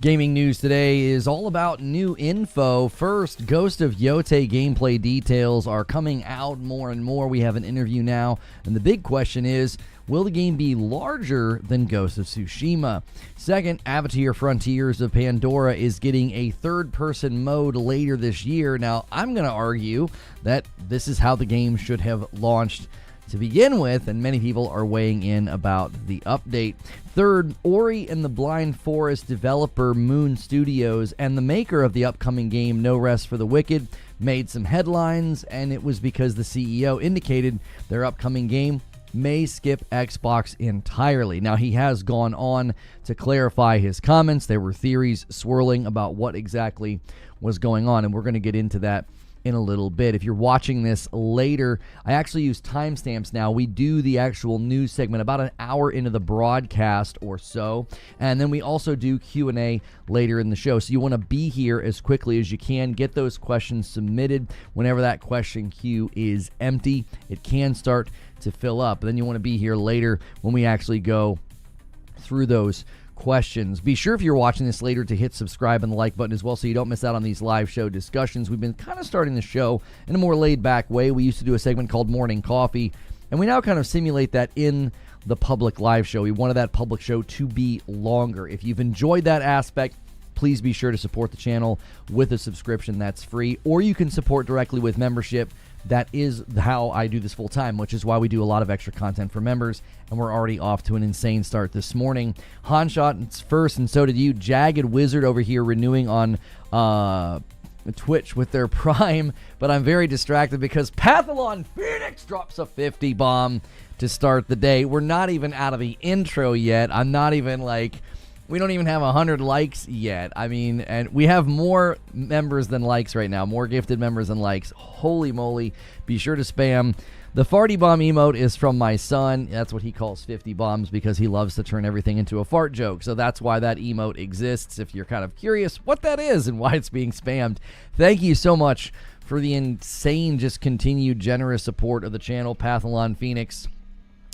Gaming news today is all about new info. First, Ghost of Yotei gameplay details are coming out more and more. We have an interview now, and the big question is, will the game be larger than Ghost of Tsushima? Second, Avatar Frontiers of Pandora is getting a third-person mode later this year. Now, I'm going to argue that this is how the game should have launched to begin with, and many people are weighing in about the update. Third, Ori and the Blind Forest developer Moon Studios and the maker of the upcoming game No Rest for the Wicked made some headlines, and it was because the CEO indicated their upcoming game may skip Xbox entirely. Now, he has gone on to clarify his comments. There were theories swirling about what exactly was going on, and we're going to get into that in a little bit. If you're watching this later, I actually use timestamps now. We do the actual news segment about an hour into the broadcast or so, and then we also do Q&A later in the show. So you want to be here as quickly as you can. Get those questions submitted whenever that question queue is empty. It can start to fill up, but then you want to be here later when we actually go through those questions. Be sure if you're watching this later to hit subscribe and the like button as well so you don't miss out on these live show discussions. We've been kind of starting the show in a more laid back way. We used to do a segment called Morning Coffee, and we now kind of simulate that in the public live show. We wanted that public show to be longer. If you've enjoyed that aspect, please be sure to support the channel with a subscription that's free, or you can support directly with membership. That is how I do this full time, which is why we do a lot of extra content for members, and we're already off to an insane start this morning. Hanshot first, and so did you. Jagged Wizard over here renewing on Twitch with their Prime, but I'm very distracted because Pathalon Phoenix drops a 50 bomb to start the day. We're not even out of the intro yet. I'm not even we don't even have 100 likes yet. I mean, and we have more members than likes right now, more gifted members than likes. Holy moly. Be sure to spam. The farty bomb emote is from my son. That's what he calls 50 bombs because he loves to turn everything into a fart joke. So that's why that emote exists, if you're kind of curious what that is and why it's being spammed. Thank you so much for the insane, just continued generous support of the channel. Pathalon Phoenix,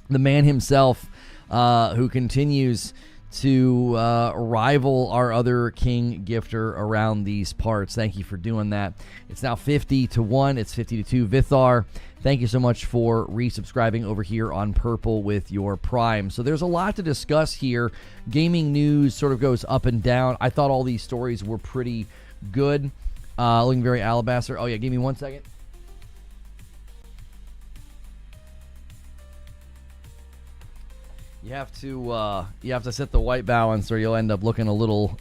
the man himself, who continues to rival our other king gifter around these parts. Thank you for doing that. It's now 50-1. It's 50-2. Vithar, thank you so much for resubscribing over here on Purple with your Prime. So there's a lot to discuss here. Gaming news sort of goes up and down. I thought all these stories were pretty good. Looking very alabaster. Oh yeah, give me 1 second. You have to set the white balance, or you'll end up looking a little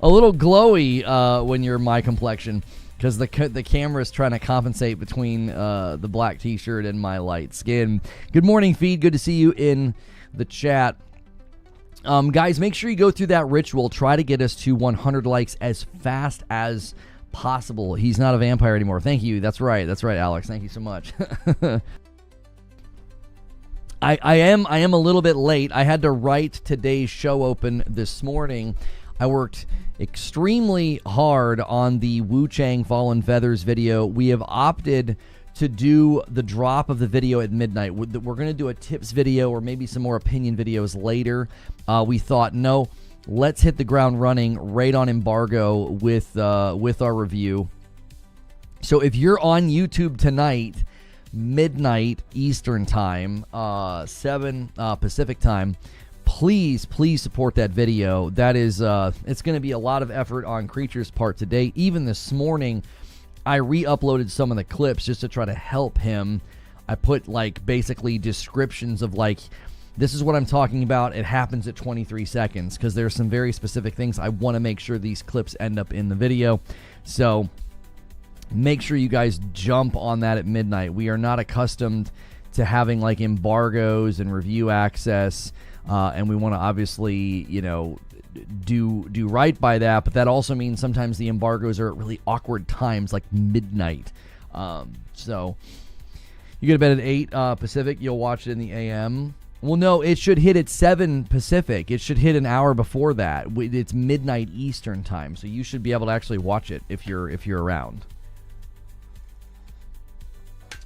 glowy when you're my complexion, because the camera is trying to compensate between the black t-shirt and my light skin. Good morning, feed. Good to see you in the chat. Guys, make sure you go through that ritual. Try to get us to 100 likes as fast as possible. He's not a vampire anymore. Thank you. That's right, Alex. Thank you so much. I am a little bit late. I had to write today's show open this morning. I worked extremely hard on the Wu Chang Fallen Feathers video. We have opted to do the drop of the video at midnight. We're going to do a tips video or maybe some more opinion videos later. We thought, no, let's hit the ground running right on embargo with our review. So if you're on YouTube tonight, midnight Eastern time, 7 Pacific time, please support that video. That is it's going to be a lot of effort on Creature's part today. Even this morning I re-uploaded some of the clips just to try to help him. I put basically descriptions of this is what I'm talking about. It happens at 23 seconds because there's some very specific things I want to make sure these clips end up in the video. So make sure you guys jump on that at midnight. We are not accustomed to having embargoes and review access, and we want to obviously, do right by that. But that also means sometimes the embargoes are at really awkward times, like midnight. So you get to bed at 8 Pacific. You'll watch it in the AM. Well, no, it should hit at 7 Pacific. It should hit an hour before that. It's midnight Eastern time, so you should be able to actually watch it if you're around.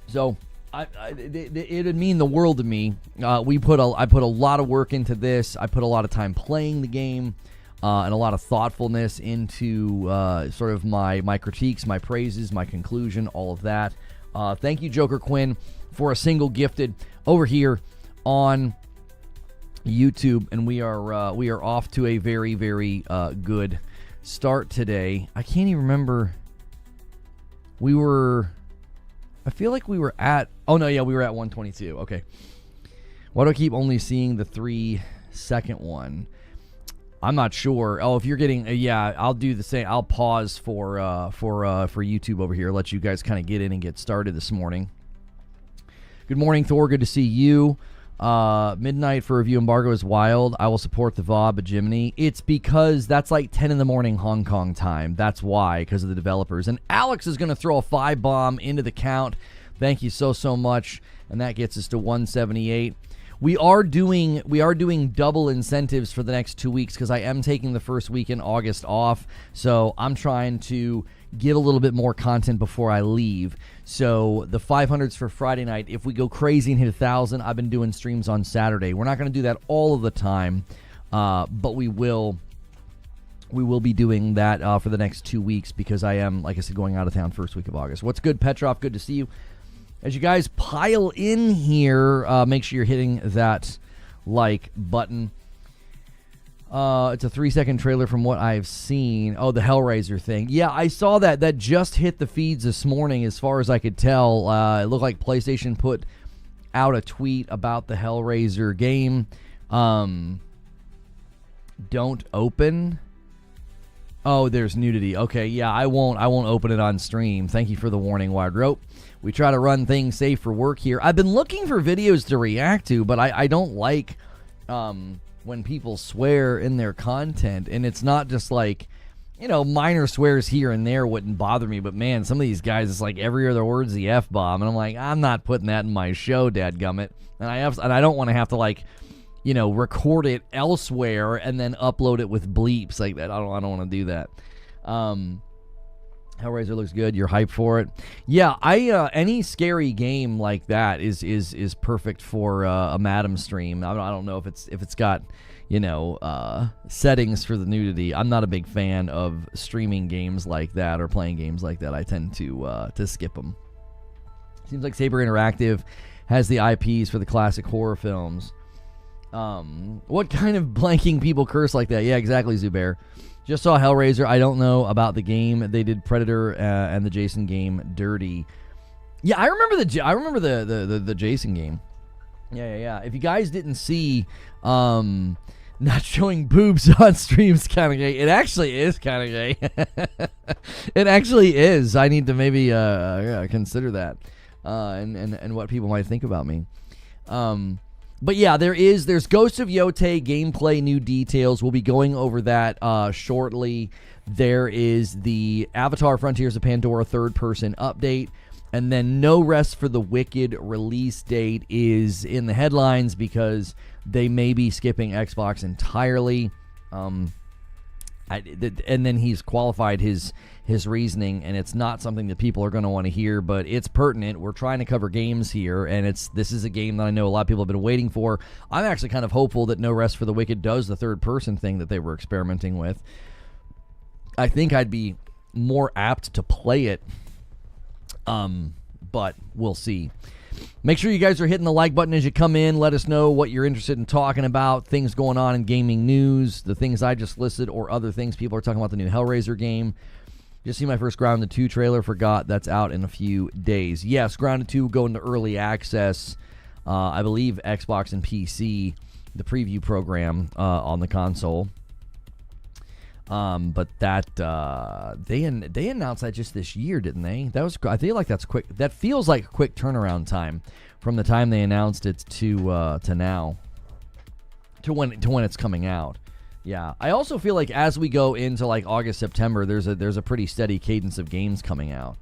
So it would mean the world to me. I put a lot of work into this. I put a lot of time playing the game. and a lot of thoughtfulness into sort of my critiques, my praises, my conclusion, all of that. Thank you, Joker Quinn, for a single gifted over here on YouTube, and we are off to a very, very good start today. I can't even remember. I feel like we were at, we were at 122. Okay. Why do I keep only seeing the 3-second one? I'm not sure. Oh, if you're getting, I'll do the same. I'll pause for YouTube over here. Let you guys kind of get in and get started this morning. Good morning, Thor. Good to see you. Midnight for review embargo is wild. I will support the VOD, but Jiminy. It's because that's like 10 in the morning Hong Kong time. That's why, because of the developers. And Alex is going to throw a 5-bomb into the count. Thank you so much. And that gets us to 178. We are doing double incentives for the next 2 weeks because I am taking the first week in August off. So I'm trying to get a little bit more content before I leave. So the 500s for Friday night. If we go crazy and hit 1,000, I've been doing streams on Saturday. We're not going to do that all of the time, but we will be doing that for the next 2 weeks because I am, like I said, going out of town first week of August. What's good, Petrov? Good to see you. As you guys pile in here, make sure you're hitting that like button. It's a 3-second trailer from what I've seen. Oh, the Hellraiser thing. Yeah, I saw that. That just hit the feeds this morning as far as I could tell. It looked like PlayStation put out a tweet about the Hellraiser game. Don't open. Oh, there's nudity. Okay, yeah, I won't open it on stream. Thank you for the warning, Wired Rope. We try to run things safe for work here. I've been looking for videos to react to, but I don't like when people swear in their content, and it's not just like, minor swears here and there wouldn't bother me, but man, some of these guys, it's like every other word's the F-bomb, and I'm like, I'm not putting that in my show, dadgummit. And I don't want to have to record it elsewhere and then upload it with bleeps like that. I don't want to do that. Hellraiser looks good. You're hyped for it. Yeah, any scary game like that is perfect for a Madam stream. I don't know if it's got settings for the nudity. I'm not a big fan of streaming games like that or playing games like that. I tend to skip them. Seems like Saber Interactive has the IPs for the classic horror films. What kind of blanking people curse like that? Yeah, exactly, Zubair. Just saw Hellraiser. I don't know about the game. They did Predator and the Jason game dirty. Yeah, I remember the Jason game. Yeah. If you guys didn't see, not showing boobs on streams kind of gay. It actually is kind of gay. It actually is. I need to maybe consider that and what people might think about me. But yeah, there's Ghost of Yotei gameplay new details. We'll be going over that shortly. There is the Avatar Frontiers of Pandora third-person update. And then No Rest for the Wicked release date is in the headlines because they may be skipping Xbox entirely. And then he's qualified his reasoning, and it's not something that people are going to want to hear, but it's pertinent. We're trying to cover games here, and this is a game that I know a lot of people have been waiting for. I'm actually kind of hopeful that No Rest for the Wicked does the third-person thing that they were experimenting with. I think I'd be more apt to play it, but we'll see. Make sure you guys are hitting the like button as you come in. Let us know what you're interested in talking about, things going on in gaming news, the things I just listed, or other things people are talking about the new Hellraiser game. Just see my first Grounded 2 trailer. Forgot that's out in a few days. Yes, Grounded 2 go into early access. I believe Xbox and PC, the preview program on the console. But that they announced that just this year, didn't they? I feel like that's quick. That feels like a quick turnaround time from the time they announced it to now, to when it's coming out. Yeah, I also feel like as we go into like August, September, there's a pretty steady cadence of games coming out.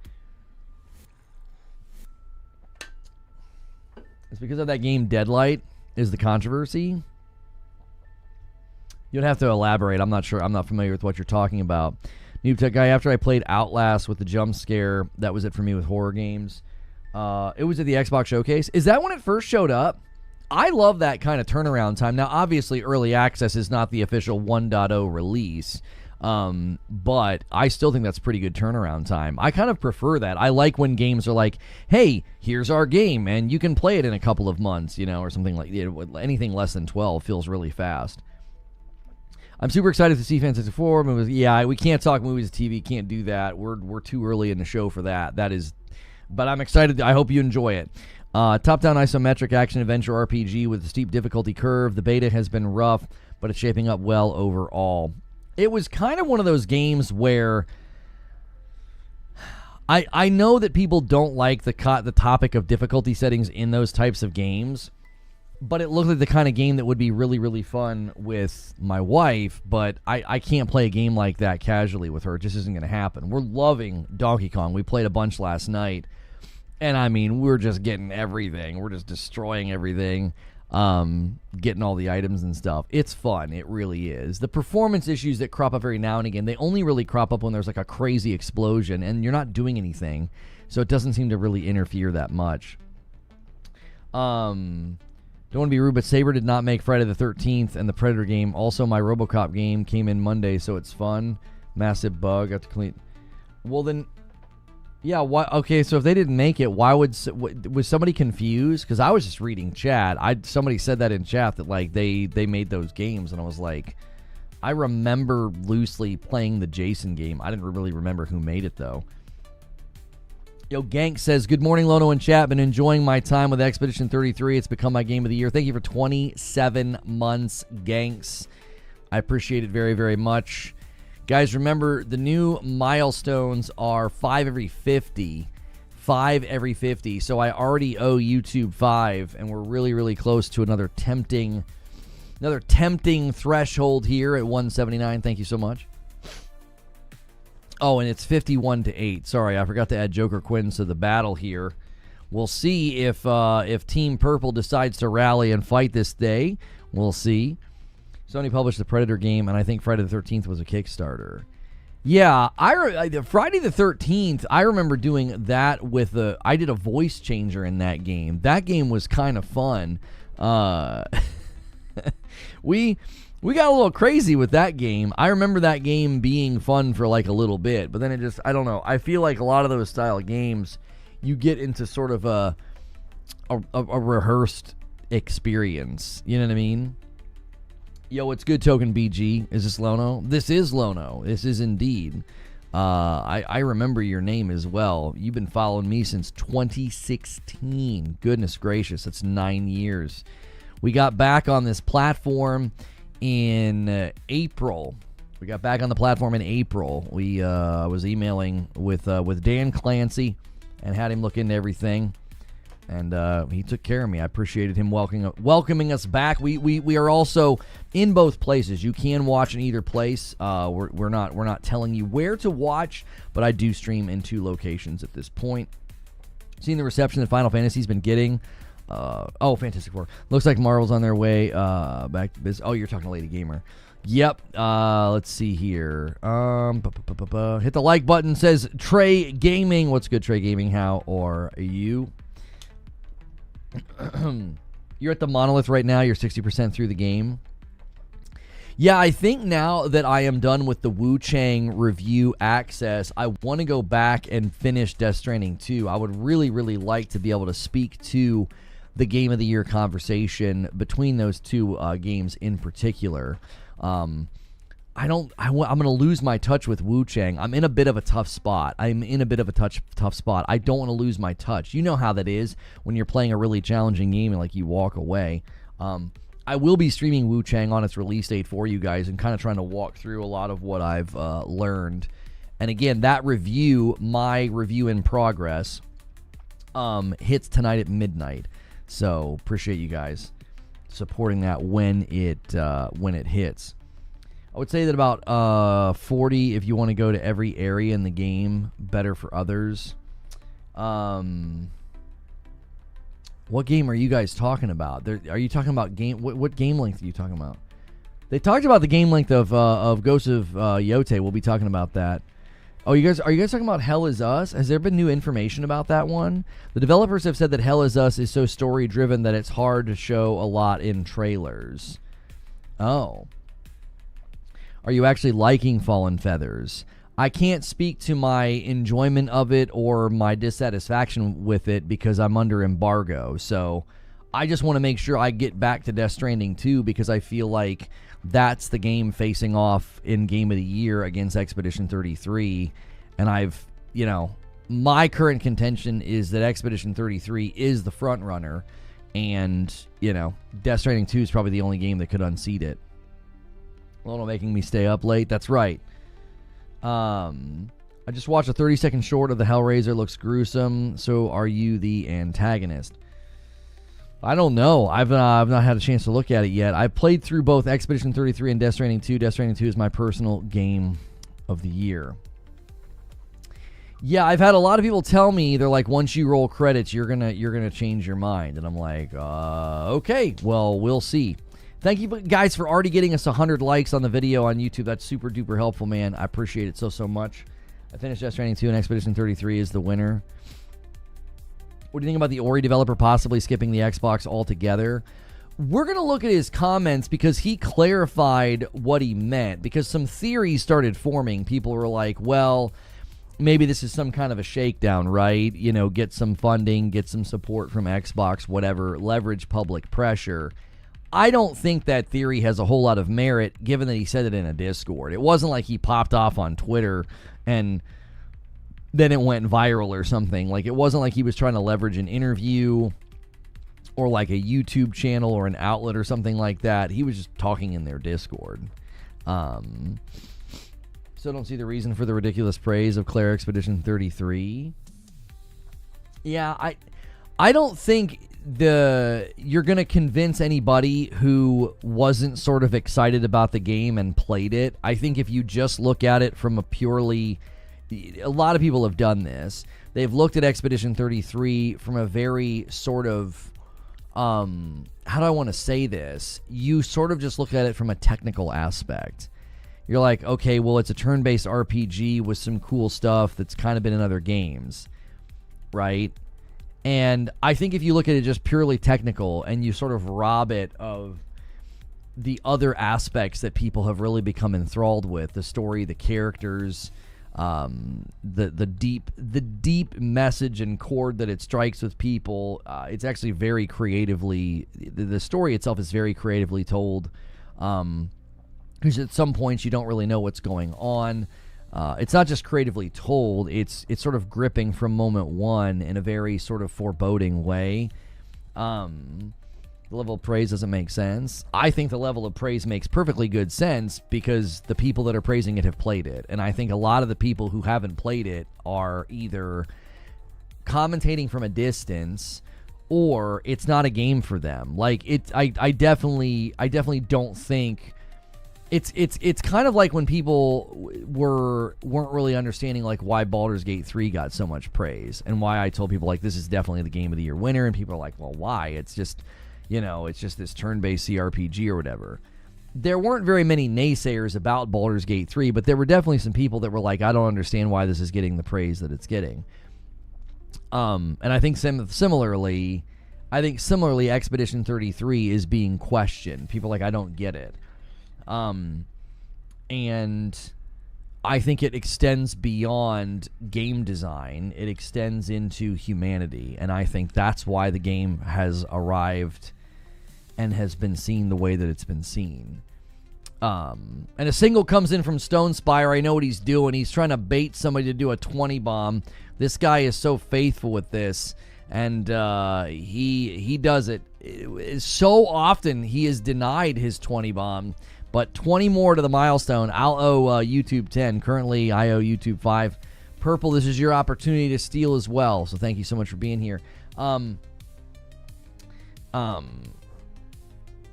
It's because of that game Deadlight is the controversy. You'd have to elaborate. I'm not sure. I'm not familiar with what you're talking about. Noob Tech Guy, after I played Outlast with the jump scare, that was it for me with horror games. It was at the Xbox Showcase. Is that when it first showed up? I love that kind of turnaround time. Now, obviously, early access is not the official 1.0 release, but I still think that's pretty good turnaround time. I kind of prefer that. I like when games are like, hey, here's our game, and you can play it in a couple of months, or something like anything less than 12 feels really fast. I'm super excited to see Fantastic Four movies. Yeah, we can't talk movies, TV, can't do that. We're too early in the show for that. But I'm excited. I hope you enjoy it. Top-down isometric action-adventure RPG with a steep difficulty curve. The beta has been rough, but it's shaping up well overall. It was kind of one of those games where I know that people don't like the topic of difficulty settings in those types of games, but it looked like the kind of game that would be really, really fun with my wife, but I can't play a game like that casually with her. It just isn't going to happen. We're loving Donkey Kong. We played a bunch last night, and I mean, we're just getting everything. We're just destroying everything, getting all the items and stuff. It's fun. It really is. The performance issues that crop up every now and again, they only really crop up when there's like a crazy explosion, and you're not doing anything, so it doesn't seem to really interfere that much. Don't want to be rude, but Saber did not make Friday the 13th and the Predator game. Also, my RoboCop game came in Monday, so it's fun. Massive bug. I have to clean. Well, then, yeah. Why? Okay, so if they didn't make it, why was somebody confused? Because I was just reading chat. Somebody said that in chat that like they made those games, and I was like, I remember loosely playing the Jason game. I didn't really remember who made it though. Yo, Gank says, good morning, Lono and chat. Been enjoying my time with Expedition 33. It's become my game of the year. Thank you for 27 months, Ganks. I appreciate it very, very much. Guys, remember, the new milestones are 5 every 50. 5 every 50. So I already owe YouTube 5, and we're really, really close to another tempting threshold here at 179. Thank you so much. Oh, and it's 51-8. Sorry, I forgot to add Joker Quinn to the battle here. We'll see if Team Purple decides to rally and fight this day. We'll see. Sony published the Predator game, and I think Friday the 13th was a Kickstarter. Yeah, Friday the 13th, I remember doing that I did a voice changer in that game. That game was kind of fun. We got a little crazy with that game. I remember that game being fun for like a little bit, but then it just, I don't know. I feel like a lot of those style of games, you get into sort of a rehearsed experience. You know what I mean? Yo, it's good, Token BG. Is this Lono? This is Lono. This is indeed. I remember your name as well. You've been following me since 2016. Goodness gracious, that's 9 years. We got back on this platform in April. We got back on the platform in April. We was emailing with Dan Clancy and had him look into everything, and he took care of me. I appreciated him welcoming us back. We are also in both places. You can watch in either place. We're not telling you where to watch, but I do stream in 2 locations at this point. Seeing the reception that Final Fantasy's been getting. Fantastic Four. Looks like Marvel's on their way back to business. Oh, you're talking to Lady Gamer. Yep. Let's see here. Hit the like button. Says Trey Gaming. What's good, Trey Gaming? How are you? You're at the Monolith right now. You're 60% through the game. Yeah, I think now that I am done with the Wu Chang review access, I want to go back and finish Death Stranding 2. I would really, really like to be able to speak to the Game of the Year conversation between those 2 games in particular. I'm going to lose my touch with Wu Chang. I'm in a bit of a tough spot. I don't want to lose my touch. You know how that is when you're playing a really challenging game and like you walk away. I will be streaming Wu Chang on its release date for you guys and kind of trying to walk through a lot of what I've learned. And again, that review, my review in progress, hits tonight at midnight. So appreciate you guys supporting that when it hits. I would say that about 40 if you want to go to every area in the game, better for others. What game are you guys talking about? Are you talking about game? What game length are you talking about? They talked about the game length of Ghost of Yotei. We'll be talking about that. Oh, are you guys talking about Hell Is Us? Has there been new information about that one? The developers have said that Hell Is Us is so story driven that it's hard to show a lot in trailers. Oh. Are you actually liking Fallen Feathers? I can't speak to my enjoyment of it or my dissatisfaction with it because I'm under embargo. So I just want to make sure I get back to Death Stranding 2 because I feel like that's the game facing off in Game of the Year against Expedition 33. And my current contention is that Expedition 33 is the front runner. And, Death Stranding 2 is probably the only game that could unseat it. Well, making me stay up late. That's right. I just watched a 30-second short of the Hellraiser. Looks gruesome. So are you the antagonist? I don't know. I've not had a chance to look at it yet. I played through both Expedition 33 and Death Stranding 2. Death Stranding 2 is my personal game of the year. Yeah, I've had a lot of people tell me, they're like, once you roll credits, you're gonna change your mind. And I'm like, okay, well, we'll see. Thank you guys for already getting us 100 likes on the video on YouTube. That's super duper helpful, man. I appreciate it so much. I finished Death Stranding 2 and Expedition 33 is the winner. What do you think about the Ori developer possibly skipping the Xbox altogether? We're going to look at his comments because he clarified what he meant. Because some theories started forming. People were like, well, maybe this is some kind of a shakedown, right? Get some funding, get some support from Xbox, whatever, leverage public pressure. I don't think that theory has a whole lot of merit, given that he said it in a Discord. It wasn't like he popped off on Twitter and then it went viral or something. Like, it wasn't like he was trying to leverage an interview or like a YouTube channel or an outlet or something like that. He was just talking in their Discord. Still don't see the reason for the ridiculous praise of Claire Expedition 33. Yeah, I don't think you're going to convince anybody who wasn't sort of excited about the game and played it. I think if you just look at it from a lot of people have done this. They've looked at Expedition 33 from a very sort of, how do I want to say this? You sort of just look at it from a technical aspect. You're like, okay, well, it's a turn-based RPG with some cool stuff that's kind of been in other games, right? And I think if you look at it just purely technical and you sort of rob it of the other aspects that people have really become enthralled with, the story, the characters, the deep message and chord that it strikes with people, it's actually very creatively, the story itself is very creatively told, because at some points you don't really know what's going on. It's not just creatively told, it's sort of gripping from moment one in a very sort of foreboding way. The level of praise doesn't make sense. I think the level of praise makes perfectly good sense because the people that are praising it have played it. And I think a lot of the people who haven't played it are either commentating from a distance or it's not a game for them. Like, I definitely don't think it's kind of like when people weren't really understanding like why Baldur's Gate 3 got so much praise and why I told people like this is definitely the game of the year winner, and people are like, well, why? It's just this turn-based CRPG or whatever. There weren't very many naysayers about Baldur's Gate 3, but there were definitely some people that were like, I don't understand why this is getting the praise that it's getting. And I think similarly, Expedition 33 is being questioned. People are like, I don't get it. And I think it extends beyond game design. It extends into humanity. And I think that's why the game has arrived and has been seen the way that it's been seen. And a single comes in from Stone Spire. I know what he's doing. He's trying to bait somebody to do a 20 bomb. This guy is so faithful with this. And he does it. So often he is denied his 20 bomb. But 20 more to the milestone. I'll owe YouTube 10. Currently, I owe YouTube 5. Purple, this is your opportunity to steal as well. So thank you so much for being here.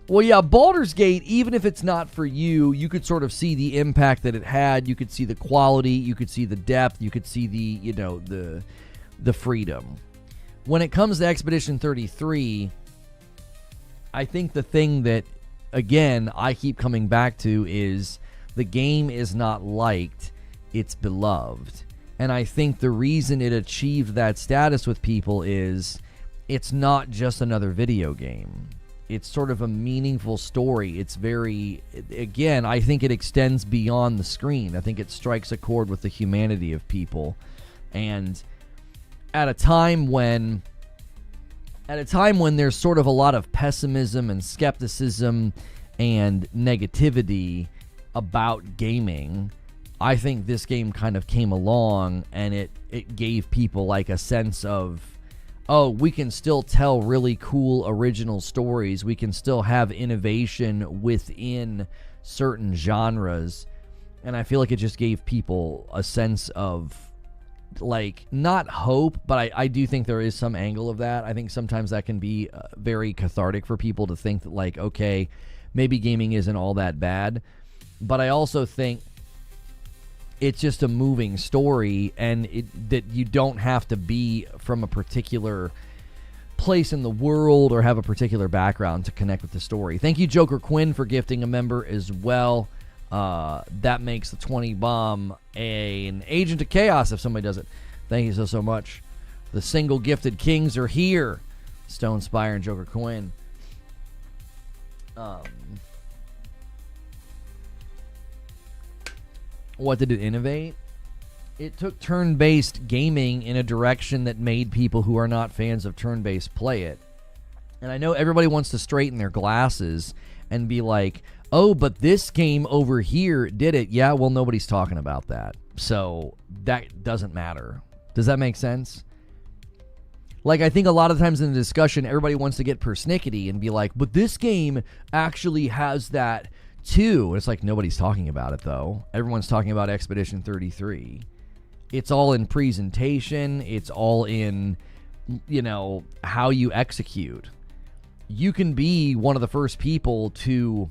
Well, yeah, Baldur's Gate, even if it's not for you, you could sort of see the impact that it had. You could see the quality. You could see the depth. You could see the freedom. When it comes to Expedition 33, I think the thing that, again, I keep coming back to is the game is not liked, it's beloved. And I think the reason it achieved that status with people is it's not just another video game. It's sort of a meaningful story. It's very, again, I think it extends beyond the screen. I think it strikes a chord with the humanity of people. And at a time when there's sort of a lot of pessimism and skepticism and negativity about gaming, I think this game kind of came along and it gave people like a sense of, oh, we can still tell really cool original stories. We can still have innovation within certain genres. And I feel like it just gave people a sense of, like, not hope, but I do think there is some angle of that. I think sometimes that can be very cathartic for people to think that, like, okay, maybe gaming isn't all that bad. But I also think it's just a moving story, and that you don't have to be from a particular place in the world or have a particular background to connect with the story. Thank you, Joker Quinn, for gifting a member as well. That makes the 20 bomb an agent of chaos if somebody does it. Thank you so much. The single gifted kings are here. Stone Spire and Joker Quinn. What did it innovate? It took turn-based gaming in a direction that made people who are not fans of turn-based play it. And I know everybody wants to straighten their glasses and be like, oh, but this game over here did it. Yeah, well, nobody's talking about that. So that doesn't matter. Does that make sense? Like, I think a lot of times in the discussion, everybody wants to get persnickety and be like, but this game actually has that too. It's like, nobody's talking about it, though. Everyone's talking about Expedition 33. It's all in presentation. It's all in, how you execute. You can be one of the first people to,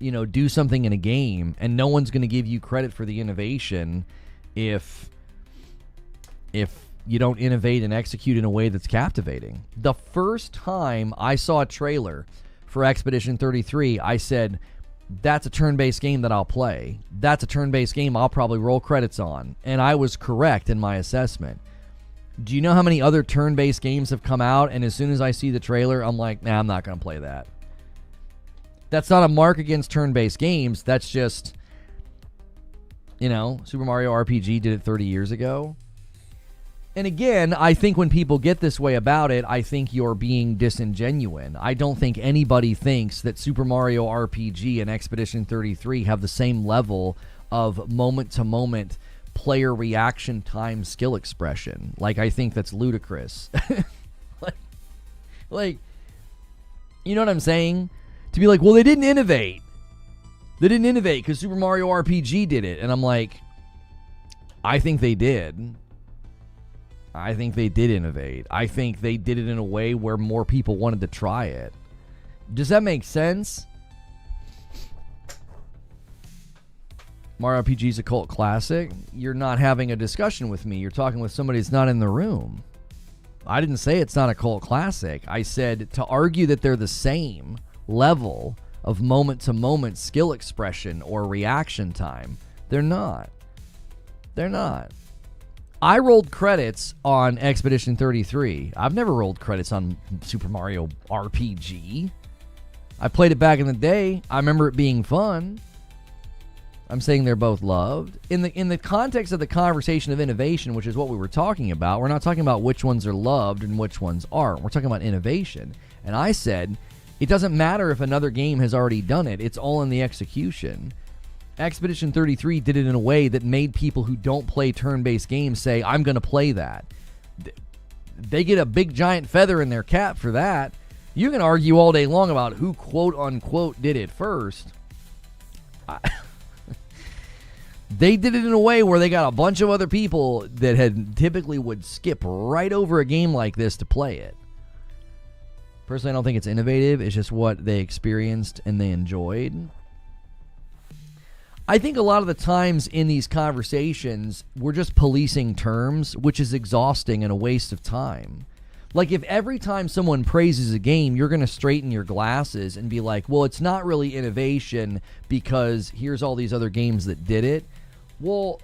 do something in a game, and no one's going to give you credit for the innovation if you don't innovate and execute in a way that's captivating. The first time I saw a trailer for Expedition 33, I said, that's a turn-based game that I'll play. That's a turn-based game I'll probably roll credits on. And I was correct in my assessment. Do you know how many other turn-based games have come out, and as soon as I see the trailer, I'm like, nah, I'm not going to play that. That's not a mark against turn-based games. That's just, Super Mario RPG did it 30 years ago. And again, I think when people get this way about it, I think you're being disingenuous. I don't think anybody thinks that Super Mario RPG and Expedition 33 have the same level of moment-to-moment player reaction time skill expression. Like, I think that's ludicrous. like, you know what I'm saying? To be like, well, they didn't innovate. They didn't innovate because Super Mario RPG did it. And I'm like, I think they did. I think they did innovate. I think they did it in a way where more people wanted to try it. Does that make sense? Mario RPG is a cult classic. You're not having a discussion with me. You're talking with somebody that's not in the room. I didn't say it's not a cult classic. I said to argue that they're the same level of moment-to-moment skill expression or reaction time. They're not. They're not. I rolled credits on Expedition 33. I've never rolled credits on Super Mario RPG. I played it back in the day. I remember it being fun. I'm saying they're both loved. In the context of the conversation of innovation, which is what we were talking about, we're not talking about which ones are loved and which ones aren't. We're talking about innovation. And I said, it doesn't matter if another game has already done it. It's all in the execution. Expedition 33 did it in a way that made people who don't play turn-based games say, I'm going to play that. They get a big giant feather in their cap for that. You can argue all day long about who quote-unquote did it first. They did it in a way where they got a bunch of other people that had typically would skip right over a game like this to play it. Personally, I don't think it's innovative. It's just what they experienced and they enjoyed. I think a lot of the times in these conversations, we're just policing terms, which is exhausting and a waste of time. Like, if every time someone praises a game, you're going to straighten your glasses and be like, well, it's not really innovation because here's all these other games that did it. Well,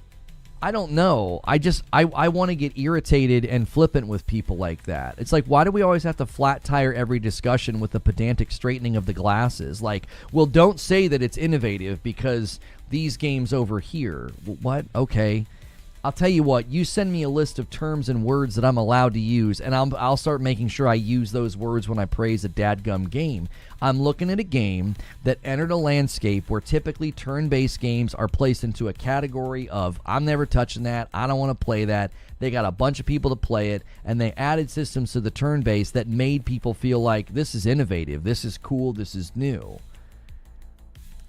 I don't know. I want to get irritated and flippant with people like that. It's like, why do we always have to flat tire every discussion with the pedantic straightening of the glasses? Like, well, don't say that it's innovative because these games over here. What? Okay. I'll tell you what, you send me a list of terms and words that I'm allowed to use, and I'll start making sure I use those words when I praise a dadgum game. I'm looking at a game that entered a landscape where typically turn-based games are placed into a category of, I'm never touching that, I don't want to play that. They got a bunch of people to play it, and they added systems to the turn-based that made people feel like this is innovative, this is cool, this is new.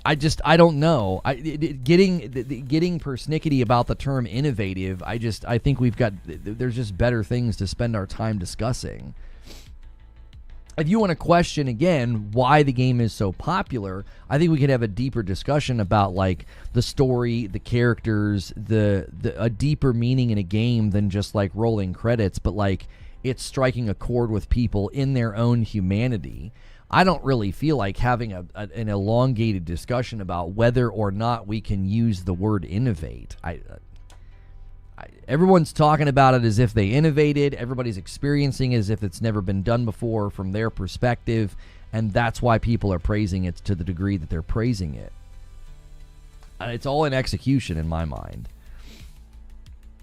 I don't know. Getting persnickety about the term innovative, I think there's just better things to spend our time discussing. If you want to question, again, why the game is so popular, I think we could have a deeper discussion about, like, the story, the characters, a deeper meaning in a game than just, like, rolling credits, but, like, it's striking a chord with people in their own humanity. I don't really feel like having an elongated discussion about whether or not we can use the word innovate. Everyone's talking about it as if they innovated. Everybody's experiencing it as if it's never been done before from their perspective, and that's why people are praising it to the degree that they're praising it. It's all in execution in my mind.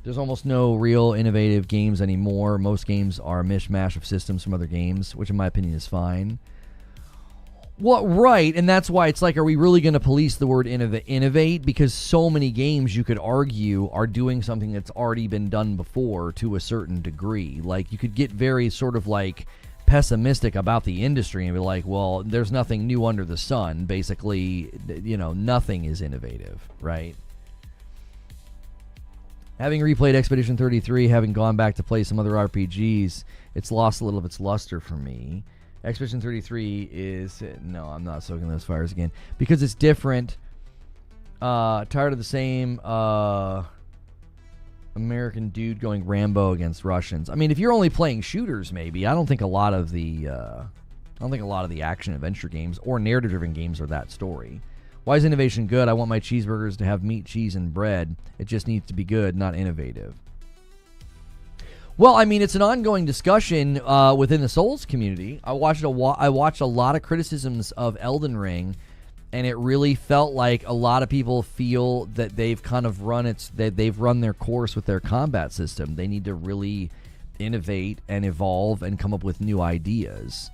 There's almost no real innovative games anymore. Most games are a mishmash of systems from other games, which in my opinion is fine. Well, right, and that's why it's like, are we really going to police the word innovate? Because so many games, you could argue, are doing something that's already been done before to a certain degree. Like, you could get very sort of like pessimistic about the industry and be like, well, there's nothing new under the sun. Basically, nothing is innovative, right? Having replayed Expedition 33, having gone back to play some other RPGs, it's lost a little of its luster for me. Expedition 33 is... No, I'm not soaking those fires again. Because it's different. Tired of the same American dude going Rambo against Russians. I mean, if you're only playing shooters, maybe. I don't think a lot of the action adventure games or narrative-driven games are that story. Why is innovation good? I want my cheeseburgers to have meat, cheese, and bread. It just needs to be good, not innovative. Well, I mean, it's an ongoing discussion within the Souls community. I watched a lot of criticisms of Elden Ring, and it really felt like a lot of people feel that they've kind of run their course with their combat system. They need to really innovate and evolve and come up with new ideas.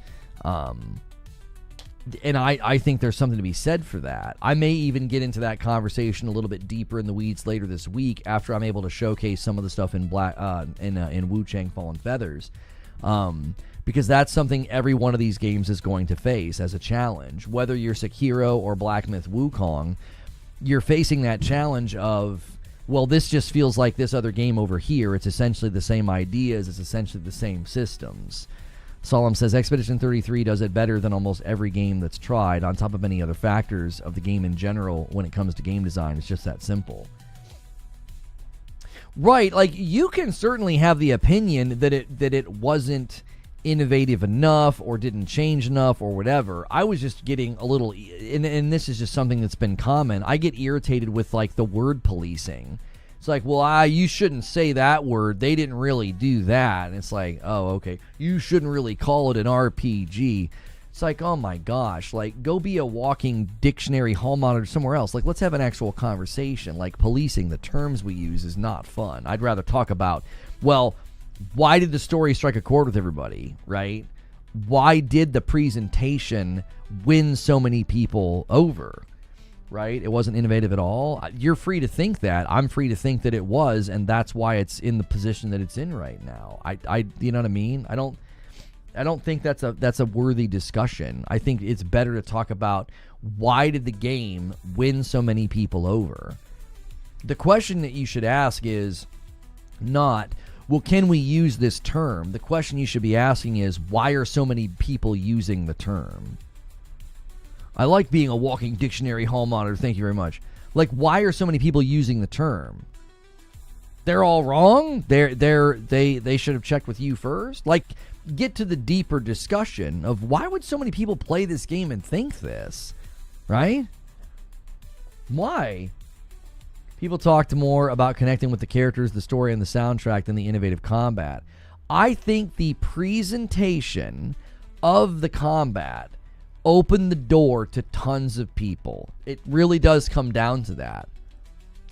And I think there's something to be said for that. I may even get into that conversation a little bit deeper in the weeds later this week after I'm able to showcase some of the stuff in Wu Chang Fallen Feathers, because that's something every one of these games is going to face as a challenge. Whether you're Sekiro or Black Myth Wukong, you're facing that challenge of, well, this just feels like this other game over here. It's essentially the same ideas. It's essentially the same systems. Solemn says, Expedition 33 does it better than almost every game that's tried, on top of many other factors of the game in general when it comes to game design. It's just that simple. Right, like, you can certainly have the opinion that it wasn't innovative enough or didn't change enough or whatever. I was just getting a little, and this is just something that's been common, I get irritated with, like, the word policing. It's like, well, you shouldn't say that word. They didn't really do that. And it's like, oh, okay. You shouldn't really call it an RPG. It's like, oh my gosh. Like, go be a walking dictionary hall monitor somewhere else. Like, let's have an actual conversation. Like, policing the terms we use is not fun. I'd rather talk about, well, why did the story strike a chord with everybody, right? Why did the presentation win so many people over? Right? It wasn't innovative at all. You're free to think that. I'm free to think that it was, and that's why it's in the position that it's in right now. I you know what I mean? I don't think that's a worthy discussion. I think it's better to talk about, why did the game win so many people over? The question that you should ask is not, well, can we use this term? The question you should be asking is, why are so many people using the term? I like being a walking dictionary hall monitor. Thank you very much. Like, why are so many people using the term? They're all wrong? They should have checked with you first? Like, get to the deeper discussion of, why would so many people play this game and think this? Right? Why? People talked more about connecting with the characters, the story, and the soundtrack than the innovative combat. I think the presentation of the combat opened the door to tons of people. It really does come down to that.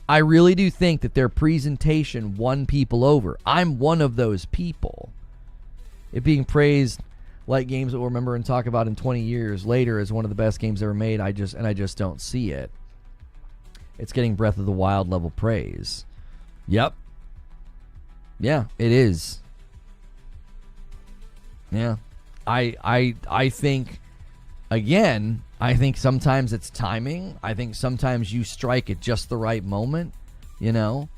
I really do think that their presentation won people over. I'm one of those people. It being praised like games that we'll remember and talk about in 20 years later as one of the best games ever made, I just don't see it. It's getting Breath of the Wild level praise. Yep. Yeah, it is. Yeah. I think, again, I think sometimes it's timing. I think sometimes you strike at just the right moment, you know?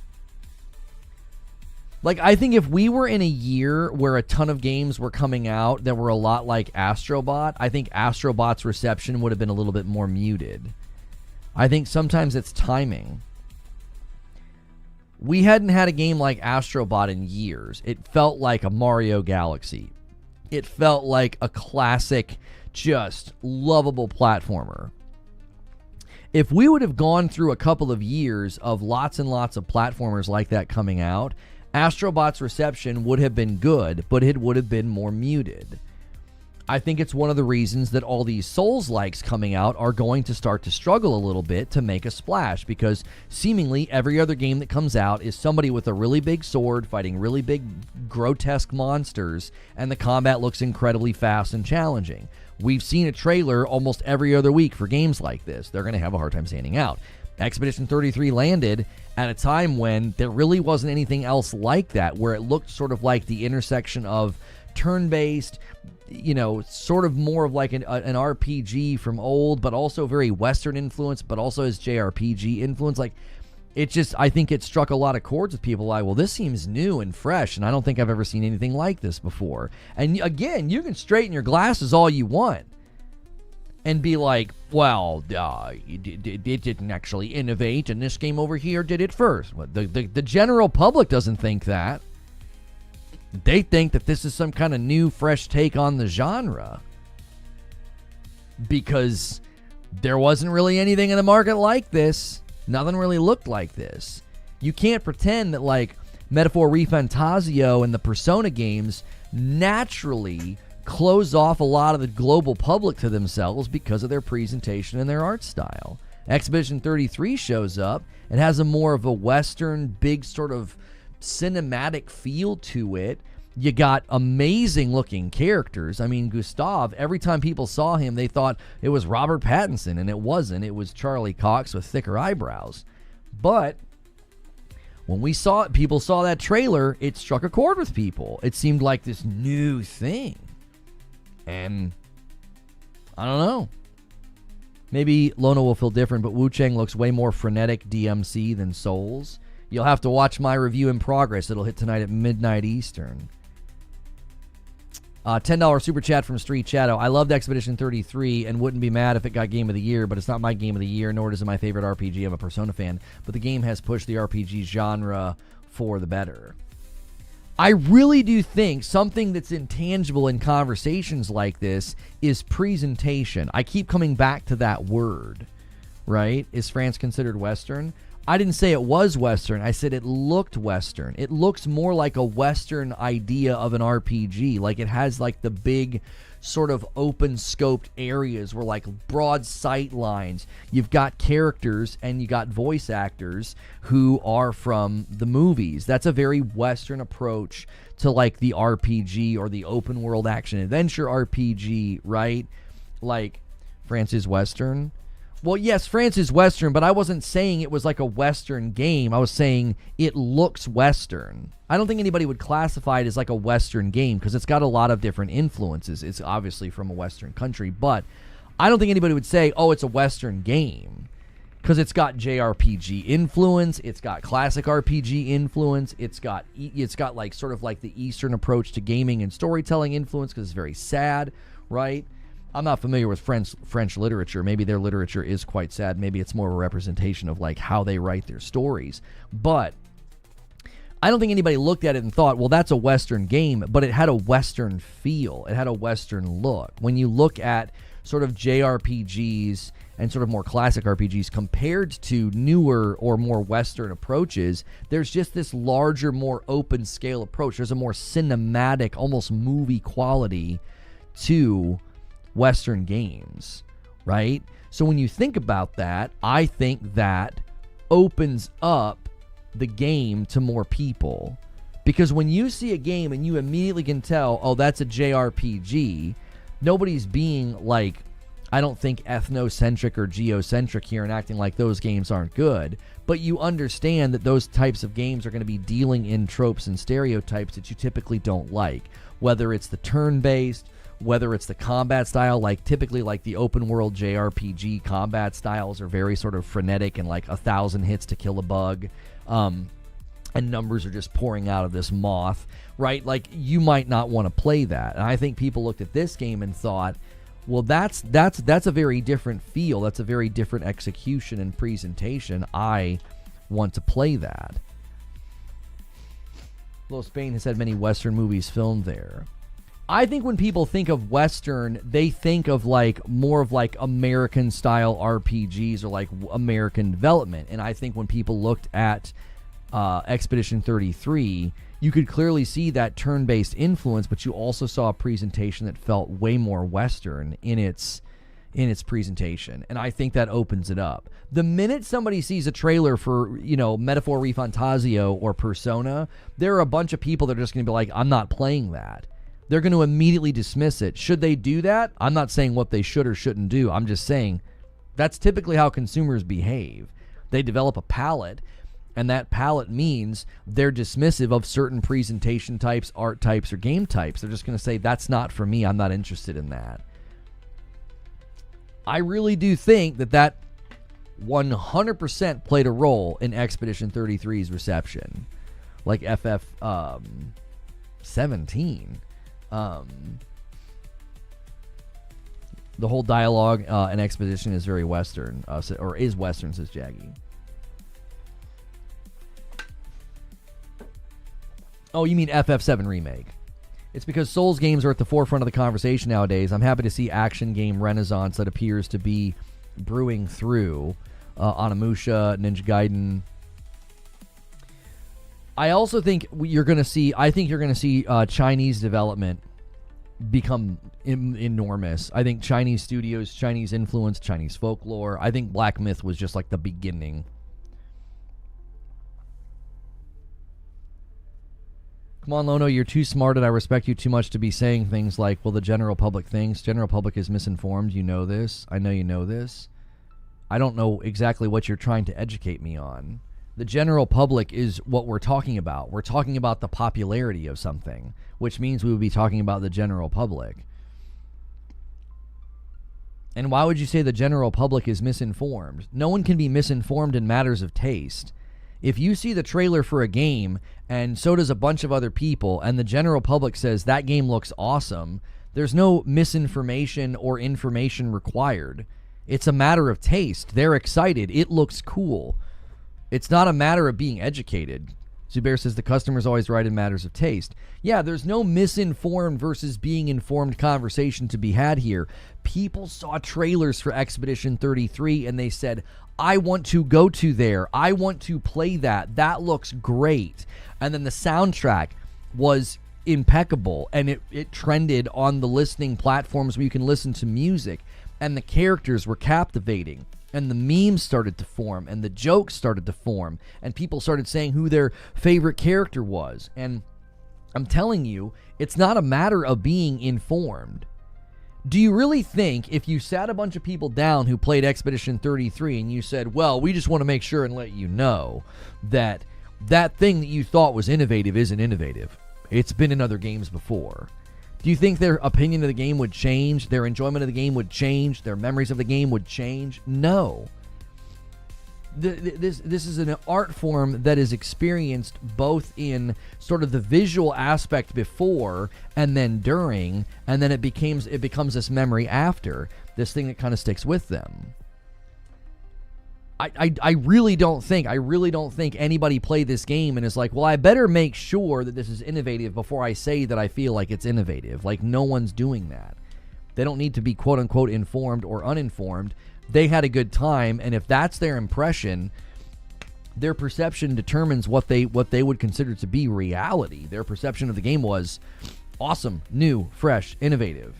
Like, I think if we were in a year where a ton of games were coming out that were a lot like Astrobot, I think Astrobot's reception would have been a little bit more muted. I think sometimes it's timing. We hadn't had a game like Astrobot in years. It felt like a Mario Galaxy. It felt like a classic, just lovable platformer. If we would have gone through a couple of years of lots and lots of platformers like that coming out, Astrobot's reception would have been good, but it would have been more muted. I think it's one of the reasons that all these Souls-likes coming out are going to start to struggle a little bit to make a splash, because seemingly every other game that comes out is somebody with a really big sword fighting really big grotesque monsters, and the combat looks incredibly fast and challenging. We've seen a trailer almost every other week for games like this. They're going to have a hard time standing out. Expedition 33 landed at a time when there really wasn't anything else like that, where it looked sort of like the intersection of turn-based, you know, sort of more of like an RPG from old, but also very Western influence, but also has JRPG influence. Like, it just, I think it struck a lot of chords with people like, well, this seems new and fresh, and I don't think I've ever seen anything like this before. And again, you can straighten your glasses all you want and be like, well, it didn't actually innovate, and this game over here did it first. Well, the general public doesn't think that. They think that this is some kind of new, fresh take on the genre, because there wasn't really anything in the market like this. Nothing really looked like this. You can't pretend that, like, Metaphor ReFantazio and the Persona games naturally close off a lot of the global public to themselves because of their presentation and their art style. Expedition 33 shows up and has a more of a Western, big sort of cinematic feel to it. You got amazing looking characters. I mean, Gustav, every time people saw him, they thought it was Robert Pattinson, and it wasn't. It was Charlie Cox with thicker eyebrows. But when people saw that trailer, it struck a chord with people. It seemed like this new thing. And I don't know. Maybe Lona will feel different, but Wu Chang looks way more frenetic DMC than Souls. You'll have to watch my review in progress. It'll hit tonight at midnight Eastern. $10 super chat from Street Shadow. I loved Expedition 33 and wouldn't be mad if it got Game of the Year, but it's not my Game of the Year, nor is it my favorite RPG. I'm a Persona fan, but the game has pushed the RPG genre for the better. I really do think something that's intangible in conversations like this is presentation. I keep coming back to that word, right? Is France considered Western? I didn't say it was Western. I said it looked Western. It looks more like a Western idea of an RPG. Like, it has like the big sort of open scoped areas where, like, broad sight lines. You've got characters and you got voice actors who are from the movies. That's a very Western approach to, like, the RPG or the open world action adventure RPG, right? Like, France is Western. Well, yes, France is Western, but I wasn't saying it was like a Western game. I was saying it looks Western. I don't think anybody would classify it as like a Western game because it's got a lot of different influences. It's obviously from a Western country, but I don't think anybody would say, oh, it's a Western game, because it's got JRPG influence, it's got classic RPG influence, it's got like sort of like the Eastern approach to gaming and storytelling influence because it's very sad, right? I'm not familiar with French literature. Maybe their literature is quite sad. Maybe it's more of a representation of like how they write their stories. But I don't think anybody looked at it and thought, well, that's a Western game, but it had a Western feel. It had a Western look. When you look at sort of JRPGs and sort of more classic RPGs compared to newer or more Western approaches, there's just this larger, more open scale approach. There's a more cinematic, almost movie quality to Western games, right? So when you think about that, I think that opens up the game to more people. Because when you see a game and you immediately can tell, oh, that's a JRPG, nobody's being like, I don't think ethnocentric or geocentric here and acting like those games aren't good, but you understand that those types of games are going to be dealing in tropes and stereotypes that you typically don't like, whether it's the turn-based, whether it's the combat style, like typically like the open world JRPG combat styles are very sort of frenetic and like 1,000 hits to kill a bug, and numbers are just pouring out of this moth, right? Like you might not want to play that. And I think people looked at this game and thought, well, that's a very different feel. That's a very different execution and presentation. I want to play that. Little Spain has had many Western movies filmed there. I think when people think of Western, they think of like more of like American style RPGs or like American development. And I think when people looked at Expedition 33, you could clearly see that turn-based influence, but you also saw a presentation that felt way more Western in its presentation, and I think that opens it up. The minute somebody sees a trailer for, you know, Metaphor Refantasio or Persona, there are a bunch of people that are just going to be like, I'm not playing that. They're going to immediately dismiss it. Should they do that? I'm not saying what they should or shouldn't do. I'm just saying that's typically how consumers behave. They develop a palette, and that palette means they're dismissive of certain presentation types, art types, or game types. They're just going to say, that's not for me. I'm not interested in that. I really do think that 100% played a role in Expedition 33's reception. Like FF17. The whole dialogue in Expedition is very Western, or is Western, says Jaggy. Oh, you mean FF7 Remake. It's because Souls games are at the forefront of the conversation nowadays. I'm happy to see action game renaissance that appears to be brewing through. Onimusha, Ninja Gaiden. I also think you're going to see Chinese development become enormous. I think Chinese studios, Chinese influence, Chinese folklore. I think Black Myth was just like the beginning. Come on, Lono, you're too smart and I respect you too much to be saying things like, well, the general public thinks. General public is misinformed. You know this. I know you know this. I don't know exactly what you're trying to educate me on. The general public is what we're talking about. We're talking about the popularity of something, which means we would be talking about the general public. And why would you say the general public is misinformed? No one can be misinformed in matters of taste. If you see the trailer for a game, and so does a bunch of other people, and the general public says that game looks awesome, there's no misinformation or information required. It's a matter of taste. They're excited. It looks cool. It's not a matter of being educated. Zubair says the customer's always right in matters of taste. Yeah, there's no misinformed versus being informed conversation to be had here. People saw trailers for Expedition 33 and they said, I want to go to there. I want to play that. That looks great. And then the soundtrack was impeccable and it trended on the listening platforms where you can listen to music. And the characters were captivating. And the memes started to form, and the jokes started to form, and people started saying who their favorite character was. And I'm telling you, it's not a matter of being informed. Do you really think if you sat a bunch of people down who played Expedition 33 and you said, well, we just want to make sure and let you know that that thing that you thought was innovative isn't innovative? It's been in other games before. Do you think their opinion of the game would change? Their enjoyment of the game would change? Their memories of the game would change? No. This is an art form that is experienced both in sort of the visual aspect before and then during, and then it becomes this memory after, this thing that kind of sticks with them. I really don't think anybody played this game and is like, well, I better make sure that this is innovative before I say that I feel like it's innovative. Like, no one's doing that. They don't need to be quote-unquote informed or uninformed. they had a good time, and if that's their impression, their perception determines what they would consider to be reality. Their perception of the game was awesome, new, fresh, innovative.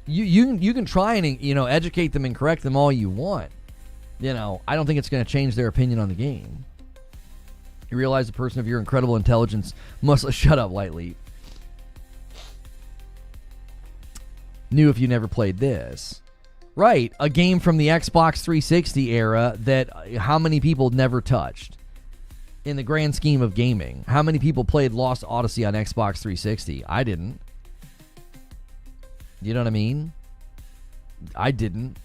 You can try and educate them and correct them all you want. I don't think it's going to change their opinion on the game. You realize a person of your incredible intelligence must shut up, Lightly. New if you never played this. Right, a game from the Xbox 360 era that how many people never touched in the grand scheme of gaming? How many people played Lost Odyssey on Xbox 360? I didn't. You know what I mean? I didn't.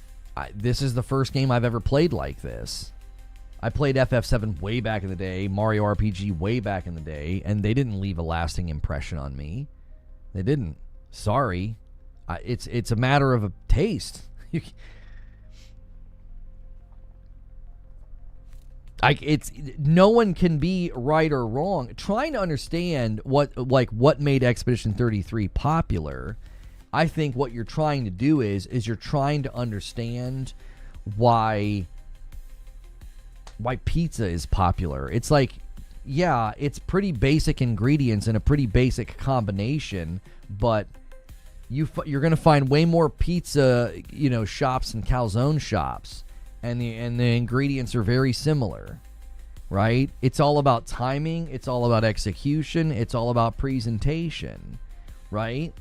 This is the first game I've ever played like this. I played FF7 way back in the day, Mario RPG way back in the day, and they didn't leave a lasting impression on me. They didn't. Sorry. It's a matter of a taste. No one can be right or wrong. Trying to understand what made Expedition 33 popular, I think what you're trying to do is you're trying to understand why pizza is popular. It's like, yeah, it's pretty basic ingredients and a pretty basic combination, but you're going to find way more pizza, shops and calzone shops, and the ingredients are very similar, right? It's all about timing, it's all about execution, it's all about presentation, right?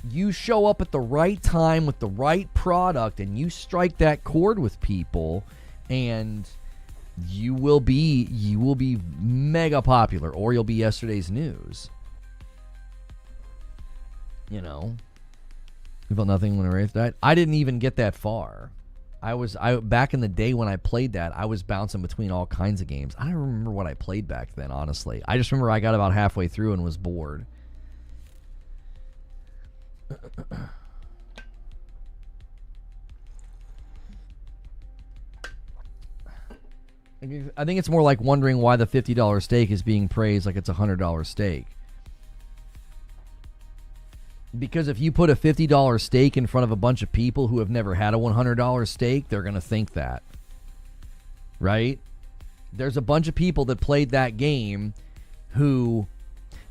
You show up at the right time with the right product and you strike that chord with people, and you will be mega popular, or you'll be yesterday's news. You felt nothing when Wraith died? I didn't even get that far. I back in the day when I played that, I was bouncing between all kinds of games. I don't remember what I played back then, honestly. I just remember I got about halfway through and was bored. I think it's more like wondering why the $50 steak is being praised like it's a $100 steak. Because if you put a $50 steak in front of a bunch of people who have never had a $100 steak, they're going to think that. Right? There's a bunch of people that played that game who...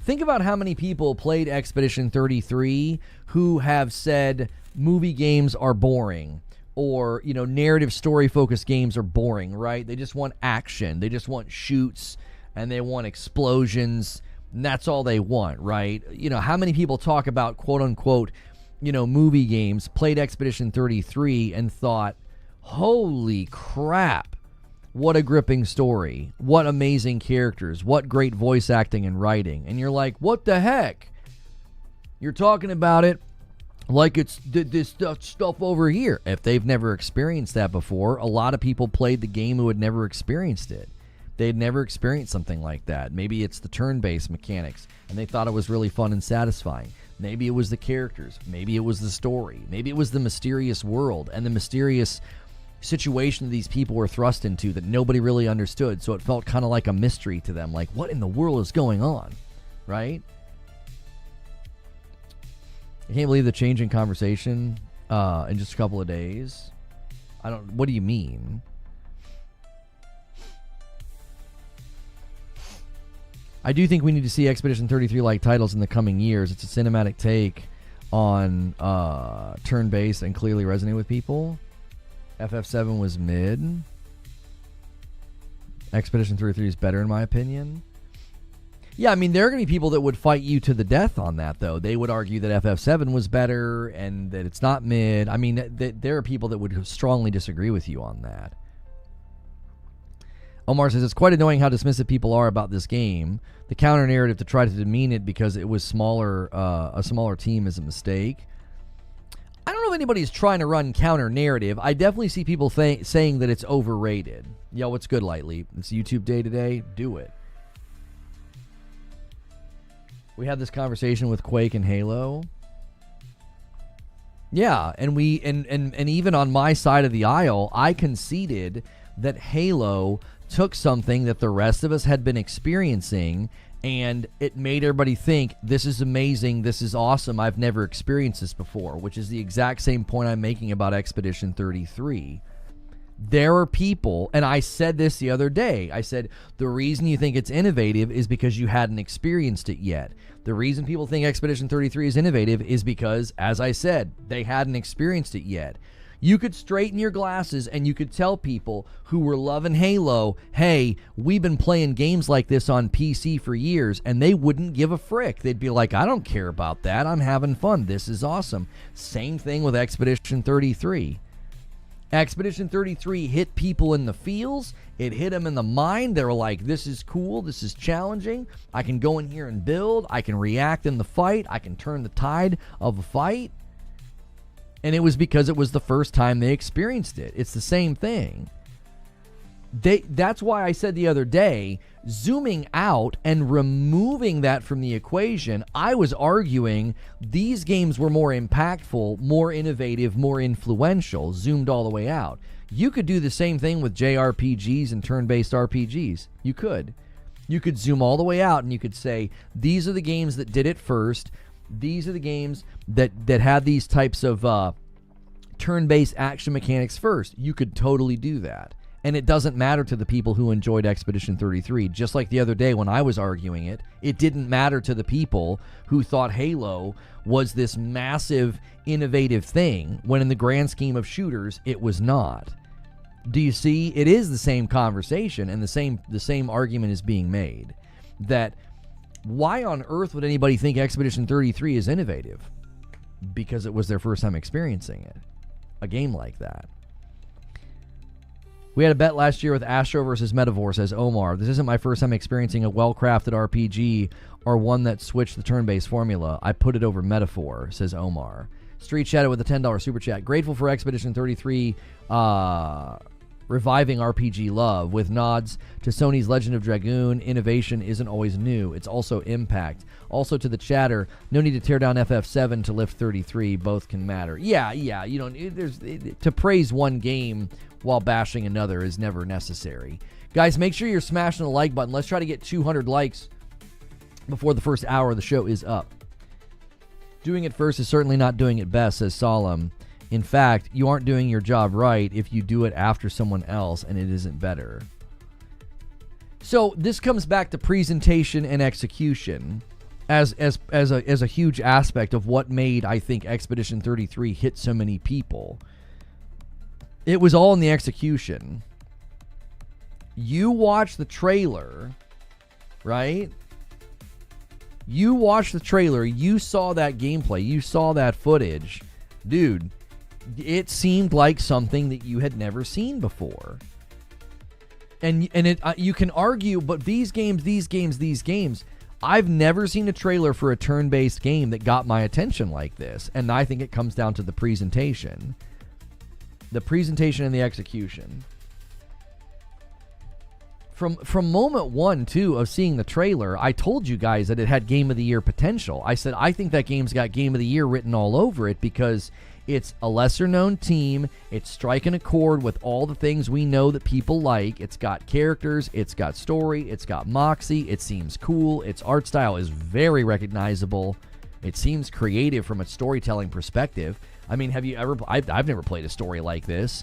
Think about how many people played Expedition 33 who have said movie games are boring, or, narrative story-focused games are boring, right? They just want action. They just want shoots, and they want explosions. And that's all they want, right? How many people talk about quote-unquote, movie games, played Expedition 33 and thought, holy crap, what a gripping story, what amazing characters, what great voice acting and writing. And you're like, what the heck? You're talking about it like it's this stuff over here. If they've never experienced that before, a lot of people played the game who had never experienced it. They'd never experienced something like that. Maybe it's the turn-based mechanics, and they thought it was really fun and satisfying. Maybe it was the characters. Maybe it was the story. Maybe it was the mysterious world and the mysterious situation these people were thrust into that nobody really understood, so it felt kind of like a mystery to them, like, what in the world is going on, right? I can't believe the change in conversation in just a couple of days. What do you mean? I do think we need to see Expedition 33-like titles in the coming years. It's a cinematic take on turn-based and clearly resonate with people. FF7 was mid. Expedition 33 is better in my opinion. Yeah, I mean, there are going to be people that would fight you to the death on that, though. They would argue that FF7 was better and that it's not mid. I mean, there are people that would strongly disagree with you on that. Omar says, it's quite annoying how dismissive people are about this game. The counter-narrative to try to demean it because it was a smaller team is a mistake. I don't know if anybody's trying to run counter-narrative. I definitely see people saying that it's overrated. Yo, what's good, Lightly? It's YouTube day today. Do it. We had this conversation with Quake and Halo. Yeah, and even on my side of the aisle, I conceded that Halo took something that the rest of us had been experiencing, and it made everybody think, this is amazing, this is awesome, I've never experienced this before, which is the exact same point I'm making about Expedition 33. There are people, and I said this the other day, I said, the reason you think it's innovative is because you hadn't experienced it yet. The reason people think Expedition 33 is innovative is because, as I said, they hadn't experienced it yet. You could straighten your glasses and you could tell people who were loving Halo, hey, we've been playing games like this on PC for years, and they wouldn't give a frick. They'd be like, I don't care about that. I'm having fun. This is awesome. Same thing with Expedition 33. Expedition 33 hit people in the feels. It hit them in the mind. They were like, this is cool. This is challenging. I can go in here and build. I can react in the fight. I can turn the tide of a fight. And it was because it was the first time they experienced it. It's the same thing. That's why I said the other day, zooming out and removing that from the equation, I was arguing these games were more impactful, more innovative, more influential, zoomed all the way out. You could do the same thing with JRPGs and turn-based RPGs. You could. You could zoom all the way out and you could say, these are the games that did it first. These are the games that had these types of turn-based action mechanics first. You could totally do that. And it doesn't matter to the people who enjoyed Expedition 33. Just like the other day when I was arguing it, it didn't matter to the people who thought Halo was this massive, innovative thing, when in the grand scheme of shooters, it was not. Do you see? It is the same conversation, and the same argument is being made. That why on earth would anybody think Expedition 33 is innovative? Because it was their first time experiencing it. A game like that. We had a bet last year with Astro versus Metaphor, says Omar. This isn't my first time experiencing a well-crafted RPG or one that switched the turn-based formula. I put it over Metaphor, says Omar. Street Shadow with a $10 super chat. Grateful for Expedition 33 reviving RPG love with nods to Sony's Legend of Dragoon. Innovation isn't always new. It's also impact. Also to the chatter, no need to tear down FF7 to lift 33. Both can matter. Yeah. You don't. To praise one game while bashing another is never necessary. Guys, make sure you're smashing the like button. Let's try to get 200 likes before the first hour of the show is up. Doing it first is certainly not doing it best, says Solemn. In fact, you aren't doing your job right if you do it after someone else and it isn't better. So this comes back to presentation and execution as a huge aspect of what made, I think, Expedition 33 hit so many people. It was all in the execution. You watch the trailer, right? You watched the trailer. You saw that gameplay. You saw that footage. Dude, it seemed like something that you had never seen before. And you can argue, but these games, I've never seen a trailer for a turn-based game that got my attention like this. And I think it comes down to the presentation. The presentation and the execution. From moment one, too, of seeing the trailer, I told you guys that it had Game of the Year potential. I said, I think that game's got Game of the Year written all over it because it's a lesser-known team. It's striking a chord with all the things we know that people like. It's got characters. It's got story. It's got moxie. It seems cool. Its art style is very recognizable. It seems creative from a storytelling perspective. I mean, have you ever... I've never played a story like this.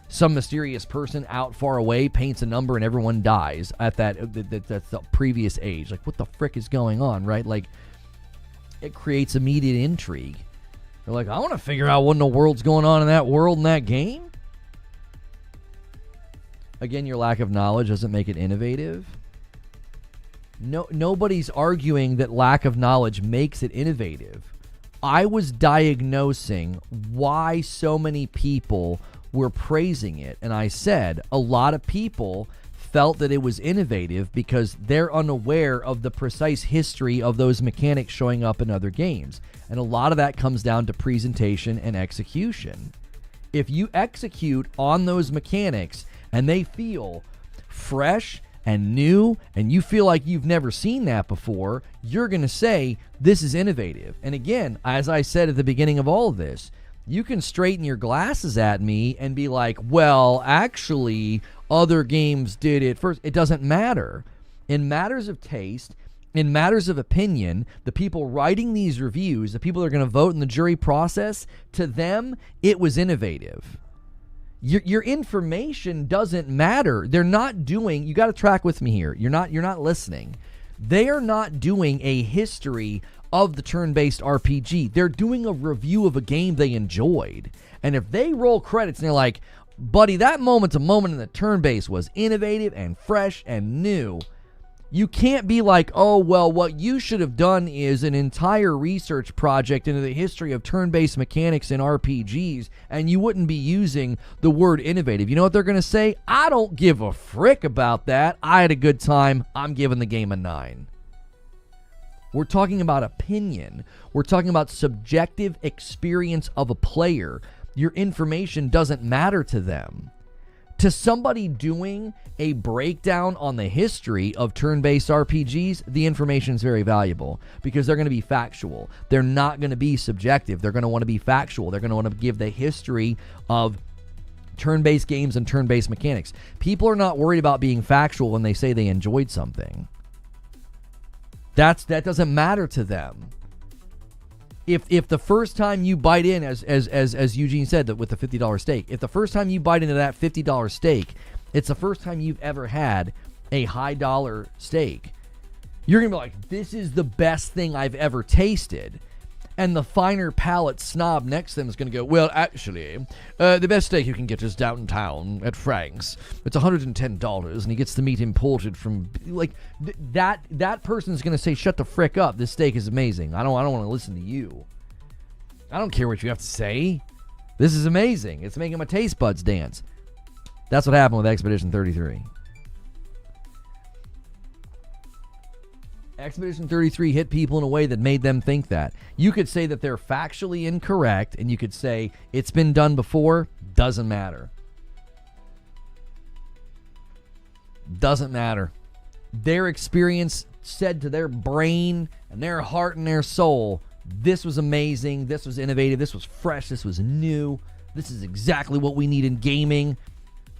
Some mysterious person out far away paints a number and everyone dies at that's the previous age. Like, what the frick is going on, right? Like, it creates immediate intrigue. They're like, I want to figure out what in the world's going on in that world in that game. Again, your lack of knowledge doesn't make it innovative. Nobody's arguing that lack of knowledge makes it innovative. I was diagnosing why so many people were praising it, and I said a lot of people felt that it was innovative because they're unaware of the precise history of those mechanics showing up in other games. And a lot of that comes down to presentation and execution. If you execute on those mechanics and they feel fresh and new, and you feel like you've never seen that before, you're going to say, this is innovative. And again, as I said at the beginning of all of this, you can straighten your glasses at me and be like, well, actually, other games did it first. It doesn't matter. In matters of taste, in matters of opinion, the people writing these reviews, the people that are going to vote in the jury process, to them, it was innovative. Your information doesn't matter. They're not doing, you got to track with me here. You're not listening. They are not doing a history of the turn-based RPG. They're doing a review of a game they enjoyed. And if they roll credits and they're like, buddy, that moment in the turn-based was innovative and fresh and new, you can't be like, oh, well, what you should have done is an entire research project into the history of turn-based mechanics in RPGs, and you wouldn't be using the word innovative. You know what they're going to say? I don't give a frick about that. I had a good time. I'm giving the game a 9. We're talking about opinion. We're talking about subjective experience of a player. Your information doesn't matter to them. To somebody doing a breakdown on the history of turn-based RPGs, the information is very valuable because they're going to be factual. They're not going to be subjective. They're going to want to be factual. They're going to want to give the history of turn-based games and turn-based mechanics. People are not worried about being factual when they say they enjoyed something. That doesn't matter to them. If the first time you bite in, as Eugene said, that with the $50 steak, if the first time you bite into that $50 steak, it's the first time you've ever had a high dollar steak, you're going to be like, this is the best thing I've ever tasted. And the finer palate snob next to them is going to go, well, actually, the best steak you can get is downtown at Frank's. It's $110, and he gets the meat imported from, like, that person's going to say, shut the frick up. This steak is amazing. I don't want to listen to you. I don't care what you have to say. This is amazing. It's making my taste buds dance. That's what happened with Expedition 33. Expedition 33 hit people in a way that made them think that. You could say that they're factually incorrect, and you could say it's been done before. Doesn't matter. Doesn't matter. Their experience said to their brain and their heart and their soul, this was amazing, this was innovative, this was fresh, this was new, this is exactly what we need in gaming,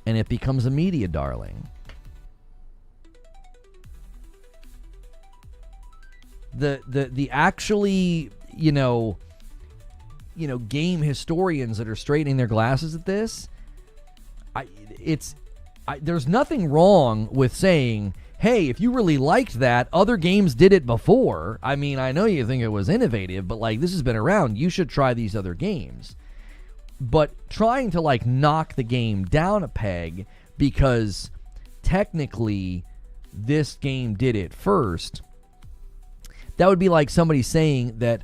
and it becomes a media darling. The actually, game historians that are straightening their glasses at this, there's nothing wrong with saying, hey, if you really liked that, other games did it before. I mean, I know you think it was innovative, but like, this has been around. You should try these other games. But trying to like knock the game down a peg because technically this game did it first, that would be like somebody saying that,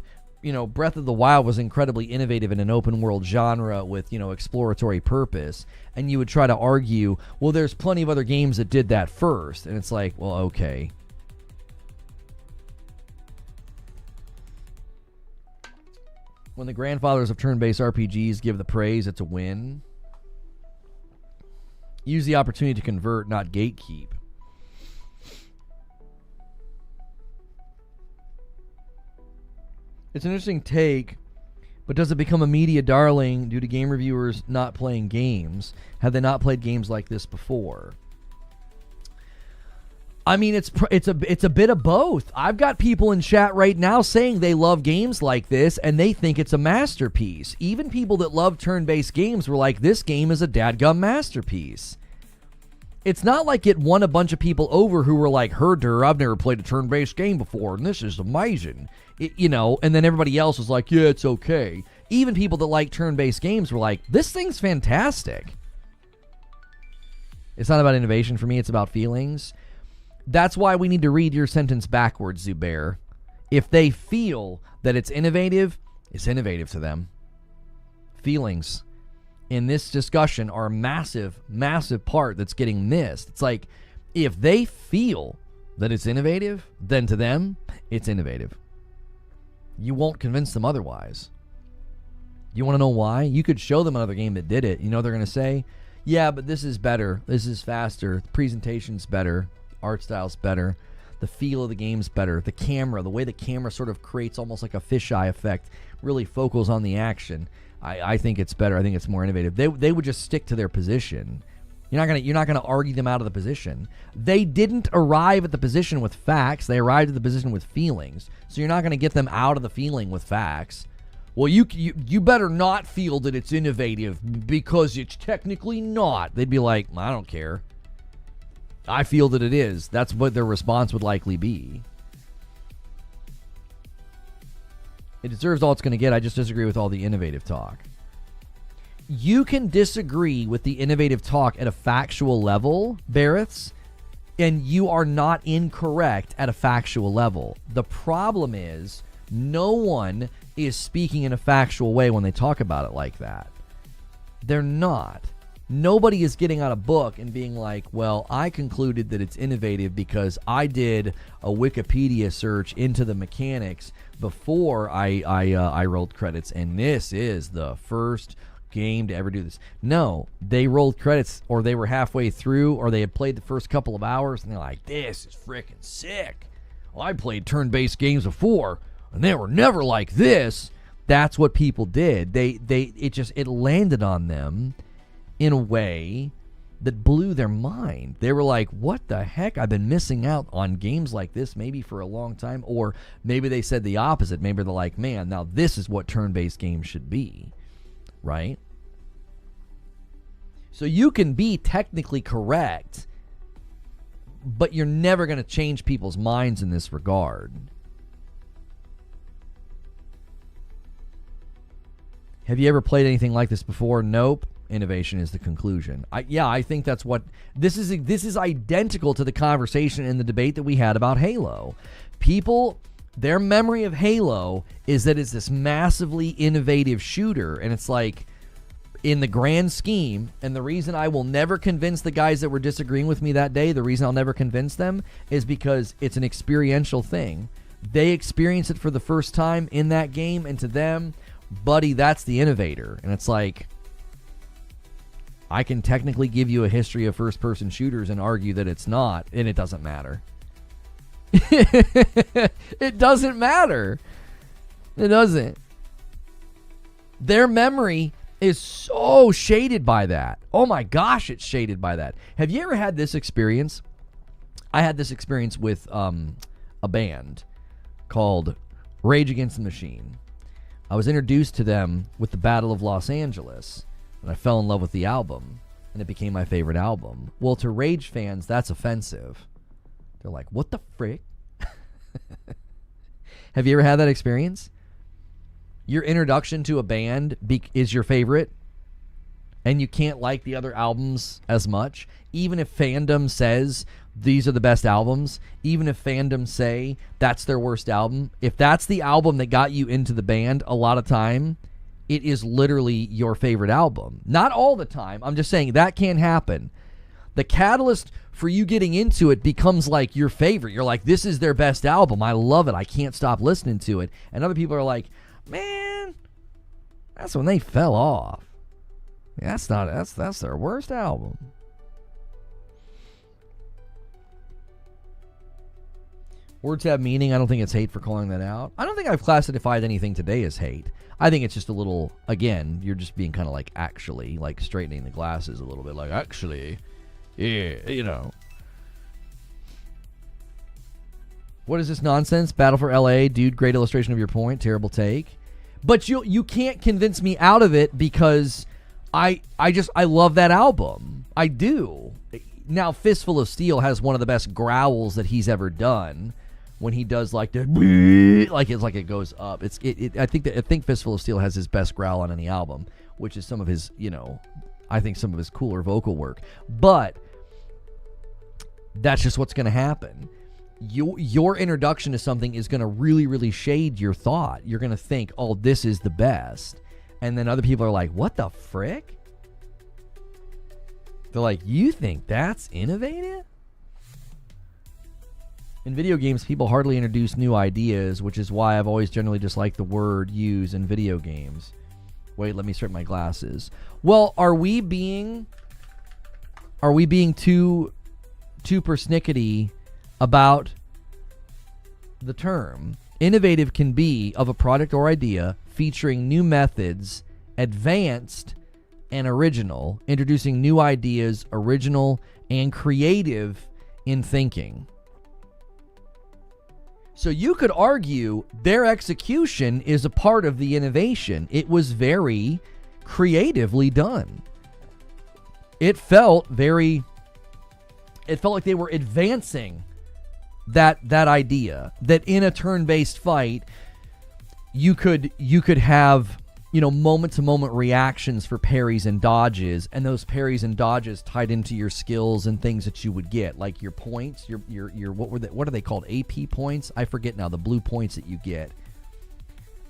Breath of the Wild was incredibly innovative in an open world genre with, exploratory purpose. And you would try to argue, well, there's plenty of other games that did that first. And it's like, well, okay. When the grandfathers of turn-based RPGs give the praise, it's a win. Use the opportunity to convert, not gatekeep. It's an interesting take, but does it become a media darling due to game reviewers not playing games? Have they not played games like this before? I mean, it's a bit of both. I've got people in chat right now saying they love games like this and they think it's a masterpiece. Even people that love turn-based games were like, this game is a dadgum masterpiece. It's not like it won a bunch of people over who were like, herder, I've never played a turn-based game before, and this is amazing. And then everybody else was like, yeah, it's okay. Even people that like turn-based games were like, this thing's fantastic. It's not about innovation for me, it's about feelings. That's why we need to read your sentence backwards, Zubair. If they feel that it's innovative to them. Feelings in this discussion are a massive, massive part that's getting missed. It's like, if they feel that it's innovative, then to them, it's innovative. You won't convince them otherwise. You want to know why? You could show them another game that did it. You know they're going to say, yeah, but this is better. This is faster. The presentation's better. Art style's better. The feel of the game's better. The camera, the way the camera sort of creates almost like a fisheye effect, really focals on the action. I think it's better. I think it's more innovative. They would just stick to their position. You're not gonna argue them out of the position. They didn't arrive at the position with facts. They arrived at the position with feelings. So you're not gonna get them out of the feeling with facts. well, you better not feel that it's innovative because it's technically not. They'd be like, I don't care. I feel that it is. That's what their response would likely be. It deserves all it's going to get. I just disagree with all the innovative talk. You can disagree with the innovative talk at a factual level, Barretts, and you are not incorrect at a factual level. The problem is no one is speaking in a factual way when they talk about it like that. They're not. Nobody is getting out a book and being like, well, I concluded that it's innovative because I did a Wikipedia search into the mechanics before I rolled credits, and this is the first game to ever do this. No, they rolled credits, or they were halfway through, or they had played the first couple of hours, and they're like, this is freaking sick. Well, I played turn-based games before, and they were never like this. That's what people did. It landed on them in a way that blew their mind. They were like, what the heck? I've been missing out on games like this maybe for a long time. Or maybe they said the opposite. Maybe they're like, man, now this is what turn-based games should be. Right? So you can be technically correct, but you're never going to change people's minds in this regard. Have you ever played anything like this before? Nope. Innovation is the conclusion. I think that's what this is identical to the conversation and the debate that we had about Halo. People, their memory of Halo is that it's this massively innovative shooter, and it's like, in the grand scheme, and the reason I will never convince the guys that were disagreeing with me that day, the reason I'll never convince them is because it's an experiential thing. They experience it for the first time in that game, and to them, buddy, that's the innovator. And it's like, I can technically give you a history of first-person shooters and argue that it's not, and it doesn't matter. It doesn't matter. It doesn't. Their memory is so shaded by that. Oh my gosh, it's shaded by that. Have you ever had this experience? I had this experience with a band called Rage Against the Machine. I was introduced to them with the Battle of Los Angeles, and I fell in love with the album, and it became my favorite album. Well, to Rage fans, that's offensive. They're like, what the frick? Have you ever had that experience? Your introduction to a band is your favorite, and you can't like the other albums as much, even if fandom says these are the best albums, even if fandom say that's their worst album. If that's the album that got you into the band, a lot of time, it is literally your favorite album. Not all the time. I'm just saying that can happen. The catalyst for you getting into it becomes like your favorite. You're like, this is their best album. I love it. I can't stop listening to it. And other people are like, man, that's when they fell off. That's their worst album. Words have meaning. I don't think it's hate for calling that out. I don't think I've classified anything today as hate. I think it's just a little, again, you're just being kind of like actually, like straightening the glasses a little bit. Like, actually, yeah, you know. What is this nonsense? Battle for LA, dude, great illustration of your point. Terrible take. But you can't convince me out of it because I love that album. I do. Now, Fistful of Steel has one of the best growls that he's ever done. When he does like the like it's like it goes up. I think Fistful of Steel has his best growl on any album, which is some of his, I think some of his cooler vocal work. But that's just what's going to happen. Your introduction to something is going to really, really shade your thought. You're going to think, oh, this is the best. And then other people are like, what the frick? They're like, you think that's innovative? In video games, people hardly introduce new ideas, which is why I've always generally disliked the word use in video games. Wait, let me straighten my glasses. Well, are we being too persnickety about the term? Innovative can be of a product or idea featuring new methods, advanced and original, introducing new ideas, original and creative in thinking. So you could argue their execution is a part of the innovation. It was very creatively done. It felt like they were advancing that idea that in a turn-based fight you could have, you know, moment-to-moment reactions for parries and dodges, and those parries and dodges tied into your skills and things that you would get, like your points, your what are they called? AP points? I forget now. The blue points that you get.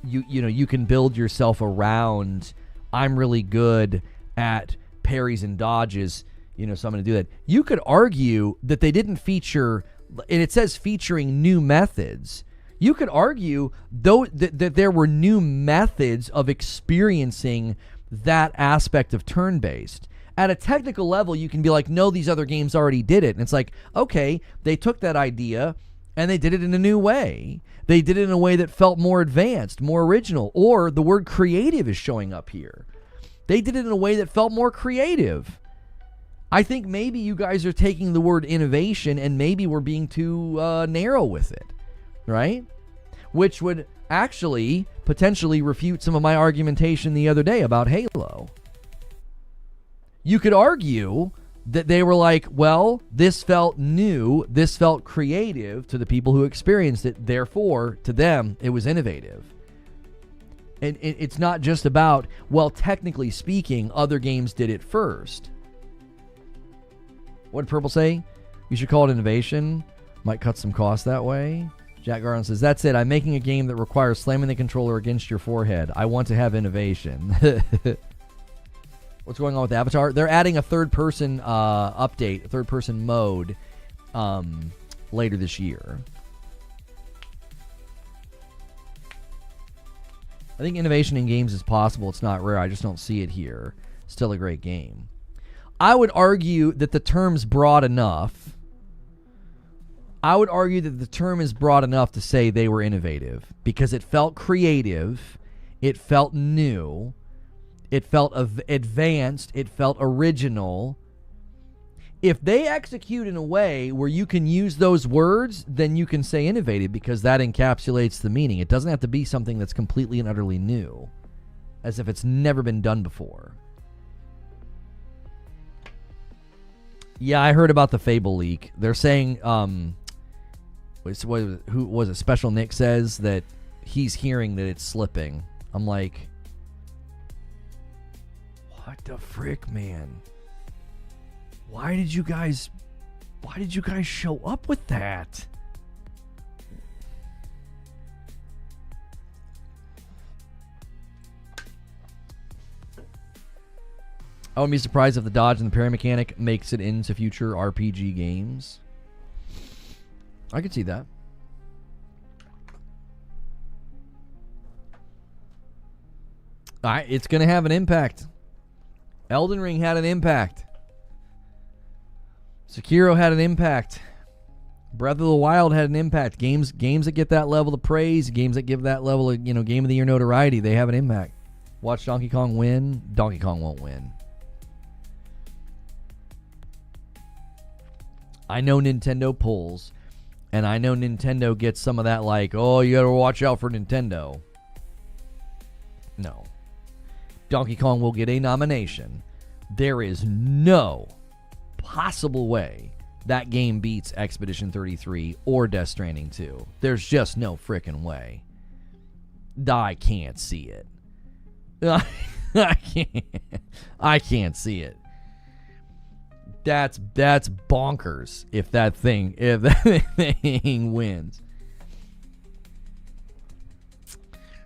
You know, you can build yourself around, I'm really good at parries and dodges, you know, so I'm going to do that. You could argue that they didn't feature, and it says featuring new methods. You could argue, though, that there were new methods of experiencing that aspect of turn-based. At a technical level, you can be like, no, these other games already did it. And it's like, okay, they took that idea and they did it in a new way. They did it in a way that felt more advanced, more original. Or the word creative is showing up here. They did it in a way that felt more creative. I think maybe you guys are taking the word innovation and maybe we're being too narrow with it. Right? Which would actually potentially refute some of my argumentation the other day about Halo. You could argue that they were like, well, this felt new, this felt creative to the people who experienced it, therefore, to them, it was innovative. And it's not just about, well, technically speaking, other games did it first. What did Purple say? You should call it innovation. Might cut some costs that way. Jack Garland says, that's it. I'm making a game that requires slamming the controller against your forehead. I want to have innovation. What's going on with Avatar? They're adding a third-person update, a third-person mode later this year. I think innovation in games is possible. It's not rare. I just don't see it here. Still a great game. I would argue that the term's broad enough. I would argue that the term is broad enough to say they were innovative because it felt creative, it felt new, it felt advanced, it felt original. If they execute in a way where you can use those words, then you can say innovative because that encapsulates the meaning. It doesn't have to be something that's completely and utterly new, as if it's never been done before. Yeah, I heard about the Fable leak. They're saying, who was it? Special Nick says that he's hearing that it's slipping. I'm like, what the frick, man? Why did you guys show up with that? I wouldn't be surprised if the dodge and the parry mechanic makes it into future RPG games. I could see that. It's going to have an impact. Elden Ring had an impact. Sekiro had an impact. Breath of the Wild had an impact. Games that get that level of praise, games that give that level of, Game of the Year notoriety, they have an impact. Watch Donkey Kong win. Donkey Kong won't win. I know Nintendo pulls, and I know Nintendo gets some of that like, oh, you gotta watch out for Nintendo. No. Donkey Kong will get a nomination. There is no possible way that game beats Expedition 33 or Death Stranding 2. There's just no frickin' way. I can't see it. I can't see it. That's bonkers if that thing wins.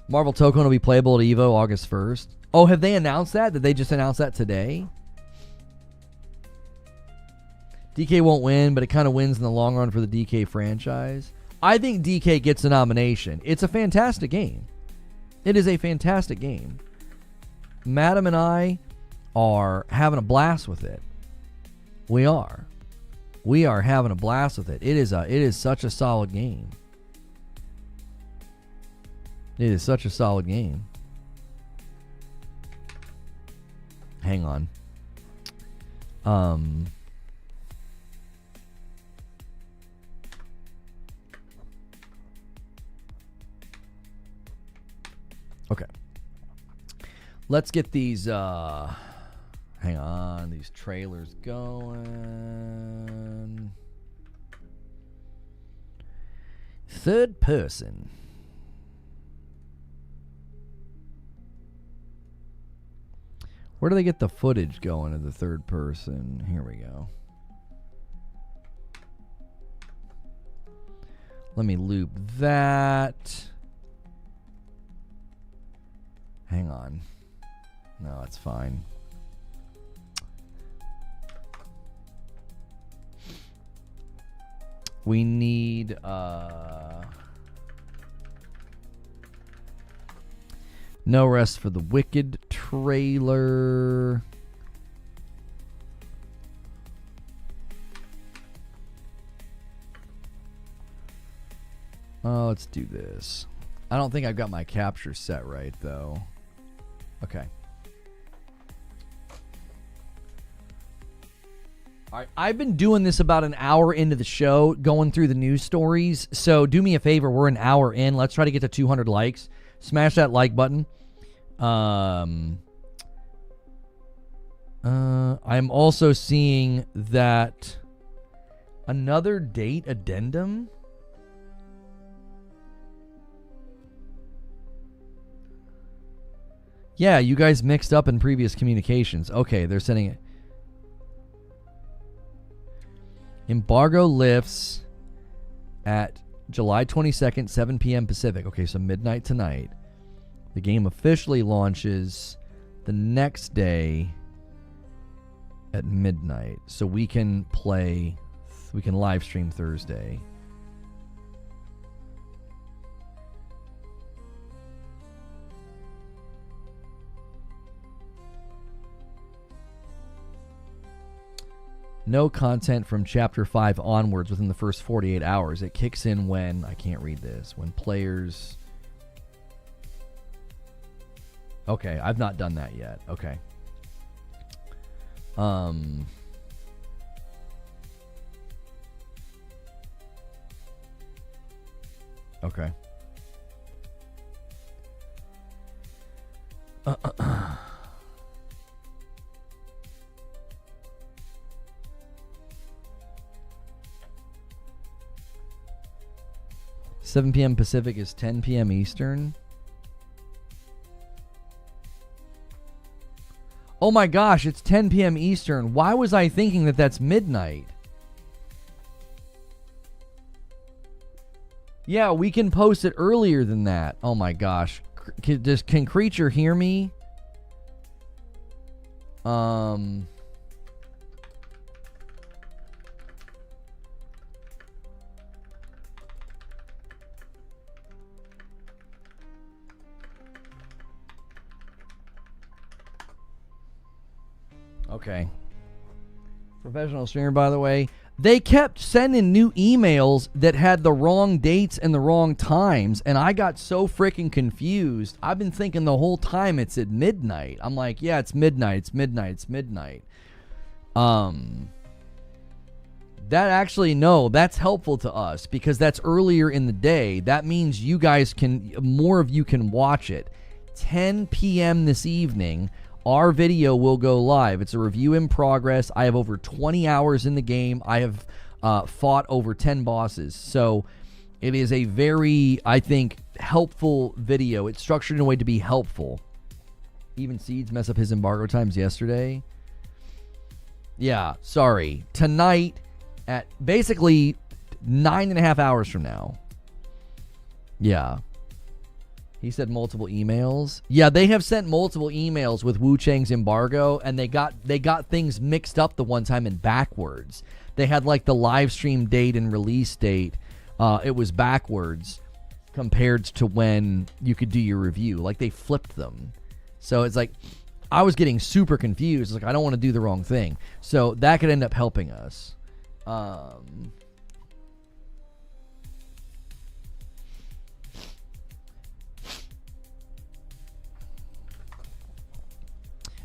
Marvel Token will be playable at EVO August 1st. Oh, have they announced that? Did they just announce that today? DK won't win, but it kind of wins in the long run for the DK franchise. I think DK gets a nomination. It's a fantastic game. It is a fantastic game. Madam and I are having a blast with it. We are. We are having a blast with it. It is such a solid game. It is such a solid game. Hang on. Okay. Let's get these, hang on, these trailers going. Third person. Where do they get the footage going of the third person? Here we go. Let me loop that. Hang on. No, it's fine. We need No Rest for the Wicked trailer. Oh, let's do this. I don't think I've got my capture set right, though. Okay. All right, I've been doing this about an hour into the show, going through the news stories. So do me a favor. We're an hour in. Let's try to get to 200 likes. Smash that like button. I'm also seeing that another date addendum. Yeah, you guys mixed up in previous communications. Okay, they're sending it. Embargo lifts at July 22nd, 7 p.m. Pacific. Okay, so midnight tonight. The game officially launches the next day at midnight. So we can play, we can live stream Thursday. No content from Chapter 5 onwards within the first 48 hours. It kicks in when, I can't read this, when players... Okay, I've not done that yet. Okay. Okay. 7 p.m. Pacific is 10 p.m. Eastern. Oh my gosh, it's 10 p.m. Eastern. Why was I thinking that that's midnight? Yeah, we can post it earlier than that. Oh my gosh. Can Creature hear me? Okay. Professional streamer, by the way. They kept sending new emails that had the wrong dates and the wrong times, and I got so freaking confused. I've been thinking the whole time it's at midnight. I'm like, yeah, it's midnight, it's midnight, it's midnight. That actually, no, that's helpful to us because that's earlier in the day. That means you guys can, more of you can watch it. 10 p.m. this evening, our video will go live. It's a review in progress. I have over 20 hours in the game. I have fought over 10 bosses. So it is a very, I think, helpful video. It's structured in a way to be helpful. Even Seeds mess up his embargo times yesterday. Yeah, sorry. Tonight at basically 9.5 hours from now. Yeah. He said multiple emails. Yeah, they have sent multiple emails with Wu Chang's embargo, and they got things mixed up the one time and backwards. They had like the live stream date and release date. It was backwards compared to when you could do your review. Like they flipped them. So it's like I was getting super confused. Like I don't want to do the wrong thing. So that could end up helping us.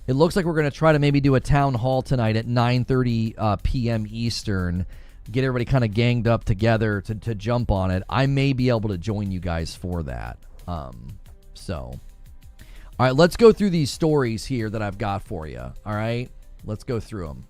It looks like we're going to try to maybe do a town hall tonight at 9:30 p.m. Eastern. Get everybody kind of ganged up together to jump on it. I may be able to join you guys for that. So, All right, let's go through these stories here that I've got for you. All right, let's go through them.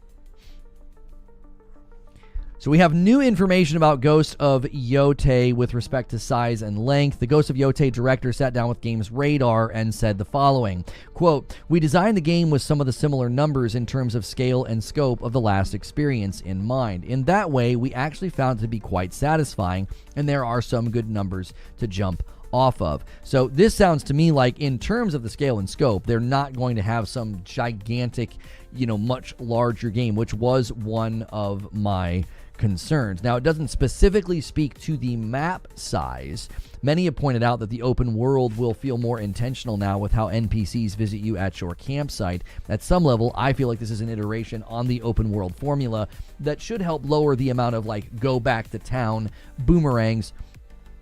So we have new information about Ghost of Yotei with respect to size and length. The Ghost of Yotei director sat down with Games Radar and said the following, quote, "We designed the game with some of the similar numbers in terms of scale and scope of the last experience in mind. In that way, we actually found it to be quite satisfying, and there are some good numbers to jump off of." So this sounds to me like in terms of the scale and scope, they're not going to have some gigantic, much larger game, which was one of my concerns. Now, it doesn't specifically speak to the map size. Many have pointed out that the open world will feel more intentional now with how NPCs visit you at your campsite. At some level, I feel like this is an iteration on the open world formula that should help lower the amount of go back to town boomerangs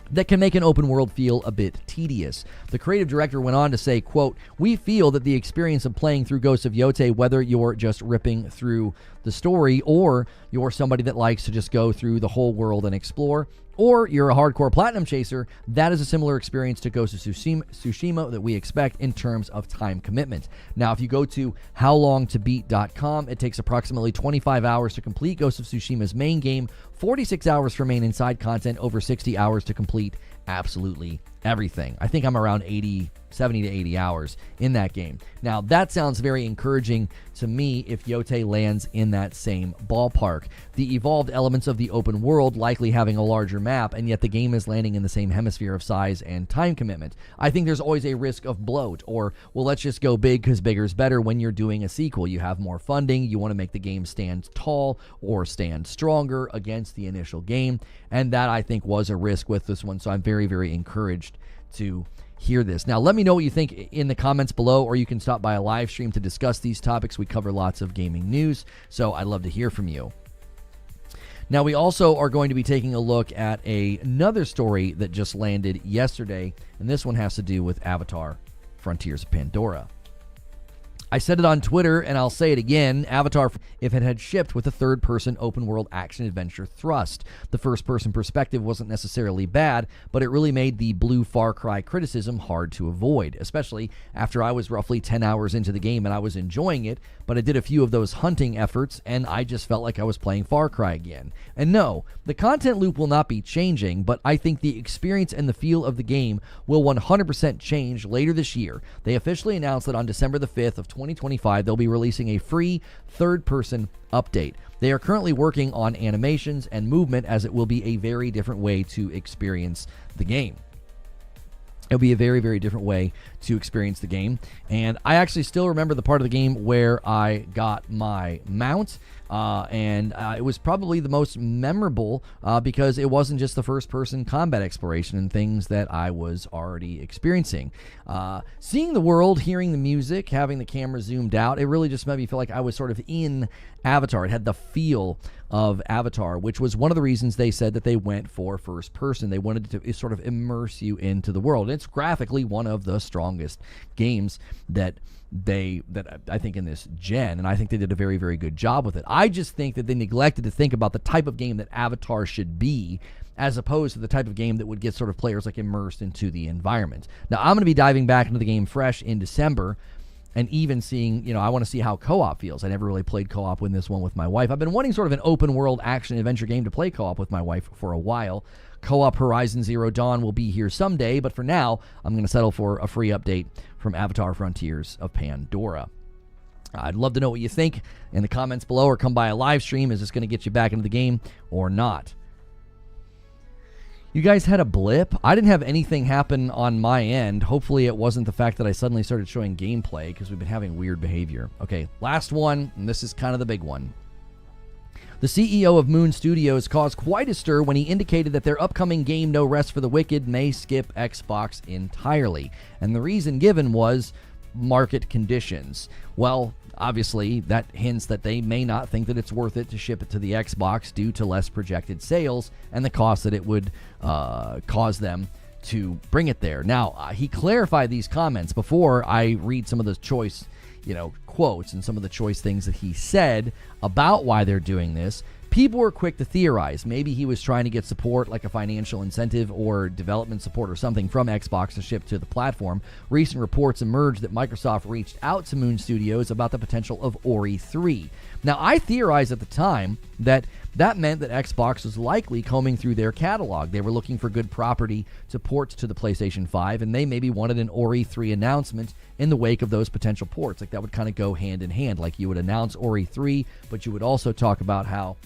that can make an open world feel a bit tedious. The creative director went on to say, quote, "We feel that the experience of playing through Ghost of Yotei, whether you're just ripping through the story or you're somebody that likes to just go through the whole world and explore, or you're a hardcore platinum chaser, that is a similar experience to Ghost of Tsushima that we expect in terms of time commitment." Now, if you go to howlongtobeat.com, it takes approximately 25 hours to complete Ghost of Tsushima's main game, 46 hours for main and side content, over 60 hours to complete absolutely everything. I think I'm around 70 to 80 hours in that game. Now, that sounds very encouraging to me if Yotei lands in that same ballpark. The evolved elements of the open world likely having a larger map, and yet the game is landing in the same hemisphere of size and time commitment. I think there's always a risk of bloat, or, well, let's just go big because bigger's better when you're doing a sequel. You have more funding, you want to make the game stand tall or stand stronger against the initial game, and that, I think, was a risk with this one, so I'm very, very encouraged to hear this. Now, let me know what you think in the comments below, or you can stop by a live stream to discuss these topics. We cover lots of gaming news, so I'd love to hear from you. Now, we also are going to be taking a look at another story that just landed yesterday, and this one has to do with Avatar: Frontiers of Pandora. I said it on Twitter, and I'll say it again. Avatar, if it had shipped with a third-person open-world action-adventure thrust. The first-person perspective wasn't necessarily bad, but it really made the blue Far Cry criticism hard to avoid, especially after I was roughly 10 hours into the game and I was enjoying it, but I did a few of those hunting efforts, and I just felt like I was playing Far Cry again. And no, the content loop will not be changing, but I think the experience and the feel of the game will 100% change later this year. They officially announced that on December the 5th of 2025, they'll be releasing a free third-person update. They are currently working on animations and movement, as it will be a very different way to experience the game. It'll be a very, very different way to experience the game. And I actually still remember the part of the game where I got my mount. It was probably the most memorable because it wasn't just the first-person combat exploration and things that I was already experiencing. Seeing the world, hearing the music, having the camera zoomed out, it really just made me feel like I was sort of in Avatar. It had the feel of Avatar, which was one of the reasons they said that they went for first person. They wanted to sort of immerse you into the world. And it's graphically one of the strongest games that I think in this gen, and I think they did a very, very good job with it. I just think that they neglected to think about the type of game that Avatar should be, as opposed to the type of game that would get sort of players like immersed into the environment. Now, I'm going to be diving back into the game fresh in December, and even seeing, I want to see how co-op feels. I never really played co-op in this one with my wife. I've been wanting sort of an open world action adventure game to play co-op with my wife for a while. Co-op Horizon Zero Dawn will be here someday, but for now, I'm going to settle for a free update from Avatar Frontiers of Pandora. I'd love to know what you think in the comments below, or come by a live stream. Is this going to get you back into the game or not? You guys had a blip? I didn't have anything happen on my end. Hopefully it wasn't the fact that I suddenly started showing gameplay, because we've been having weird behavior. Okay, last one, and this is kind of the big one. The CEO of Moon Studios caused quite a stir when he indicated that their upcoming game No Rest for the Wicked may skip Xbox entirely. And the reason given was market conditions. Well, obviously, that hints that they may not think that it's worth it to ship it to the Xbox due to less projected sales and the cost that it would cause them to bring it there. Now, he clarified these comments before I read some of the choice quotes and some of the choice things that he said about why they're doing this. people were quick to theorize. Maybe he was trying to get support, like a financial incentive or development support or something from Xbox to ship to the platform. Recent reports emerged that Microsoft reached out to Moon Studios about the potential of Ori 3. Now, I theorized at the time that meant that Xbox was likely combing through their catalog. They were looking for good property to port to the PlayStation 5, and they maybe wanted an Ori 3 announcement in the wake of those potential ports. Like, that would kind of go hand in hand. Like, you would announce Ori 3, but you would also talk about how,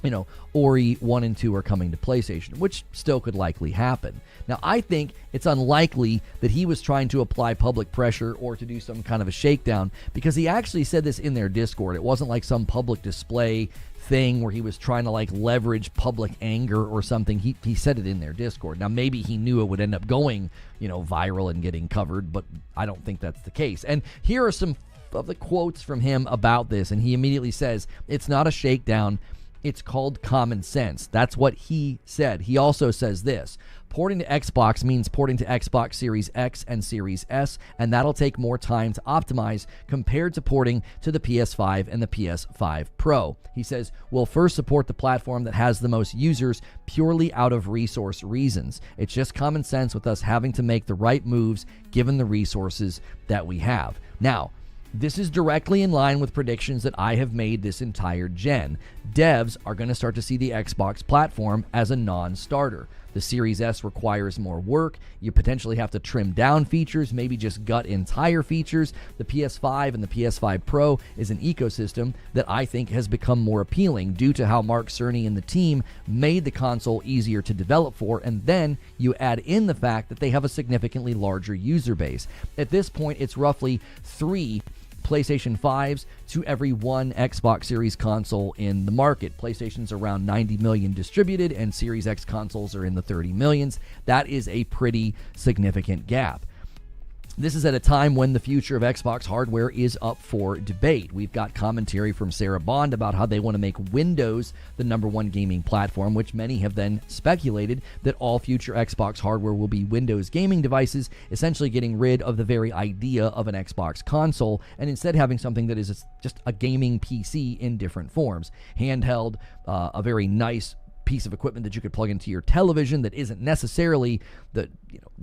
you know, Ori 1 and 2 are coming to PlayStation, which still could likely happen. Now, I think it's unlikely that he was trying to apply public pressure or to do some kind of a shakedown, because he actually said this in their Discord. It wasn't like some public display thing where he was trying to like leverage public anger or something. He said it in their Discord. Now, maybe he knew it would end up going, you know, viral and getting covered, but I don't think that's the case. And here are some of the quotes from him about this, and he immediately says, "It's not a shakedown. It's called common sense." That's what he said. He also says this: porting to Xbox means porting to Xbox Series X and Series S, and that'll take more time to optimize compared to porting to the PS5 and the PS5 Pro. He says, "We'll first support the platform that has the most users purely out of resource reasons. It's just common sense with us having to make the right moves given the resources that we have." Now, this is directly in line with predictions that I have made this entire gen. Devs are going to start to see the Xbox platform as a non-starter. The Series S requires more work. You potentially have to trim down features, maybe just gut entire features. The PS5 and the PS5 Pro is an ecosystem that I think has become more appealing due to how Mark Cerny and the team made the console easier to develop for, and then you add in the fact that they have a significantly larger user base. At this point, it's roughly 3 PlayStation 5s to every 1 Xbox Series console in the market. PlayStation's around 90 million distributed, and Series X consoles are in the 30 millions. That is a pretty significant gap. This is at a time when the future of Xbox hardware is up for debate. We've got commentary from Sarah Bond about how they want to make Windows the #1 gaming platform, which many have then speculated that all future Xbox hardware will be Windows gaming devices, essentially getting rid of the very idea of an Xbox console and instead having something that is just a gaming PC in different forms. Handheld, a very nice piece of equipment that you could plug into your television that isn't necessarily the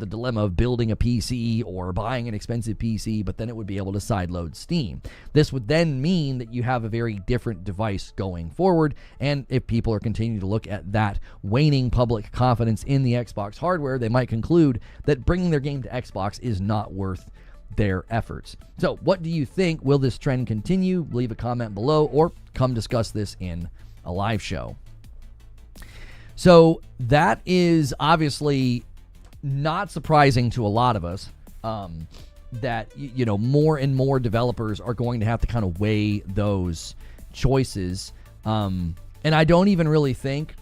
dilemma of building a PC or buying an expensive PC, but then it would be able to sideload Steam. This would then mean that you have a very different device going forward, and if people are continuing to look at that waning public confidence in the Xbox hardware, they might conclude that bringing their game to Xbox is not worth their efforts. So what do you think? Will this trend continue? Leave a comment below or come discuss this in a live show. So that is obviously not surprising to a lot of us, that, you know, more and more developers are going to have to kind of weigh those choices. And I don't even really think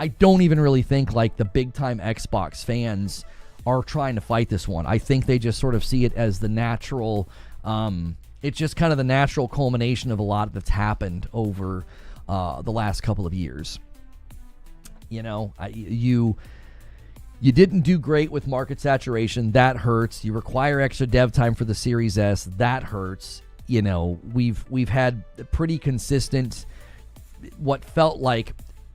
like the big time Xbox fans are trying to fight this one. I think they just sort of see it as the natural, it's just kind of the natural culmination of a lot that's happened over the last couple of years. You know, you didn't do great with market saturation. That hurts. You require extra dev time for the Series S. That hurts. You know, we've had pretty consistent, what felt like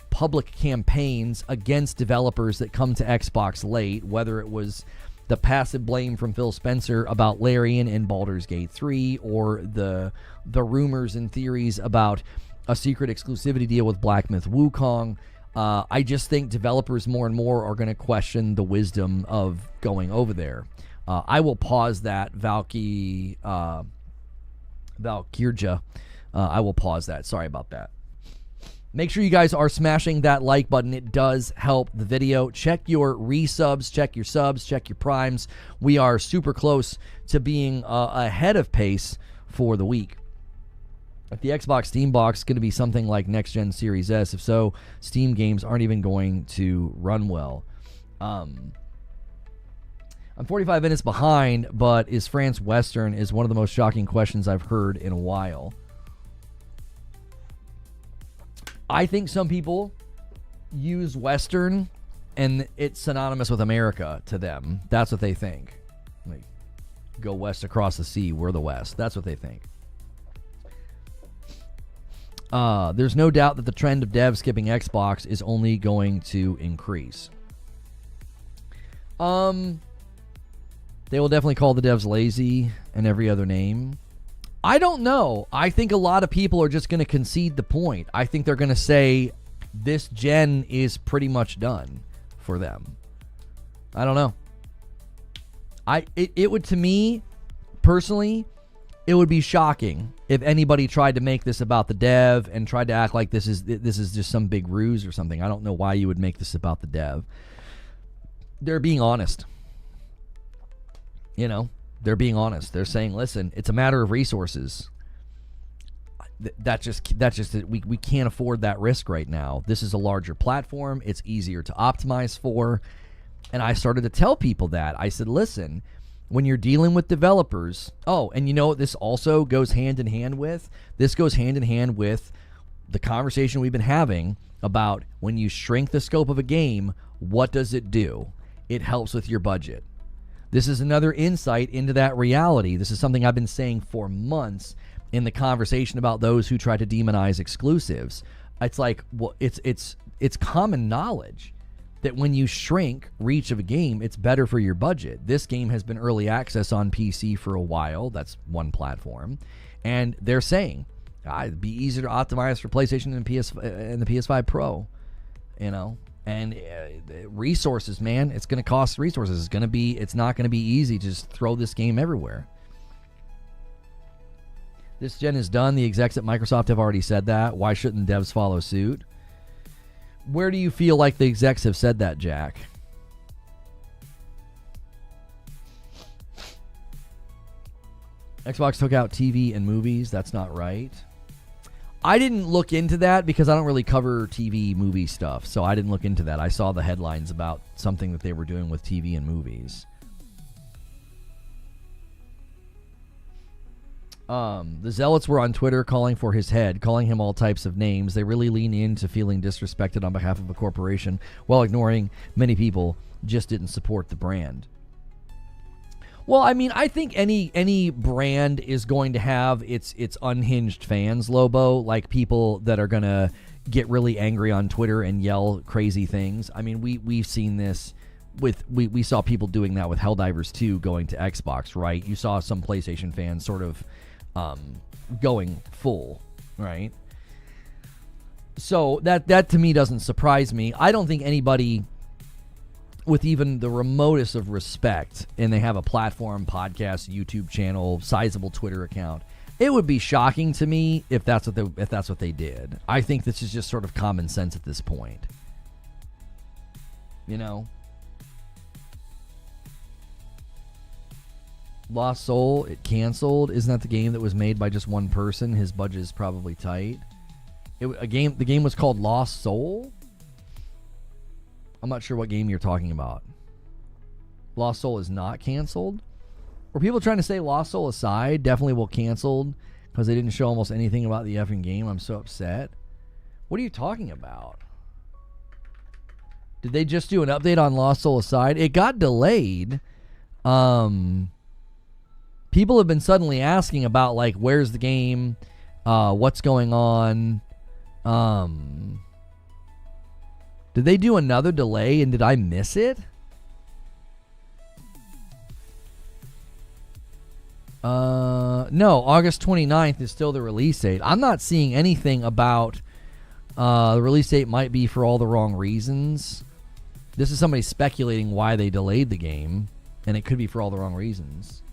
public campaigns against developers that come to Xbox late, whether it was the passive blame from Phil Spencer about Larian and Baldur's Gate 3, or the rumors and theories about a secret exclusivity deal with Black Myth Wukong. I just think developers more and more are going to question the wisdom of going over there. I will pause that, Valkyrja. I will pause that. Sorry about that. Make sure you guys are smashing that like button. It does help the video. Check your resubs, check your subs, check your primes. We are super close to being ahead of pace for the week. If the Xbox Steam box is going to be something like Next Gen Series S, if so, Steam games aren't even going to run well. I'm 45 minutes behind, but is France Western is one of the most shocking questions I've heard in a while. I think some people use Western and it's synonymous with America to them. That's what they think. Like, go west across the sea, we're the West. That's what they think. There's no doubt that the trend of devs skipping Xbox is only going to increase. They will definitely call the devs lazy and every other name. I don't know. I think a lot of people are just going to concede the point. I think they're going to say this gen is pretty much done for them. I don't know. It would, to me, personally, it would be shocking if anybody tried to make this about the dev and tried to act like this is just some big ruse or something. I don't know why you would make this about the dev. They're being honest. You know, they're being honest. They're saying, listen, it's a matter of resources. We can't afford that risk right now. This is a larger platform. It's easier to optimize for. And I started to tell people that. I said, listen, when you're dealing with developers, and you know what this also goes hand in hand with? This goes hand in hand with the conversation we've been having about when you shrink the scope of a game, what does it do? It helps with your budget. This is another insight into that reality. This is something I've been saying for months in the conversation about those who try to demonize exclusives. It's like, well, it's common knowledge that when you shrink reach of a game, it's better for your budget. This game has been early access on PC for a while. That's one platform. And they're saying, it'd be easier to optimize for PlayStation and the PS5 Pro, you know? And resources, man, it's going to cost resources. It's not going to be easy to just throw this game everywhere. This gen is done. The execs at Microsoft have already said that. Why shouldn't devs follow suit? Where do you feel like the execs have said that, Jack? Xbox took out TV and movies. That's not right. I didn't look into that because I don't really cover TV movie stuff, so I didn't look into that. I saw the headlines about something that they were doing with TV and movies. The zealots were on Twitter calling for his head, calling him all types of names. They really lean into feeling disrespected on behalf of a corporation while ignoring many people just didn't support the brand. Well, I mean, I think any brand is going to have its unhinged fans, Lobo, like people that are going to get really angry on Twitter and yell crazy things. I mean, we've seen this we saw people doing that with Helldivers 2 going to Xbox, right? You saw some PlayStation fans sort of going full, right? So that to me doesn't surprise me. I don't think anybody with even the remotest of respect, and they have a platform, podcast, YouTube channel, sizable Twitter account, it would be shocking to me if that's what they did. I think this is just sort of common sense at this point. You know? Lost Soul, it canceled. Isn't that the game that was made by just one person? His budget is probably tight. The game was called Lost Soul? I'm not sure what game you're talking about. Lost Soul is not canceled? Were people trying to say Lost Soul aside definitely will canceled because they didn't show almost anything about the effing game? I'm so upset. What are you talking about? Did they just do an update on Lost Soul aside? It got delayed. People have been suddenly asking about, like, where's the game? What's going on? Did they do another delay and did I miss it? No, August 29th is still the release date. I'm not seeing anything about the release date might be for all the wrong reasons. This is somebody speculating why they delayed the game, and it could be for all the wrong reasons.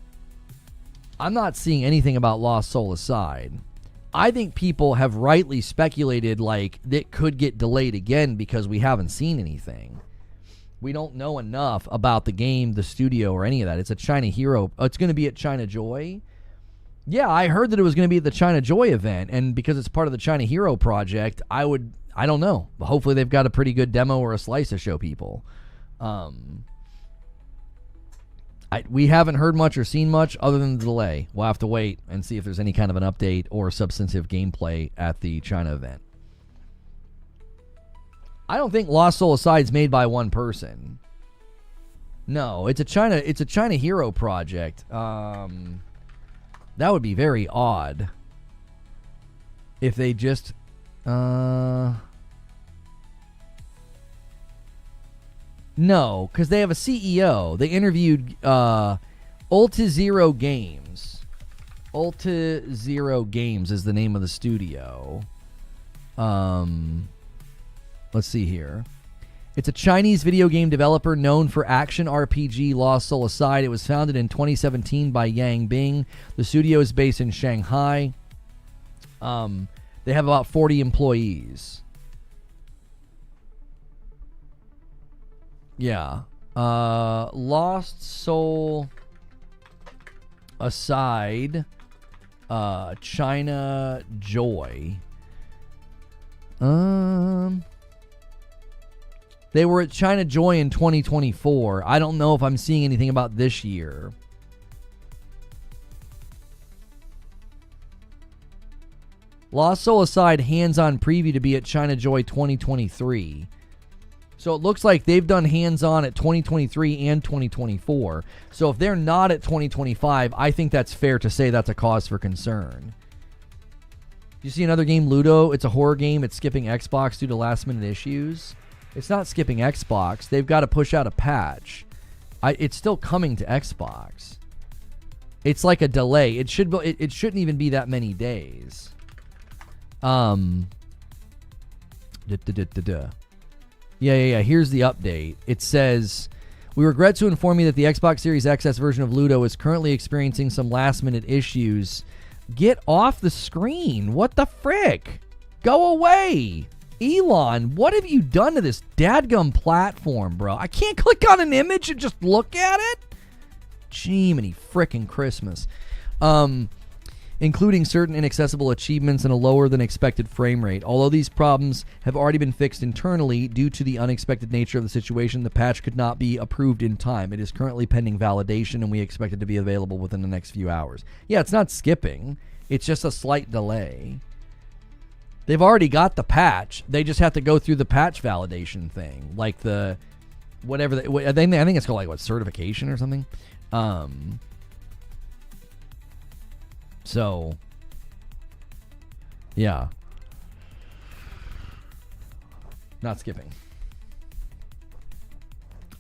I'm not seeing anything about Lost Soul aside. I think people have rightly speculated like it could get delayed again because we haven't seen anything. We don't know enough about the game, the studio, or any of that. It's a China Hero. It's going to be at China Joy. Yeah, I heard that it was going to be at the China Joy event, and because it's part of the China Hero project, I don't know. Hopefully they've got a pretty good demo or a slice to show people. We haven't heard much or seen much other than the delay. We'll have to wait and see if there's any kind of an update or substantive gameplay at the China event. I don't think Lost Soul Aside is made by one person. No, it's a China Hero project. That would be very odd if they just No, because they have a CEO. They interviewed Ultizero Games. Ultizero Games is the name of the studio. Let's see here. It's a Chinese video game developer known for action RPG Lost Soul Aside. It was founded in 2017 by Yang Bing. The studio is based in Shanghai. They have about 40 employees. Yeah. Lost Soul Aside, China Joy. They were at China Joy in 2024. I don't know if I'm seeing anything about this year. Lost Soul Aside hands-on preview to be at China Joy 2023. So it looks like they've done hands-on at 2023 and 2024. So if they're not at 2025, I think that's fair to say that's a cause for concern. You see another game, Ludo? It's a horror game. It's skipping Xbox due to last-minute issues. It's not skipping Xbox. They've got to push out a patch. It's still coming to Xbox. It's like a delay. It shouldn't even be that many days. Yeah. Here's the update. It says, we regret to inform you that the Xbox Series XS version of Ludo is currently experiencing some last-minute issues. Get off the screen. What the frick? Go away. Elon, what have you done to this dadgum platform, bro? I can't click on an image and just look at it? Jiminy frickin' Christmas. Including certain inaccessible achievements and a lower than expected frame rate. Although these problems have already been fixed internally due to the unexpected nature of the situation, the patch could not be approved in time. It is currently pending validation, and we expect it to be available within the next few hours. Yeah, it's not skipping. It's just a slight delay. They've already got the patch. They just have to go through the patch validation thing. Like the, whatever, I think it's called like, what, certification or something? So, yeah. Not skipping.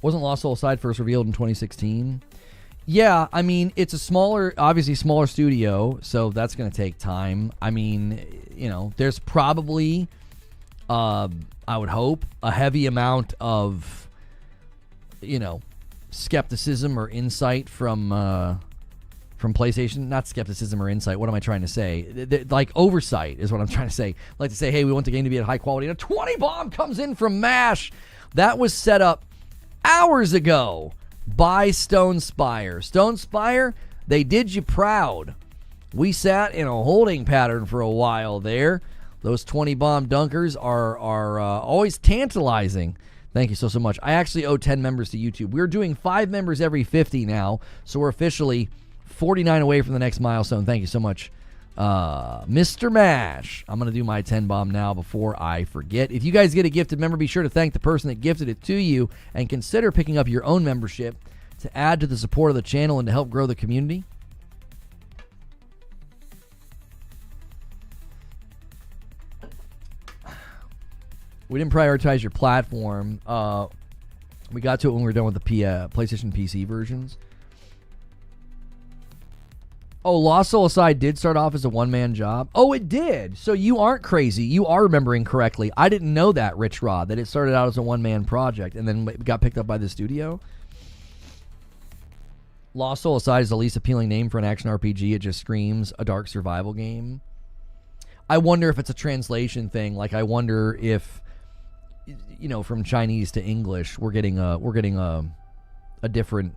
Wasn't Lost Soul Aside first revealed in 2016? Yeah, I mean, it's a obviously smaller studio, so that's going to take time. I mean, you know, there's probably, I would hope, a heavy amount of, you know, skepticism or insight from PlayStation. Not skepticism or insight. What am I trying to say? Like oversight is what I'm trying to say. Like to say, hey, we want the game to be at high quality. And a 20 bomb comes in from MASH. That was set up hours ago by Stone Spire. Stone Spire, they did you proud. We sat in a holding pattern for a while there. Those 20 bomb dunkers are always tantalizing. Thank you so much. I actually owe 10 members to YouTube. We're doing 5 members every 50 now, so we're officially 49 away from the next milestone. Thank you so much, Mr. Mash. I'm going to do my 10 bomb now before I forget. If you guys get a gifted member, be sure to thank the person that gifted it to you and consider picking up your own membership to add to the support of the channel and to help grow the community. We didn't prioritize your platform. We got to it when we were done with the PlayStation PC versions. Oh, Lost Soul Aside did start off as a one-man job? Oh, it did. So you aren't crazy. You are remembering correctly. I didn't know that, Rich Rod, that it started out as a one-man project and then got picked up by the studio. Lost Soul Aside is the least appealing name for an action RPG. It just screams a dark survival game. I wonder if it's a translation thing. Like, I wonder if, you know, from Chinese to English, we're getting a different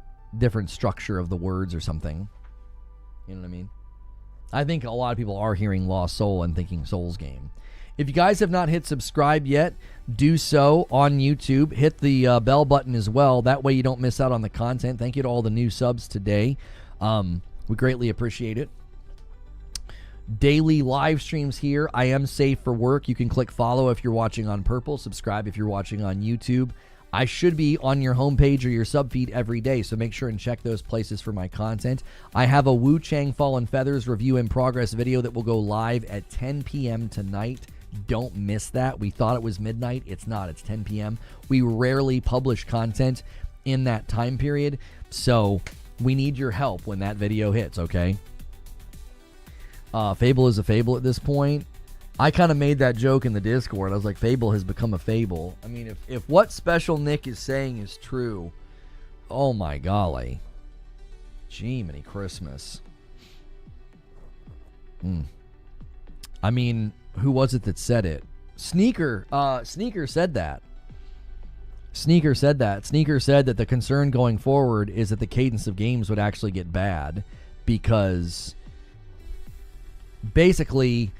structure of the words or something. You know what I mean? I think a lot of people are hearing Lost Soul and thinking Souls game. If you guys have not hit subscribe yet, do so on YouTube. Hit the bell button as well. That way you don't miss out on the content. Thank you to all the new subs today. We greatly appreciate it. Daily live streams here. I am safe for work. You can click follow if you're watching on Purple. Subscribe if you're watching on YouTube. I should be on your homepage or your subfeed every day, so make sure and check those places for my content. I have a Wu Chang Fallen Feathers review in progress video that will go live at 10 p.m. tonight. Don't miss that. We thought it was midnight. It's not. It's 10 p.m. We rarely publish content in that time period, so we need your help when that video hits, okay? Fable is a fable at this point. I kind of made that joke in the Discord. I was like, Fable has become a fable. I mean, if what Special Nick is saying is true, oh my golly. Gee, many Christmas. I mean, who was it that said it? Sneaker said that. Sneaker said that the concern going forward is that the cadence of games would actually get bad because basically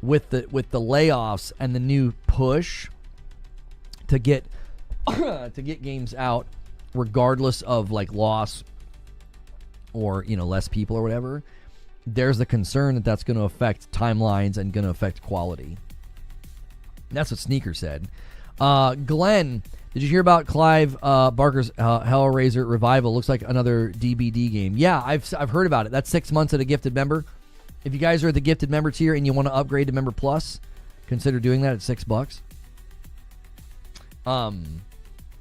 with the layoffs and the new push to get games out regardless of like loss or, you know, less people or whatever, there's the concern that that's going to affect timelines and going to affect quality. That's what Sneaker said. Glenn, did you hear about Clive Barker's Hellraiser revival? Looks like another DBD game. Yeah, I've heard about it. That's 6 months at a gifted member. If you guys are at the gifted member tier and you want to upgrade to Member Plus, consider doing that at $6.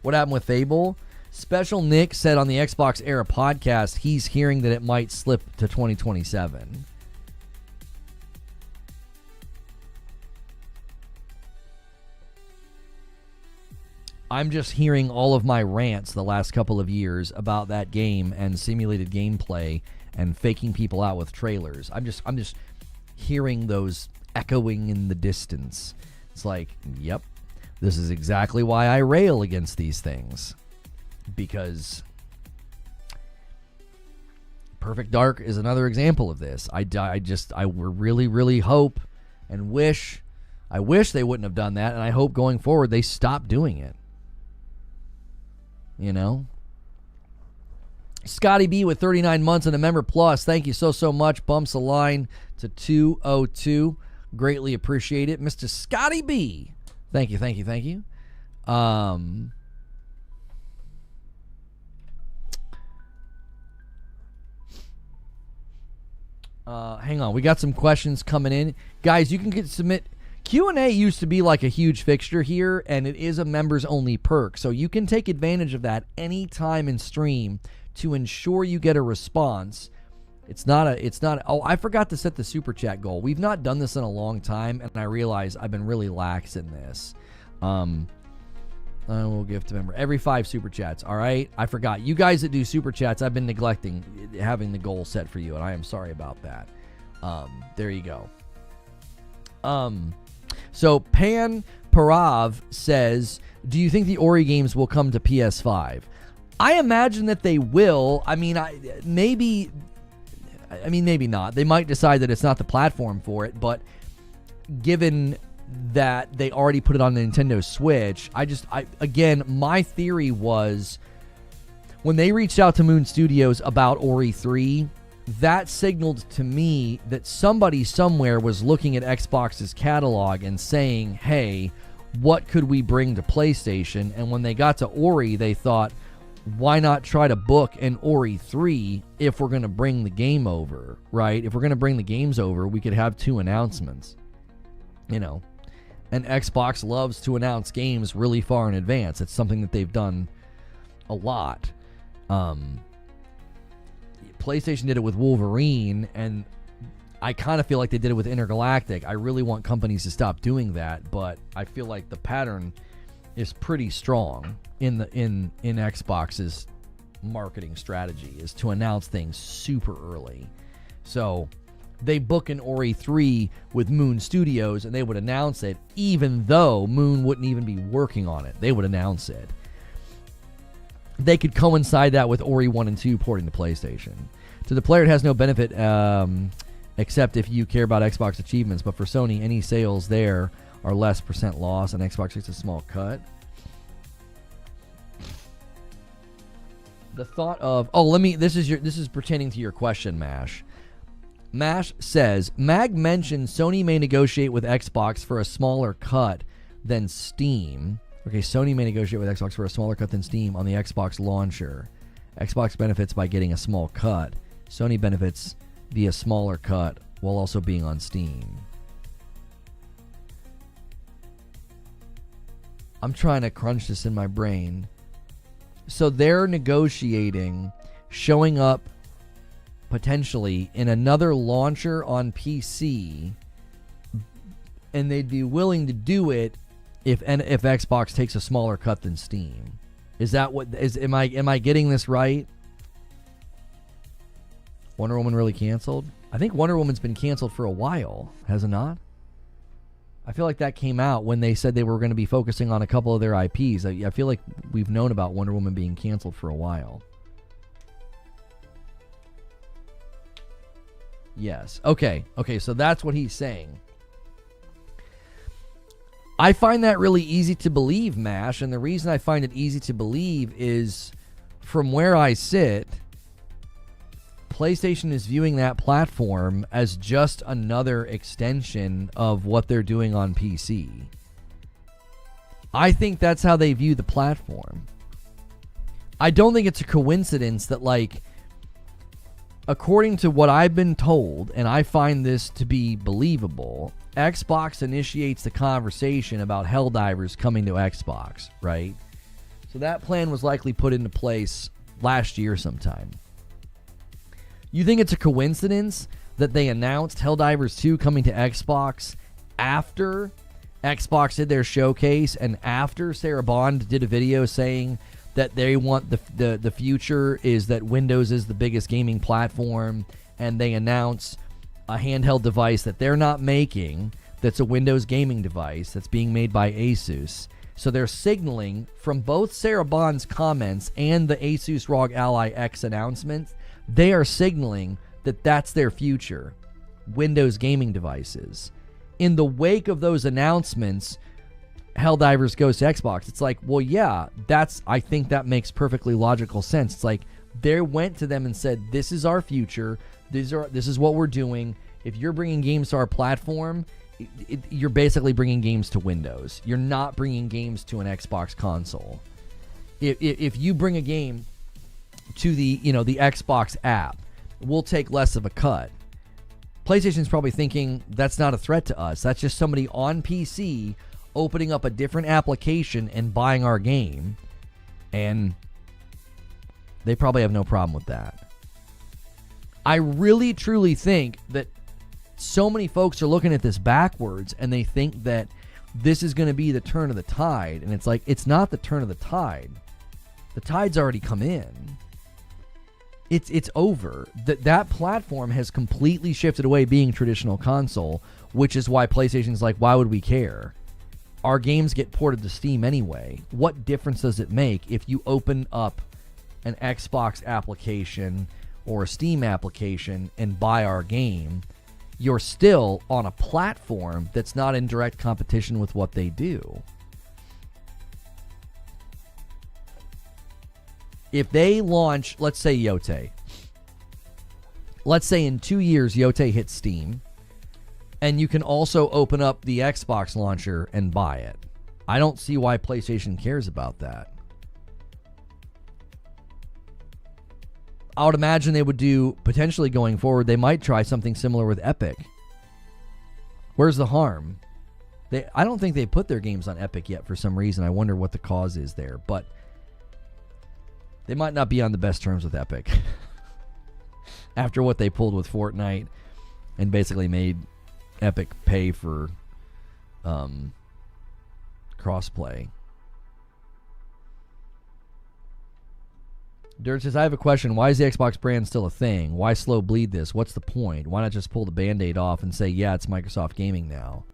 What happened with Fable? Special Nick said on the Xbox Era podcast he's hearing that it might slip to 2027. I'm just hearing all of my rants the last couple of years about that game and simulated gameplay and faking people out with trailers. I'm just hearing those echoing in the distance. It's like, yep, this is exactly why I rail against these things. Because Perfect Dark is another example of this. I really, really hope and wish, I wish they wouldn't have done that, and I hope going forward they stop doing it. You know? Scotty B with 39 months and a Member Plus. Thank you so much. Bumps the line to 202. Greatly appreciate it. Mr. Scotty B. Thank you. Hang on. We got some questions coming in. Guys, you can submit. Q&A used to be like a huge fixture here, and it is a members-only perk. So you can take advantage of that anytime in stream to ensure you get a response. Oh, I forgot to set the super chat goal. We've not done this in a long time, and I realize I've been really lax in this. I will gift a member every 5 super chats. All right, I forgot. You guys that do super chats, I've been neglecting having the goal set for you, and I am sorry about that. There you go. So Pan Parav says, do you think the Ori games will come to PS5? I imagine that they will. I mean, maybe not. They might decide that it's not the platform for it, but given that they already put it on the Nintendo Switch, again, my theory was when they reached out to Moon Studios about Ori 3, that signaled to me that somebody somewhere was looking at Xbox's catalog and saying, hey, what could we bring to PlayStation? And when they got to Ori, they thought, why not try to book an Ori 3 if we're going to bring the game over, right? If we're going to bring the games over, we could have 2 announcements, you know. And Xbox loves to announce games really far in advance. It's something that they've done a lot. PlayStation did it with Wolverine, and I kind of feel like they did it with Intergalactic. I really want companies to stop doing that, but I feel like the pattern is pretty strong in Xbox's marketing strategy is to announce things super early. So they book an Ori 3 with Moon Studios, and they would announce it even though Moon wouldn't even be working on it. They would announce it. They could coincide that with Ori 1 and 2 porting to PlayStation. To the player, it has no benefit except if you care about Xbox achievements, but for Sony, any sales there are less % loss, and Xbox takes a small cut. The thought of... This is pertaining to your question, Mash. Mash says, Mag mentioned Sony may negotiate with Xbox for a smaller cut than Steam. Okay, Sony may negotiate with Xbox for a smaller cut than Steam on the Xbox launcher. Xbox benefits by getting a small cut. Sony benefits via smaller cut while also being on Steam. I'm trying to crunch this in my brain. So they're negotiating showing up potentially in another launcher on PC, and they'd be willing to do it if Xbox takes a smaller cut than Steam. Is that what is? Am I getting this right? Wonder Woman really canceled? I think Wonder Woman's been canceled for a while, has it not? I feel like that came out when they said they were going to be focusing on a couple of their IPs. I feel like we've known about Wonder Woman being canceled for a while. Yes. Okay, so that's what he's saying. I find that really easy to believe, Mash, and the reason I find it easy to believe is from where I sit, PlayStation is viewing that platform as just another extension of what they're doing on PC. I think that's how they view the platform. I don't think it's a coincidence that, like, according to what I've been told, and I find this to be believable, Xbox initiates the conversation about Helldivers coming to Xbox, right? So that plan was likely put into place last year sometime. You think it's a coincidence that they announced Helldivers 2 coming to Xbox after Xbox did their showcase and after Sarah Bond did a video saying that they want the future is that Windows is the biggest gaming platform, and they announce a handheld device that they're not making that's a Windows gaming device that's being made by Asus. So they're signaling from both Sarah Bond's comments and the Asus ROG Ally X announcement, they are signaling that that's their future, Windows gaming devices. In the wake of those announcements, Helldivers goes to Xbox. It's like, well, yeah, I think that makes perfectly logical sense. It's like they went to them and said, this is our future. This is what we're doing. If you're bringing games to our platform, you're basically bringing games to Windows. You're not bringing games to an Xbox console. If you bring a game to the Xbox app, we'll take less of a cut. PlayStation's probably thinking that's not a threat to us. That's just somebody on PC opening up a different application and buying our game, and they probably have no problem with that. I really, truly think that so many folks are looking at this backwards, and they think that this is going to be the turn of the tide, and it's like, it's not the turn of the tide. The tide's already come in. It's over. That platform has completely shifted away being traditional console, which is why PlayStation's like, why would we care? Our games get ported to Steam anyway. What difference does it make if you open up an Xbox application or a Steam application and buy our game? You're still on a platform that's not in direct competition with what they do. If they launch, let's say Yōtei. Let's say in 2 years Yōtei hits Steam, and you can also open up the Xbox launcher and buy it. I don't see why PlayStation cares about that. I would imagine they would do, potentially going forward, they might try something similar with Epic. Where's the harm? I don't think they put their games on Epic yet for some reason. I wonder what the cause is there. But they might not be on the best terms with Epic. After what they pulled with Fortnite and basically made Epic pay for crossplay. Dirt says, I have a question. Why is the Xbox brand still a thing? Why slow bleed this? What's the point? Why not just pull the Band-Aid off and say, yeah, it's Microsoft Gaming now?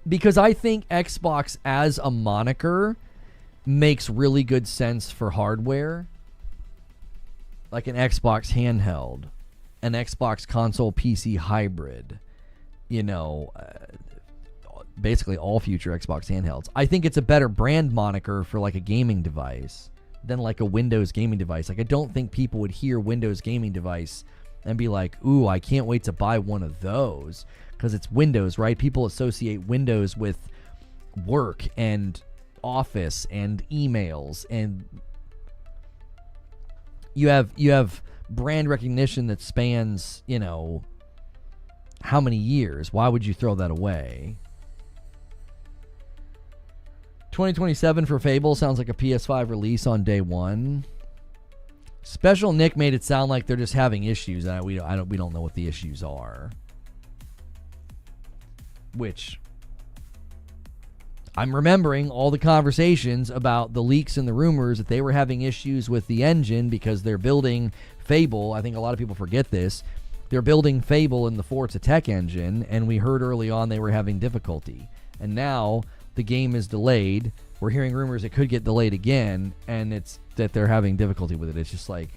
Because I think Xbox as a moniker makes really good sense for hardware. Like an Xbox handheld, an Xbox console PC hybrid, basically all future Xbox handhelds. I think it's a better brand moniker for like a gaming device than like a Windows gaming device. Like, I don't think people would hear Windows gaming device and be like, ooh, I can't wait to buy one of those, because it's Windows, right? People associate Windows with work and office and emails, and you have brand recognition that spans, how many years? Why would you throw that away? 2027 for Fable sounds like a PS5 release on day one. Special Nick made it sound like they're just having issues. We don't know what the issues are. Which I'm remembering all the conversations about the leaks and the rumors that they were having issues with the engine because they're building Fable. I think a lot of people forget this. They're building Fable in the Forza Tech engine, and we heard early on they were having difficulty. And now the game is delayed. We're hearing rumors it could get delayed again, and it's that they're having difficulty with it. It's just like,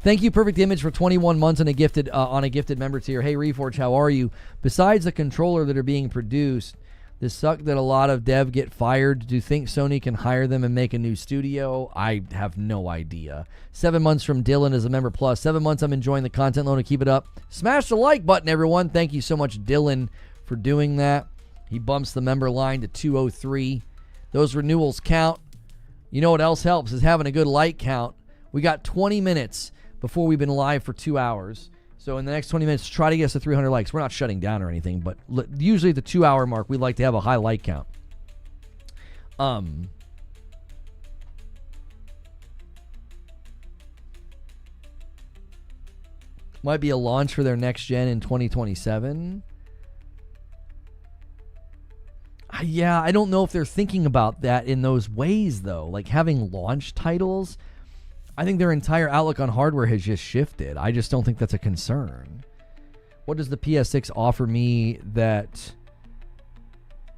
thank you, Perfect Image, for 21 months on a gifted member tier. Hey, Reforge, how are you? Besides the controller that are being produced, this suck that a lot of dev get fired. Do you think Sony can hire them and make a new studio? I have no idea. 7 months from Dylan as a member plus. 7 months, I'm enjoying the content, Lona. Keep it up. Smash the like button, everyone. Thank you so much, Dylan, for doing that. He bumps the member line to 203. Those renewals count. You know what else helps is having a good like count. We got 20 minutes before we've been live for 2 hours. So in the next 20 minutes, try to get us to 300 likes. We're not shutting down or anything, but usually at the 2 hour mark, we like to have a high like count. Might be a launch for their next gen in 2027. Yeah, I don't know if they're thinking about that in those ways, though. Like having launch titles, I think their entire outlook on hardware has just shifted. I just don't think that's a concern. What does the PS6 offer me that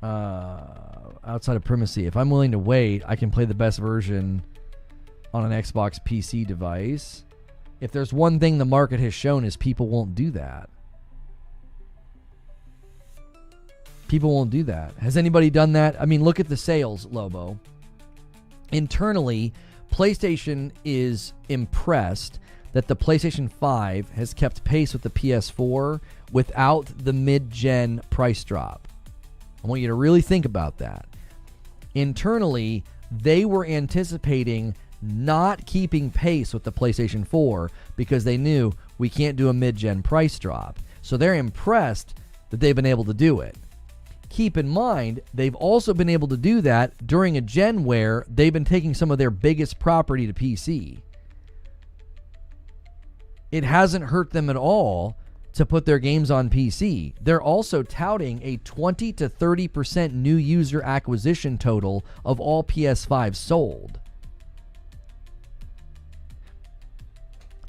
outside of primacy? If I'm willing to wait, I can play the best version on an Xbox PC device. If there's one thing the market has shown is people won't do that. People won't do that. Has anybody done that? I mean, look at the sales, Lobo. Internally, PlayStation is impressed that the PlayStation 5 has kept pace with the PS4 without the mid-gen price drop. I want you to really think about that. Internally, they were anticipating not keeping pace with the PlayStation 4 because they knew we can't do a mid-gen price drop. So they're impressed that they've been able to do it. Keep in mind, they've also been able to do that during a gen where they've been taking some of their biggest property to PC. It hasn't hurt them at all to put their games on PC. They're also touting a 20 to 30% new user acquisition total of all PS5s sold.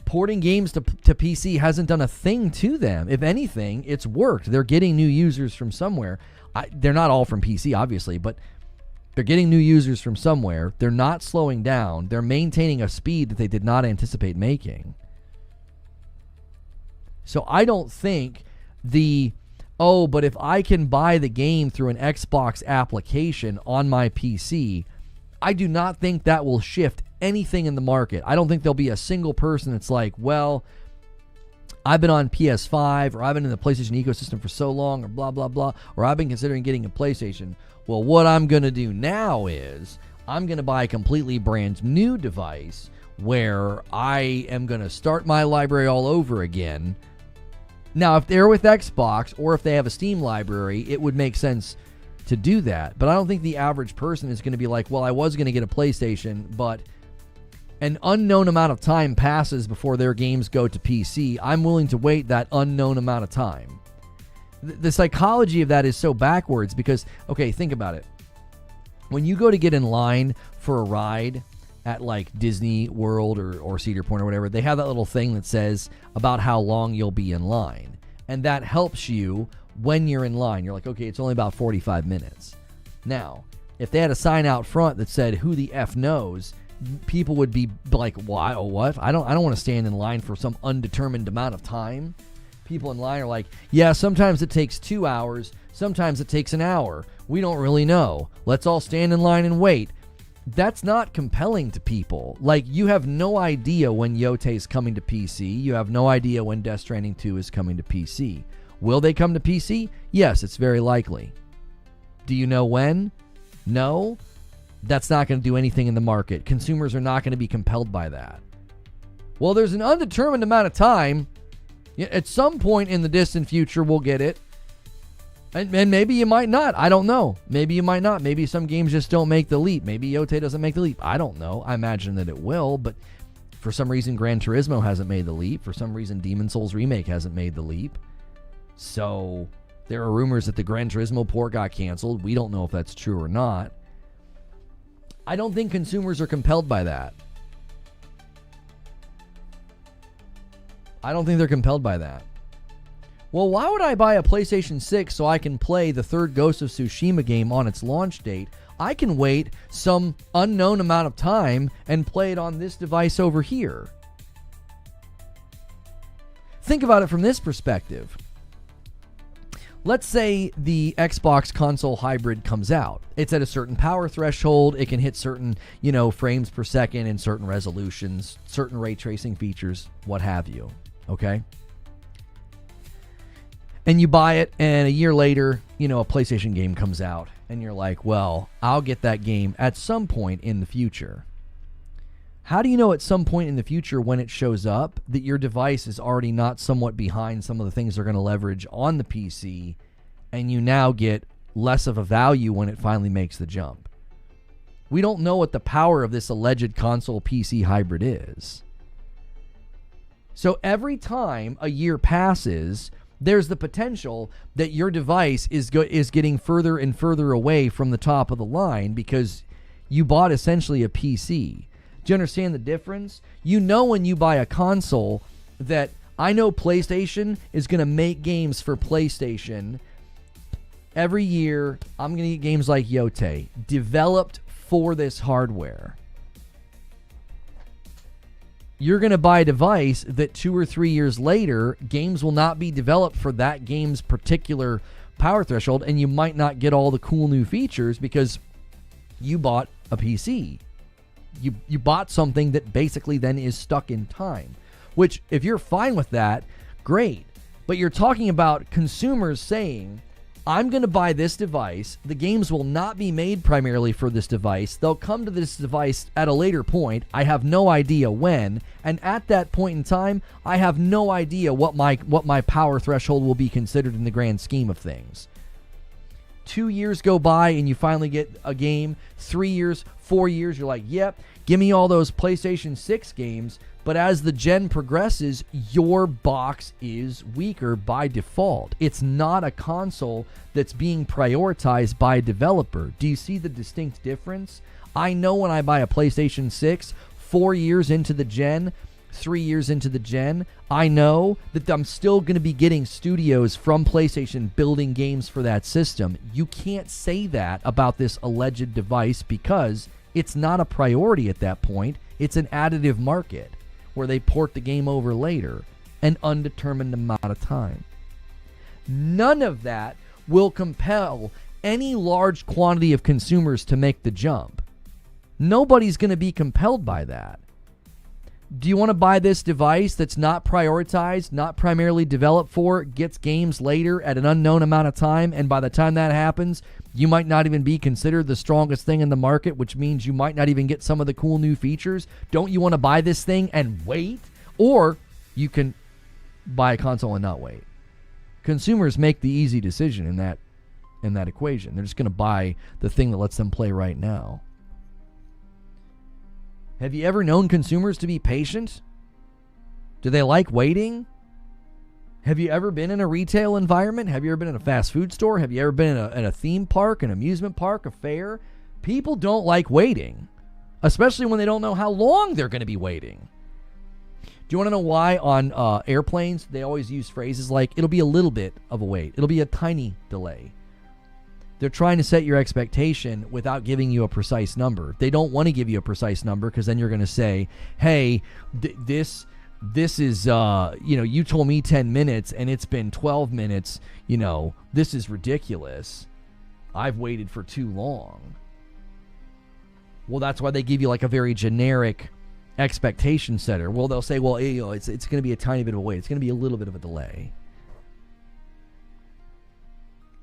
Porting games to PC hasn't done a thing to them. If anything, it's worked. They're getting new users from somewhere. They're not all from PC, obviously, but they're getting new users from somewhere. They're not slowing down. They're maintaining a speed that they did not anticipate making. So I don't think but if I can buy the game through an Xbox application on my PC, I do not think that will shift anything in the market. I don't think there'll be a single person that's like, well, I've been on PS5 or I've been in the PlayStation ecosystem for so long or blah, blah, blah, or I've been considering getting a PlayStation. Well, what I'm going to do now is I'm going to buy a completely brand new device where I am going to start my library all over again. Now, if they're with Xbox or if they have a Steam library, it would make sense to do that. But I don't think the average person is going to be like, well, I was going to get a PlayStation, but an unknown amount of time passes before their games go to PC. I'm willing to wait that unknown amount of time. The psychology of that is so backwards because, okay, think about it. When you go to get in line for a ride at like Disney World or Cedar Point or whatever, they have that little thing that says about how long you'll be in line. And that helps you when you're in line. You're like, okay, it's only about 45 minutes. Now, if they had a sign out front that said, who the F knows, people would be like, why? Oh, what? I don't want to stand in line for some undetermined amount of time. People in line are like, yeah, sometimes it takes 2 hours. Sometimes it takes an hour. We don't really know. Let's all stand in line and wait. That's not compelling to people. Like, you have no idea when Yōtei is coming to PC. You have no idea when Death Stranding 2 is coming to PC. Will they come to PC? Yes, it's very likely. Do you know when? No. That's not going to do anything in the market. Consumers are not going to be compelled by that. Well, there's an undetermined amount of time. At some point in the distant future, we'll get it. And maybe you might not. I don't know. Maybe you might not. Maybe some games just don't make the leap. Maybe Yōtei doesn't make the leap. I don't know. I imagine that it will, but for some reason, Gran Turismo hasn't made the leap. For some reason, Demon's Souls Remake hasn't made the leap. So there are rumors that the Gran Turismo port got canceled. We don't know if that's true or not. I don't think consumers are compelled by that. I don't think they're compelled by that. Well, why would I buy a PlayStation 6 so I can play the third Ghost of Tsushima game on its launch date? I can wait some unknown amount of time and play it on this device over here. Think about it from this perspective. Let's say the Xbox console hybrid comes out. It's at a certain power threshold. It can hit certain, frames per second and certain resolutions, certain ray tracing features, what have you. Okay? And you buy it, and a year later, a PlayStation game comes out, and you're like, well, I'll get that game at some point in the future. How do you know at some point in the future when it shows up that your device is already not somewhat behind some of the things they're going to leverage on the PC, and you now get less of a value when it finally makes the jump? We don't know what the power of this alleged console PC hybrid is. So every time a year passes, there's the potential that your device is getting further and further away from the top of the line because you bought essentially a PC. Do you understand the difference? You know when you buy a console that I know PlayStation is going to make games for PlayStation. Every year, I'm going to get games like Yōtei, developed for this hardware. You're going to buy a device that 2 or 3 years later, games will not be developed for that game's particular power threshold, and you might not get all the cool new features because you bought a PC. You bought something that basically then is stuck in time, which if you're fine with that, great. But you're talking about consumers saying, I'm going to buy this device. The games will not be made primarily for this device. They'll come to this device at a later point. I have no idea when. And at that point in time, I have no idea what my power threshold will be considered in the grand scheme of things. 2 years go by and you finally get a game. 3 years, 4 years, you're like, yep, give me all those PlayStation 6 games. But as the gen progresses, your box is weaker by default. It's not a console that's being prioritized by a developer. Do you see the distinct difference? I know when I buy a PlayStation 6, 4 years into the gen, 3 years into the gen, I know that I'm still going to be getting studios from PlayStation building games for that system. You can't say that about this alleged device because it's not a priority at that point. It's an additive market where they port the game over later, an undetermined amount of time. None of that will compel any large quantity of consumers to make the jump. Nobody's going to be compelled by that. Do you want to buy this device that's not prioritized, not primarily developed for, gets games later at an unknown amount of time, and by the time that happens, you might not even be considered the strongest thing in the market, which means you might not even get some of the cool new features? Don't you want to buy this thing and wait? Or you can buy a console and not wait. Consumers make the easy decision in that equation. They're just going to buy the thing that lets them play right now. Have you ever known consumers to be patient? Do they like waiting? Have you ever been in a retail environment? Have you ever been in a fast food store? Have you ever been in a theme park, an amusement park, a fair? People don't like waiting, especially when they don't know how long they're going to be waiting. Do you want to know why on airplanes they always use phrases like, it'll be a little bit of a wait, it'll be a tiny delay? They're trying to set your expectation without giving you a precise number. They don't want to give you a precise number because then you're going to say, hey, this is, you told me 10 minutes and it's been 12 minutes. This is ridiculous. I've waited for too long. Well, that's why they give you like a very generic expectation setter. Well, they'll say, well, it's going to be a tiny bit of a wait. It's going to be a little bit of a delay.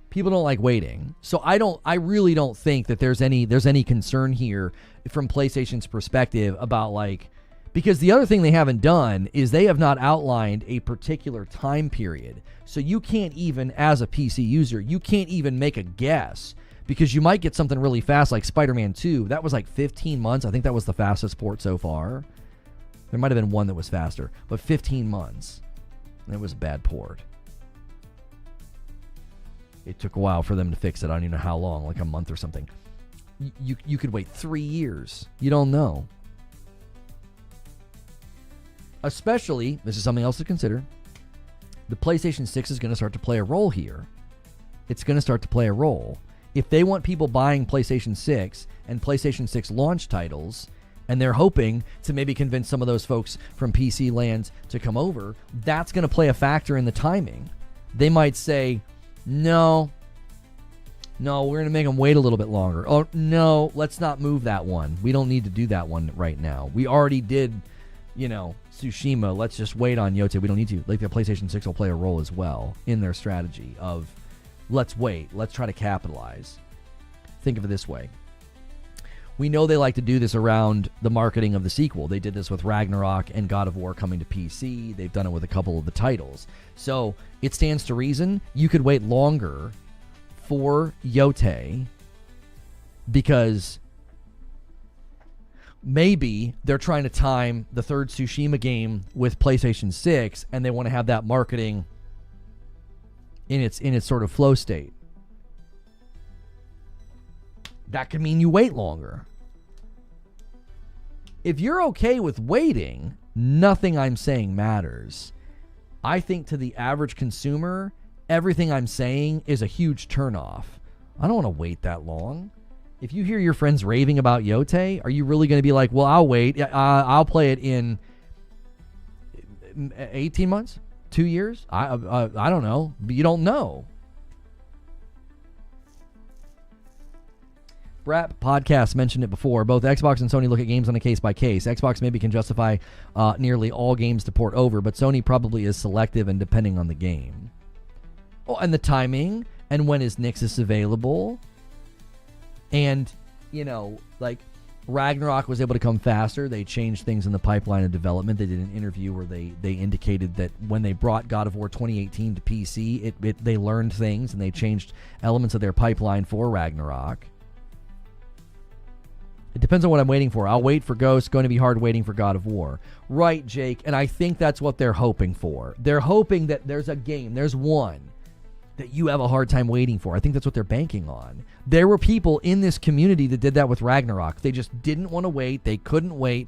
People don't like waiting. So I really don't think that there's any concern here from PlayStation's perspective about like, because the other thing they haven't done is they have not outlined a particular time period. So you can't even, as a PC user, you can't even make a guess, because you might get something really fast like Spider-Man 2. That was like 15 months. I think that was the fastest port so far. There might have been one that was faster, but 15 months. And it was a bad port. It took a while for them to fix it. I don't even know how long, like a month or something. You could wait 3 years. You don't know. Especially, this is something else to consider, the PlayStation 6 is going to start to play a role here. It's going to start to play a role. If they want people buying PlayStation 6 and PlayStation 6 launch titles, and they're hoping to maybe convince some of those folks from PC land to come over, that's going to play a factor in the timing. They might say, no, we're going to make them wait a little bit longer. Oh, no, let's not move that one. We don't need to do that one right now. We already did, Tsushima. Let's just wait on Yōtei. We don't need to. Like, the PlayStation 6 will play a role as well in their strategy of, let's wait. Let's try to capitalize. Think of it this way. We know they like to do this around the marketing of the sequel. They did this with Ragnarok and God of War coming to PC. They've done it with a couple of the titles. So it stands to reason you could wait longer for Yōtei, because maybe they're trying to time the third Tsushima game with PlayStation 6, and they want to have that marketing in its sort of flow state. That could mean you wait longer. If you're okay with waiting, nothing I'm saying matters. I think to the average consumer, everything I'm saying is a huge turnoff. I don't want to wait that long. If you hear your friends raving about Yōtei, are you really going to be like, well, I'll wait. I'll play it in 18 months? 2 years? I don't know. But you don't know. Brap Podcast mentioned it before. Both Xbox and Sony look at games on a case by case. Xbox maybe can justify nearly all games to port over, but Sony probably is selective and depending on the game. Oh, and the timing, and when is Nixus available. And, like Ragnarok was able to come faster. They changed things in the pipeline of development. They did an interview where they indicated that when they brought God of War 2018 to PC, they learned things and they changed elements of their pipeline for Ragnarok. It depends on what I'm waiting for. I'll wait for Ghost. Going to be hard waiting for God of War. Right, Jake. And I think that's what they're hoping for. They're hoping that there's a game, there's one that you have a hard time waiting for. I think that's what they're banking on. There were people in this community that did that with Ragnarok. They just didn't want to wait. They couldn't wait.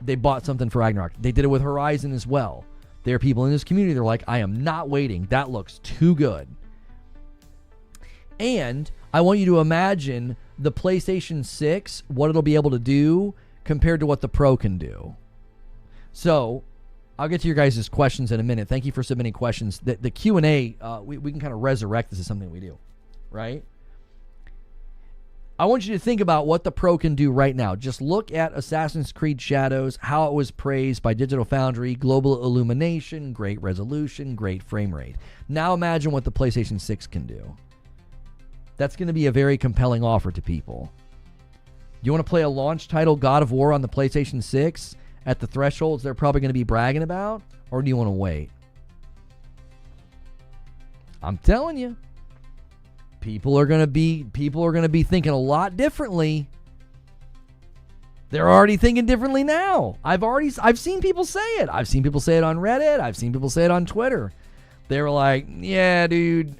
They bought something for Ragnarok. They did it with Horizon as well. There are people in this community that are like, I am not waiting. That looks too good. And I want you to imagine the PlayStation 6, what it'll be able to do compared to what the Pro can do. So I'll get to your guys' questions in a minute. Thank you for submitting questions. The Q&A, we can kind of resurrect this as something we do, right? I want you to think about what the Pro can do right now. Just look at Assassin's Creed Shadows, how it was praised by Digital Foundry, global illumination, great resolution, great frame rate. Now imagine what the PlayStation 6 can do. That's going to be a very compelling offer to people. You want to play a launch title, God of War, on the PlayStation 6 at the thresholds they're probably going to be bragging about? Or do you want to wait? I'm telling you, people are going to be thinking a lot differently. They're already thinking differently now. I've seen people say it. I've seen people say it on Reddit. I've seen people say it on Twitter. They were like, yeah, dude,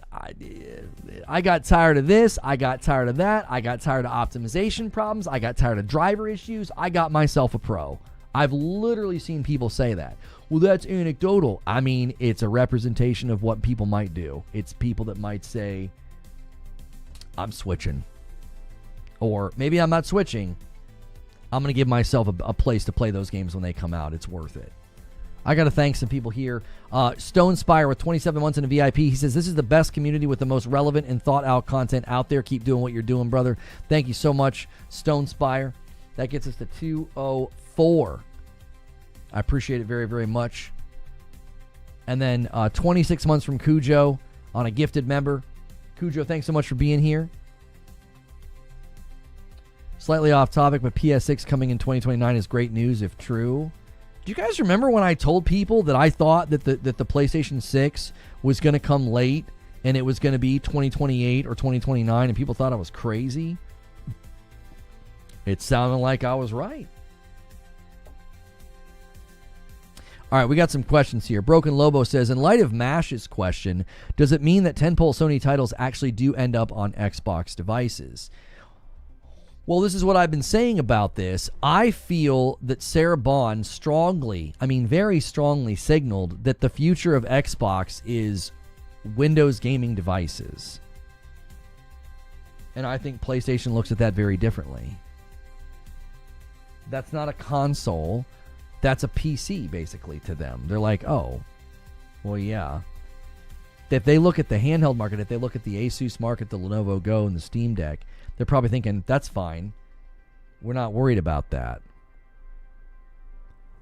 I got tired of this. I got tired of that. I got tired of optimization problems. I got tired of driver issues. I got myself a Pro. I've literally seen people say that. Well, that's anecdotal. I mean, it's a representation of what people might do. It's people that might say, I'm switching. Or maybe I'm not switching. I'm going to give myself a place to play those games when they come out. It's worth it. I got to thank some people here. Stone Spire with 27 months in a VIP. He says, this is the best community with the most relevant and thought-out content out there. Keep doing what you're doing, brother. Thank you so much, Stone Spire. That gets us to 204. I appreciate it very, very much. And then 26 months from Cujo on a gifted member. Cujo, thanks so much for being here. Slightly off topic, but PS6 coming in 2029 is great news if true. Do you guys remember when I told people that I thought that the PlayStation 6 was going to come late and it was going to be 2028 or 2029 and people thought I was crazy? It sounded like I was right. All right, we got some questions here. Broken Lobo says, in light of Mash's question, does it mean that tentpole Sony titles actually do end up on Xbox devices? Well, this is what I've been saying about this. I feel that Sarah Bond very strongly signaled that the future of Xbox is Windows gaming devices. And I think PlayStation looks at that very differently. That's not a console. That's a PC, basically, to them. They're like, oh, well, yeah. If they look at the handheld market, if they look at the Asus market, the Lenovo Go, and the Steam Deck, they're probably thinking, that's fine. We're not worried about that.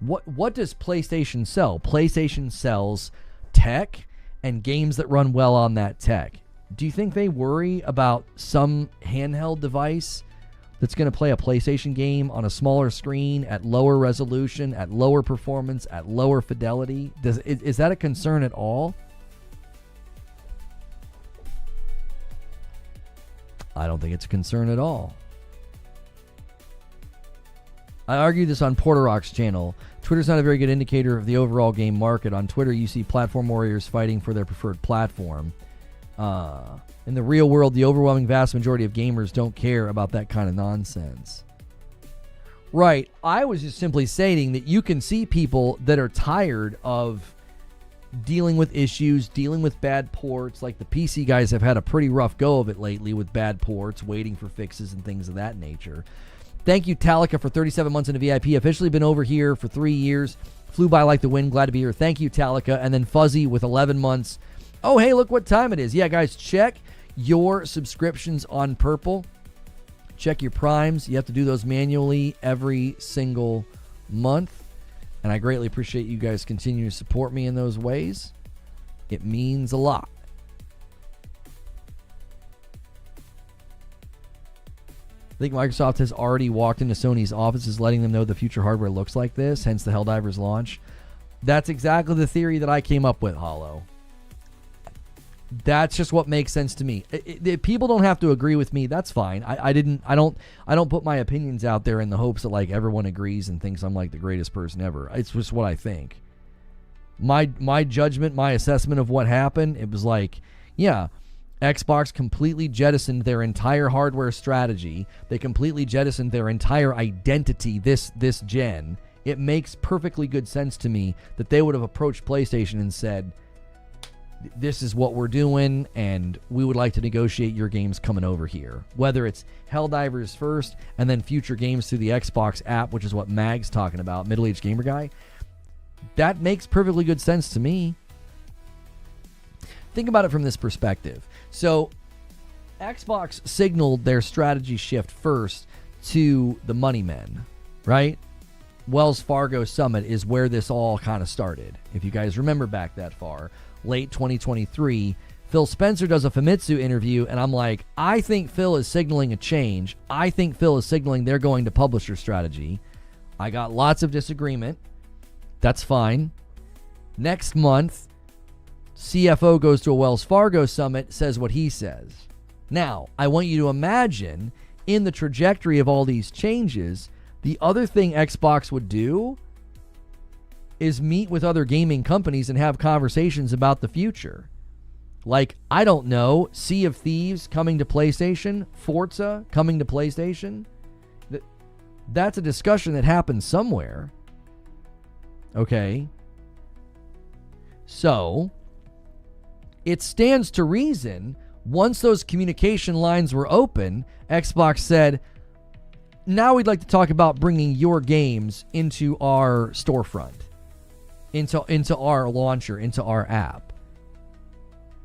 What does PlayStation sell? PlayStation sells tech and games that run well on that tech. Do you think they worry about some handheld device that's going to play a PlayStation game on a smaller screen, at lower resolution, at lower performance, at lower fidelity? Is that a concern at all? I don't think it's a concern at all. I argued this on Porterrock's channel. Twitter's not a very good indicator of the overall game market. On Twitter, you see platform warriors fighting for their preferred platform. In the real world, the overwhelming vast majority of gamers don't care about that kind of nonsense. Right. I was just simply stating that you can see people that are tired of dealing with issues, dealing with bad ports. Like the PC guys have had a pretty rough go of it lately with bad ports, waiting for fixes and things of that nature. Thank you, Talika, for 37 months into VIP. Officially been over here for 3 years. Flew by like the wind. Glad to be here. Thank you, Talika. And then Fuzzy with 11 months. Oh, hey, look what time it is. Yeah, guys, check your subscriptions on Purple. Check your primes. You have to do those manually every single month. And I greatly appreciate you guys continuing to support me in those ways. It means a lot. I think Microsoft has already walked into Sony's offices letting them know the future hardware looks like this, hence the Helldivers launch. That's exactly the theory that I came up with, Hollow. That's just what makes sense to me. If people don't have to agree with me, that's fine. I don't put my opinions out there in the hopes that like everyone agrees and thinks I'm like the greatest person ever. It's just what I think. My judgment, my assessment of what happened, it was like, yeah, Xbox completely jettisoned their entire hardware strategy. They completely jettisoned their entire identity this gen. It makes perfectly good sense to me that they would have approached PlayStation and said, this is what we're doing, and we would like to negotiate your games coming over here. Whether it's Helldivers first, and then future games through the Xbox app, which is what Mag's talking about, Middle-Aged Gamer Guy. That makes perfectly good sense to me. Think about it from this perspective. So, Xbox signaled their strategy shift first to the money men, right? Wells Fargo Summit is where this all kind of started. If you guys remember back that far, late 2023, Phil Spencer does a Famitsu interview, and I'm like, I think Phil is signaling a change. I think Phil is signaling they're going to publisher strategy. I got lots of disagreement. That's fine. Next month, CFO goes to a Wells Fargo Summit, says what he says. Now, I want you to imagine, in the trajectory of all these changes, the other thing Xbox would do is meet with other gaming companies and have conversations about the future. Like, I don't know, Sea of Thieves coming to PlayStation, Forza coming to PlayStation. That's a discussion that happens somewhere. Okay? So, it stands to reason, once those communication lines were open, Xbox said, now we'd like to talk about bringing your games into our storefront. Into our launcher, into our app.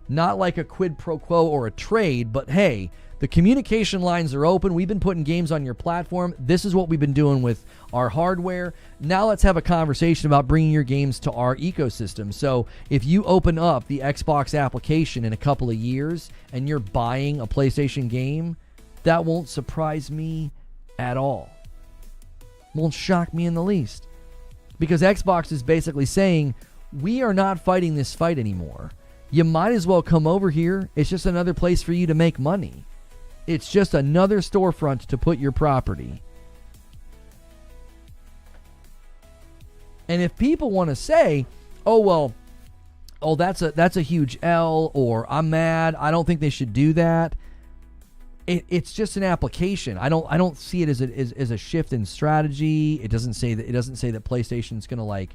Not like a quid pro quo or a trade, but hey, The communication lines are open. We've been putting games on your platform. This is what we've been doing with our hardware. Now let's have a conversation about bringing your games to our ecosystem. So if you open up the Xbox application in a couple of years and you're buying a PlayStation game, that won't surprise me at all. Won't shock me in the least. Because Xbox is basically saying, we are not fighting this fight anymore. You might as well come over here. It's just another place for you to make money. It's just another storefront to put your property. And if people want to say, that's a huge L, or I'm mad, I don't think they should do that. It's just an application. I don't see it as a shift in strategy. It doesn't say that PlayStation's going to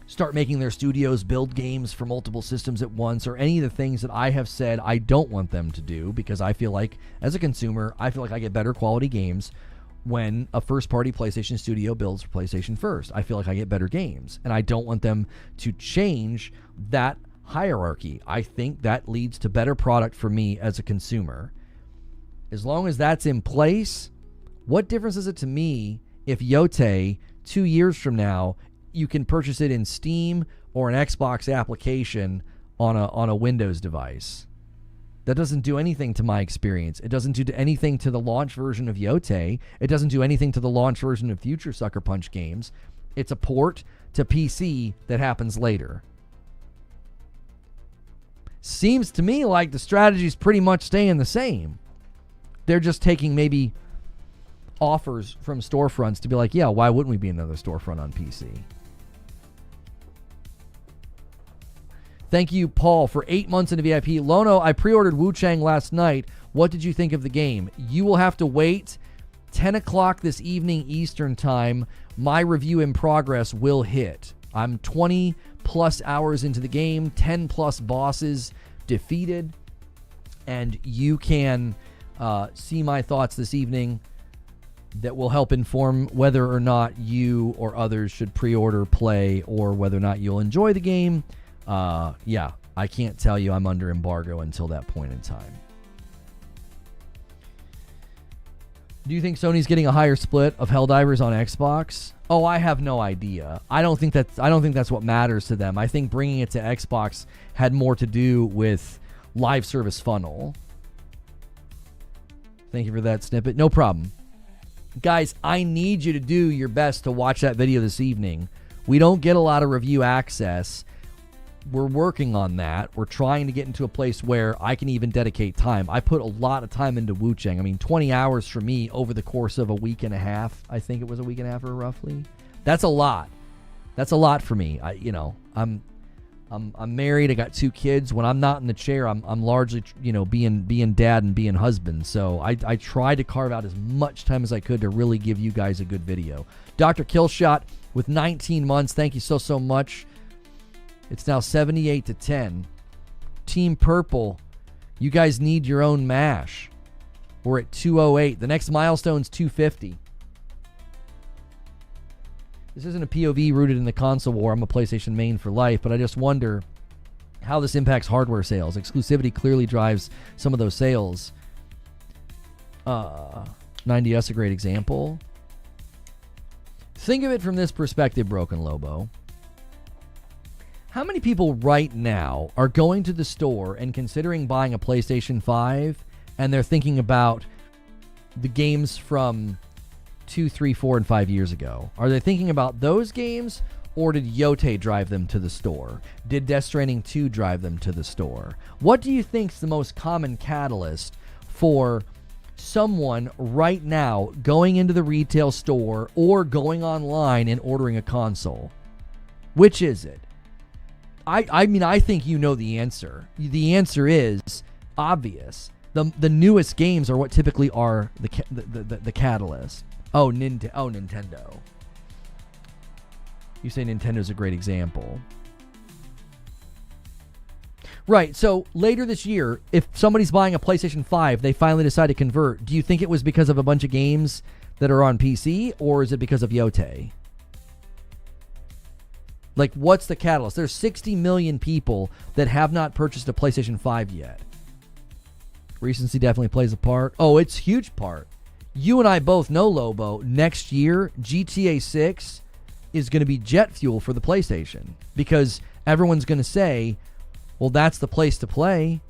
start making their studios build games for multiple systems at once, or any of the things that I have said I don't want them to do, because I feel like, as a consumer, I get better quality games when a first-party PlayStation studio builds for PlayStation first. I feel like I get better games, and I don't want them to change that hierarchy. I think that leads to better product for me as a consumer. As long as that's in place, what difference is it to me if Yōtei, 2 years from now, you can purchase it in Steam or an Xbox application on a Windows device? That doesn't do anything to my experience. It doesn't do anything to the launch version of Yōtei. It doesn't do anything to the launch version of future Sucker Punch games. It's a port to PC that happens later. Seems to me like the strategy's pretty much staying the same. They're just taking maybe offers from storefronts to be like, yeah, why wouldn't we be another storefront on PC? Thank you, Paul, for 8 months into VIP. Lono, I pre-ordered Wu Chang last night. What did you think of the game? You will have to wait. 10 o'clock this evening Eastern time. My review in progress will hit. I'm 20 plus hours into the game, 10 plus bosses defeated, and you can see my thoughts this evening that will help inform whether or not you or others should pre-order, play, or whether or not you'll enjoy the game. Yeah, I can't tell you. I'm under embargo until that point in time. Do you think Sony's getting a higher split of Helldivers on Xbox? Oh, I have no idea. I don't think that's what matters to them. I think bringing it to Xbox had more to do with live service funnel. Thank you for that snippet. No problem. Guys, I need you to do your best to watch that video this evening. We don't get a lot of review access. We're working on that. We're trying to get into a place where I can even dedicate time. I put a lot of time into Wu Chang. I mean, 20 hours for me over the course of a week and a half. I think it was a week and a half, or roughly. That's a lot. That's a lot for me. I'm married. I got 2 kids. When I'm not in the chair, I'm largely, being dad and being husband. So I tried to carve out as much time as I could to really give you guys a good video. Dr. Killshot with 19 months. Thank you so much. It's now 78-10. Team Purple, you guys need your own mash. We're at 208. The next milestone's 250. This isn't a POV rooted in the console war. I'm a PlayStation main for life, but I just wonder how this impacts hardware sales. Exclusivity clearly drives some of those sales. 90S a great example. Think of it from this perspective, Broken Lobo. How many people right now are going to the store and considering buying a PlayStation 5, and they're thinking about the games from 2, 3, 4, and 5 years ago? Are they thinking about those games, or did Yōtei drive them to the store? Did Death Stranding 2 drive them to the store? What do you think is the most common catalyst for someone right now going into the retail store or going online and ordering a console? Which is it? I mean, I think you know the answer. The answer is obvious. The newest games are what typically are the catalyst. Oh, Nintendo. You say Nintendo's a great example. Right, so later this year, if somebody's buying a PlayStation 5, they finally decide to convert, do you think it was because of a bunch of games that are on PC, or is it because of Yōtei? Like, what's the catalyst? There's 60 million people that have not purchased a PlayStation 5 yet. Recency definitely plays a part. Oh, it's a huge part. You and I both know, Lobo, next year, GTA 6 is going to be jet fuel for the PlayStation because everyone's going to say, well, that's the place to play.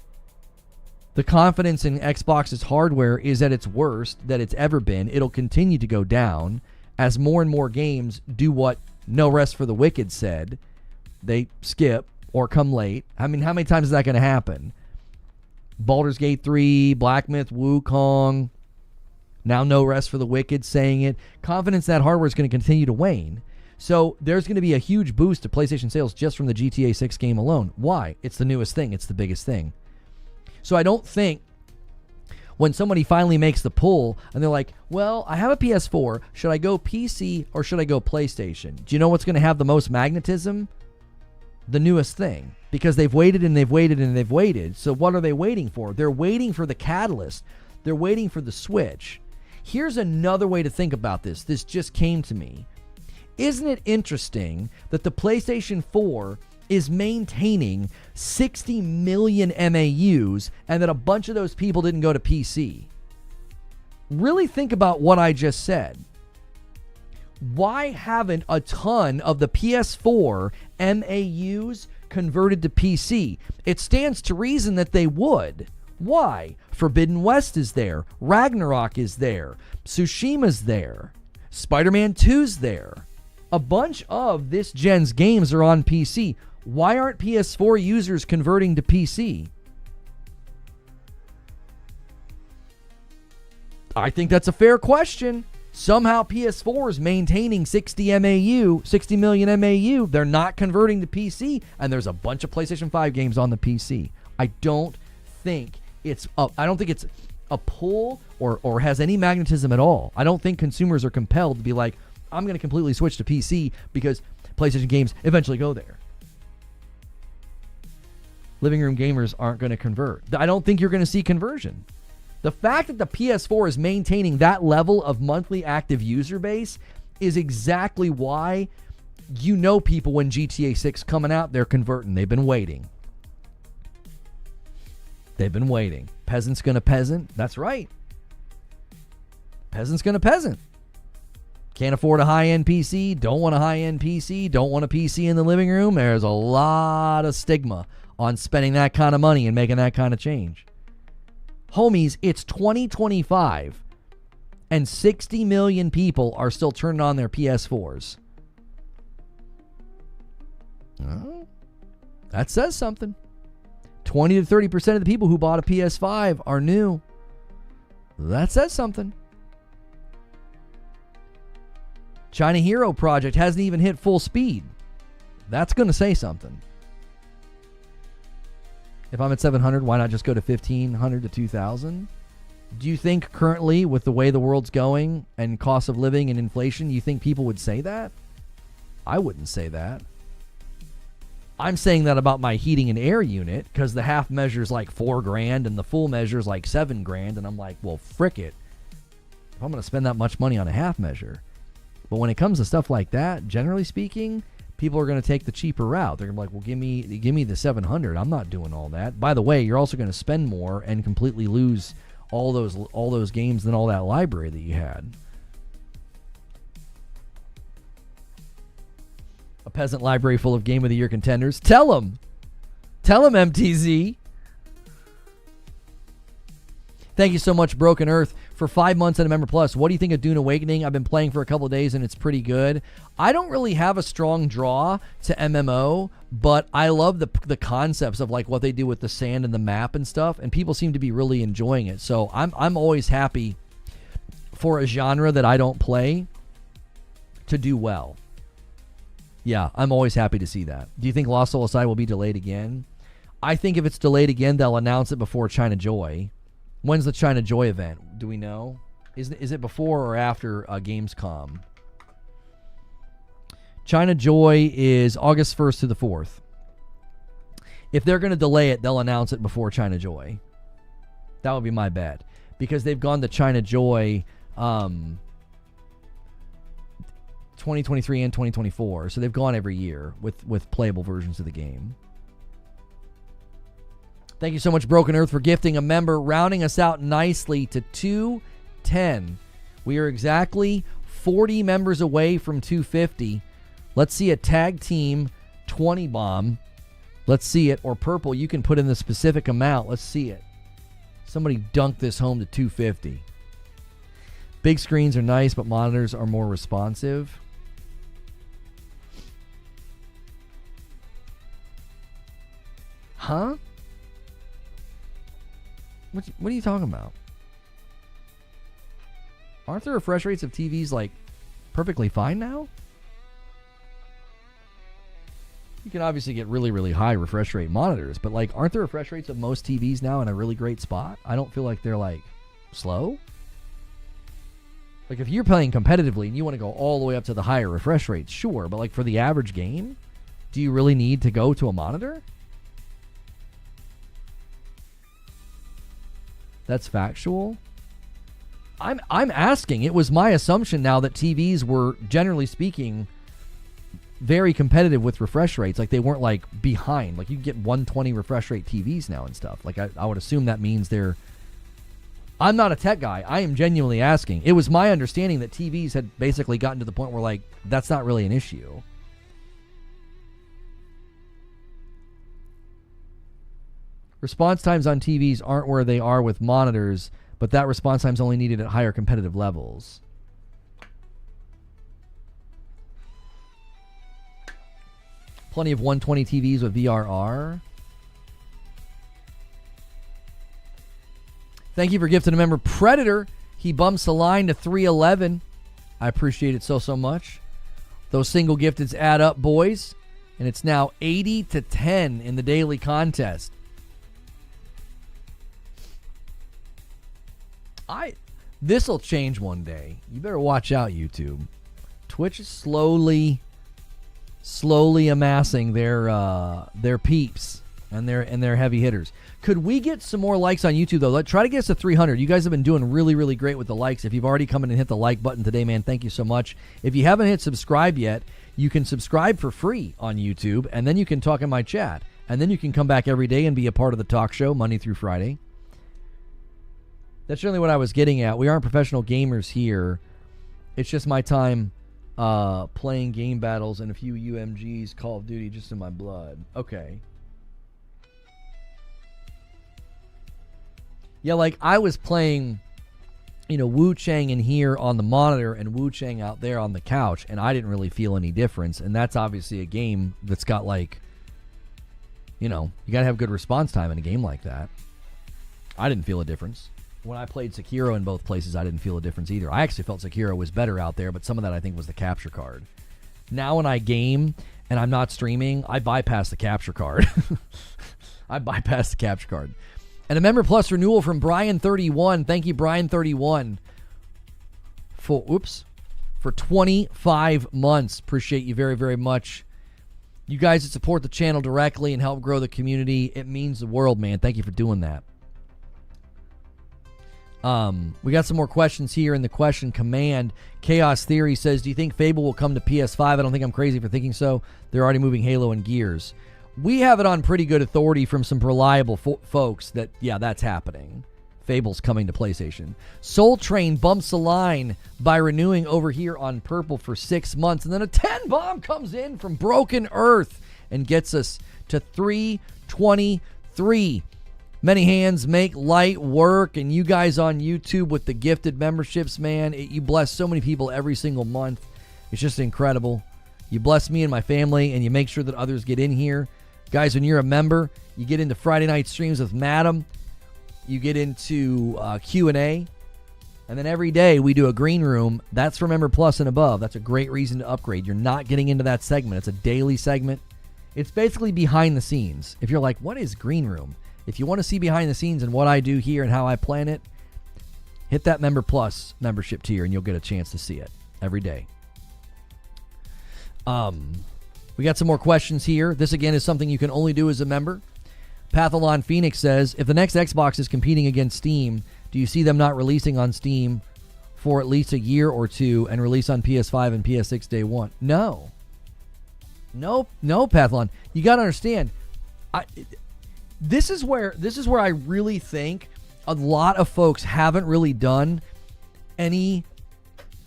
The confidence in Xbox's hardware is at its worst that it's ever been. It'll continue to go down as more and more games do what No Rest for the Wicked said. They skip or come late. I mean, how many times is that going to happen? Baldur's Gate 3, Black Myth, Wukong, now No Rest for the Wicked saying it. Confidence that hardware is going to continue to wane. So there's going to be a huge boost to PlayStation sales just from the GTA 6 game alone. Why? It's the newest thing. It's the biggest thing. So I don't think when somebody finally makes the pull and they're like, well, I have a PS4. Should I go PC or should I go PlayStation? Do you know what's going to have the most magnetism? The newest thing. Because they've waited and they've waited and they've waited. So what are they waiting for? They're waiting for the catalyst. They're waiting for the switch. Here's another way to think about this. This just came to me. Isn't it interesting that the PlayStation 4 is maintaining 60 million MAUs and that a bunch of those people didn't go to PC? Really think about what I just said. Why haven't a ton of the PS4 MAUs converted to PC? It stands to reason that they would. Why? Forbidden West is there. Ragnarok is there. Tsushima's there. Spider-Man 2's there. A bunch of this gen's games are on PC. Why aren't PS4 users converting to PC? I think that's a fair question. Somehow PS4 is maintaining 60 million MAU. They're not converting to PC, and there's a bunch of PlayStation 5 games on the PC. I don't think it's a pull or has any magnetism at all. I don't think consumers are compelled to be like, I'm going to completely switch to PC because PlayStation games eventually go there. Living room gamers aren't going to convert. I don't think you're going to see conversion. The fact that the PS4 is maintaining that level of monthly active user base is exactly why you know people when GTA 6 coming out, they're converting. They've been waiting. They've been waiting. Peasant's going to peasant. That's right. Peasant's going to peasant. Can't afford a high-end PC, don't want a high-end PC, don't want a PC in the living room. There's a lot of stigma on spending that kind of money and making that kind of change. Homies, it's 2025, and 60 million people are still turning on their PS4s. That says something. 20 to 30% of the people who bought a PS5 are new. That says something. China Hero Project hasn't even hit full speed. That's going to say something. If I'm at 700, why not just go to 1,500 to 2,000? Do you think currently, with the way the world's going and cost of living and inflation, you think people would say that? I wouldn't say that. I'm saying that about my heating and air unit because the half measure's like $4,000 and the full measure's like $7,000, and I'm like, well, frick it. If I'm going to spend that much money on a half measure. But when it comes to stuff like that, generally speaking, people are going to take the cheaper route. They're going to be like, well, give me the 700. I'm not doing all that. By the way, you're also going to spend more and completely lose all those games and all that library that you had. A peasant library full of Game of the Year contenders. Tell them, MTZ. Thank you so much, Broken Earth, for 5 months and a member plus. What do you think of Dune Awakening? I've been playing for a couple of days and it's pretty good. I don't really have a strong draw to MMO, but I love the concepts of like what they do with the sand and the map and stuff, and people seem to be really enjoying it. So I'm always happy for a genre that I don't play to do well. Yeah, I'm always happy to see that. Do you think Lost Soul Aside will be delayed again? I think if it's delayed again, they'll announce it before China Joy. When's the China Joy event? Do we know? Is it before or after Gamescom? China Joy is August 1st to the 4th. If they're going to delay it, they'll announce it before China Joy. That would be my bet. Because they've gone to China Joy 2023 and 2024. So they've gone every year with playable versions of the game. Thank you so much, Broken Earth, for gifting a member, rounding us out nicely to 210. We are exactly 40 members away from 250. Let's see a tag team 20 bomb. Let's see it. Or Purple, you can put in the specific amount. Let's see it. Somebody dunk this home to 250. Big screens are nice, but monitors are more responsive. Huh? What are you talking about? Aren't the refresh rates of TVs like perfectly fine now? You can obviously get really, really high refresh rate monitors, but like, aren't the refresh rates of most TVs now in a really great spot? I don't feel like they're like slow. Like if you're playing competitively and you want to go all the way up to the higher refresh rates, sure, but like for the average game, do you really need to go to a monitor? That's factual. I'm asking. It was my assumption now that TVs were, generally speaking, very competitive with refresh rates. Like they weren't like behind. Like you get 120 refresh rate TVs now and stuff. Like I would assume that means they're... I'm not a tech guy. I am genuinely asking. It was my understanding that TVs had basically gotten to the point where like that's not really an issue. Response times on TVs aren't where they are with monitors, but that response time's only needed at higher competitive levels. Plenty of 120 TVs with VRR. Thank you for gifting a member. Predator, he bumps the line to 311. I appreciate it so much. Those single gifteds add up, boys. And it's now 80-10 in the daily contest. This'll change one day. You better watch out, YouTube. Twitch is slowly amassing their peeps and their heavy hitters. Could we get some more likes on YouTube though? Let's try to get us to 300. You guys have been doing really, really great with the likes. If you've already come in and hit the like button today, man, thank you so much. If you haven't hit subscribe yet, you can subscribe for free on YouTube, and then you can talk in my chat, and then you can come back every day and be a part of the talk show Monday through Friday. That's generally what I was getting at. We aren't professional gamers here. It's just my time playing game battles and a few UMGs, Call of Duty, just in my blood. Okay. Yeah, like I was playing, Wu Chang in here on the monitor and Wu Chang out there on the couch, and I didn't really feel any difference. And that's obviously a game that's got like, you got to have good response time in a game like that. I didn't feel a difference. When I played Sekiro in both places, I didn't feel a difference either. I actually felt Sekiro was better out there, but some of that I think was the capture card. Now when I game and I'm not streaming, I bypass the capture card. I bypass the capture card. And a Member Plus renewal from Brian31. Thank you, Brian31, for 25 months. Appreciate you very, very much. You guys that support the channel directly and help grow the community, it means the world, man. Thank you for doing that. We got some more questions here in the question command. Chaos Theory says, do you think Fable will come to PS5? I don't think I'm crazy for thinking so. They're already moving Halo and Gears. We have it on pretty good authority from some reliable folks that, yeah, that's happening. Fable's coming to PlayStation. Soul Train bumps the line by renewing over here on Purple for 6 months. And then a 10 bomb comes in from Broken Earth and gets us to 323. Many hands make light work, and you guys on YouTube with the gifted memberships, man, you bless so many people every single month. It's just incredible. You bless me and my family, and you make sure that others get in here. Guys, when you're a member, you get into Friday night streams with Madam. You get into Q&A. And then every day we do a green room. That's for Member Plus and above. That's a great reason to upgrade. You're not getting into that segment. It's a daily segment. It's basically behind the scenes. If you're like, what is green room? If you want to see behind the scenes and what I do here and how I plan it, hit that Member Plus membership tier and you'll get a chance to see it every day. We got some more questions here. This, again, is something you can only do as a member. Pathalon Phoenix says, if the next Xbox is competing against Steam, do you see them not releasing on Steam for at least a year or two and release on PS5 and PS6 day one? No, Pathalon. You got to understand, This is where I really think a lot of folks haven't really done any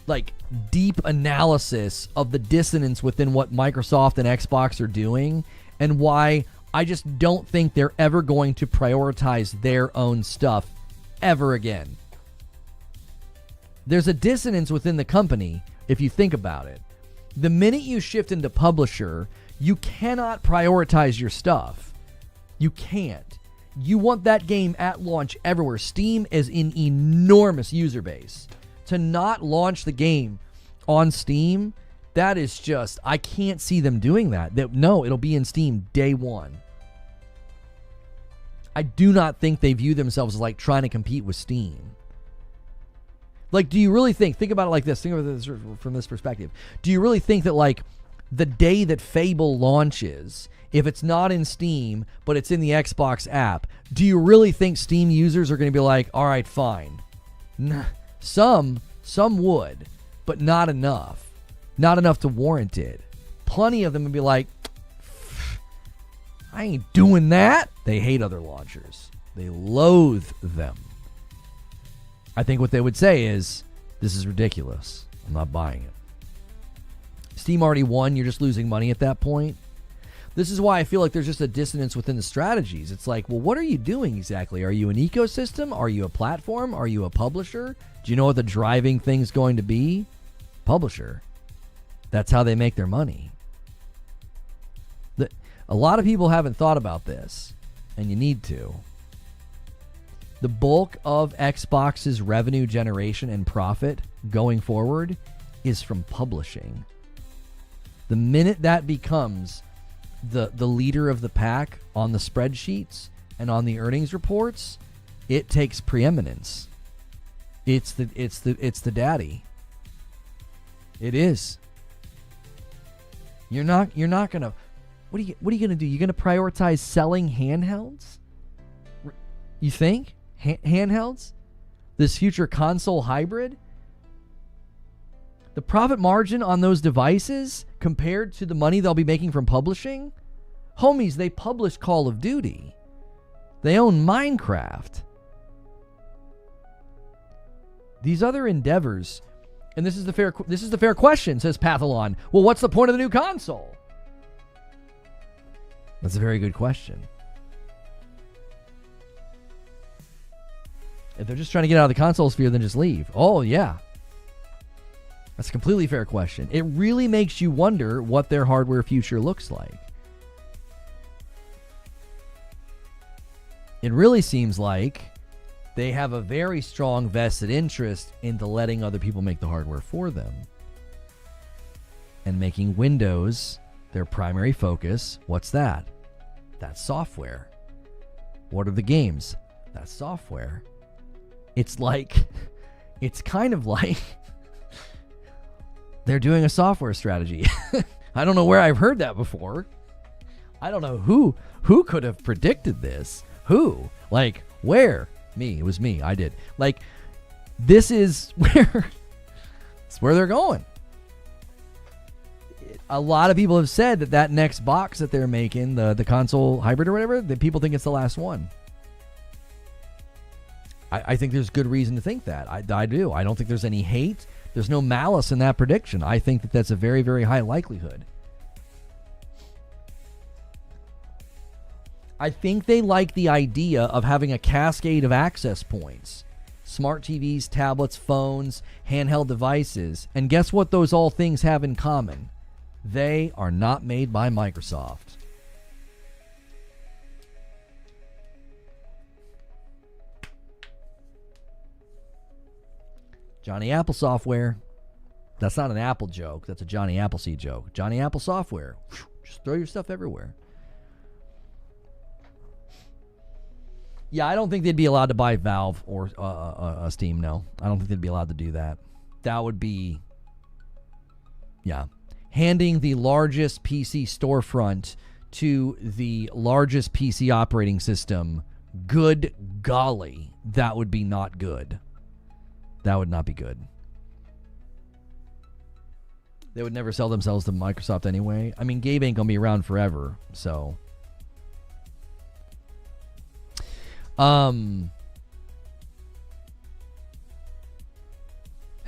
like deep analysis of the dissonance within what Microsoft and Xbox are doing, and why I just don't think they're ever going to prioritize their own stuff ever again. There's a dissonance within the company if you think about it. The minute you shift into publisher, you cannot prioritize your stuff. You can't. You want that game at launch everywhere. Steam is an enormous user base. To not launch the game on Steam, that is just, I can't see them doing that. No, it'll be in Steam day one. I do not think they view themselves as like trying to compete with Steam. Like, do you really think about it like this, think about this from this perspective. Do you really think that like the day that Fable launches, if it's not in Steam, but it's in the Xbox app, do you really think Steam users are going to be like, all right, fine? Some would, but not enough. Not enough to warrant it. Plenty of them would be like, I ain't doing that. They hate other launchers. They loathe them. I think what they would say is, this is ridiculous. I'm not buying it. Steam already won. You're just losing money at that point. This is why I feel like there's just a dissonance within the strategies. It's like, well, what are you doing exactly? Are you an ecosystem? Are you a platform? Are you a publisher? Do you know what the driving thing's going to be? Publisher. That's how they make their money. A lot of people haven't thought about this, and you need to. The bulk of Xbox's revenue generation and profit going forward is from publishing. The minute that becomes the leader of the pack on the spreadsheets and on the earnings reports, it takes preeminence. It's the daddy. It is. You're not gonna. What are you gonna do? You're gonna prioritize selling handhelds? You think handhelds? This future console hybrid? The profit margin on those devices compared to the money they'll be making from publishing? Homies, they publish Call of Duty. They own Minecraft. These other endeavors, and this is the fair question, says Pathalon. Well, what's the point of the new console? That's a very good question. If they're just trying to get out of the console sphere, then just leave. Oh, yeah. That's a completely fair question. It really makes you wonder what their hardware future looks like. It really seems like they have a very strong vested interest into letting other people make the hardware for them. And making Windows their primary focus. What's that? That's software. What are the games? That's software. It's kind of like they're doing a software strategy. I don't know where I've heard that before. I don't know who could have predicted this. Who? Like, where? Me. It was me. I did. Like, this is where they're going. A lot of people have said that next box that they're making, the console hybrid or whatever, that people think it's the last one. I think there's good reason to think that. I do. I don't think there's any hate. There's no malice in that prediction. I think that that's a very, very high likelihood. I think they like the idea of having a cascade of access points. Smart TVs, tablets, phones, handheld devices. And guess what those all things have in common? They are not made by Microsoft. Johnny Apple software. That's not an Apple joke. That's a Johnny Appleseed joke. Johnny Apple software. Just throw your stuff everywhere. Yeah, I don't think they'd be allowed to buy Valve or Steam, no. I don't think they'd be allowed to do that. That would be, yeah. Handing the largest PC storefront to the largest PC operating system, good golly, that would be not good. That would not be good. They would never sell themselves to Microsoft anyway. I mean, Gabe ain't going to be around forever, so. Hang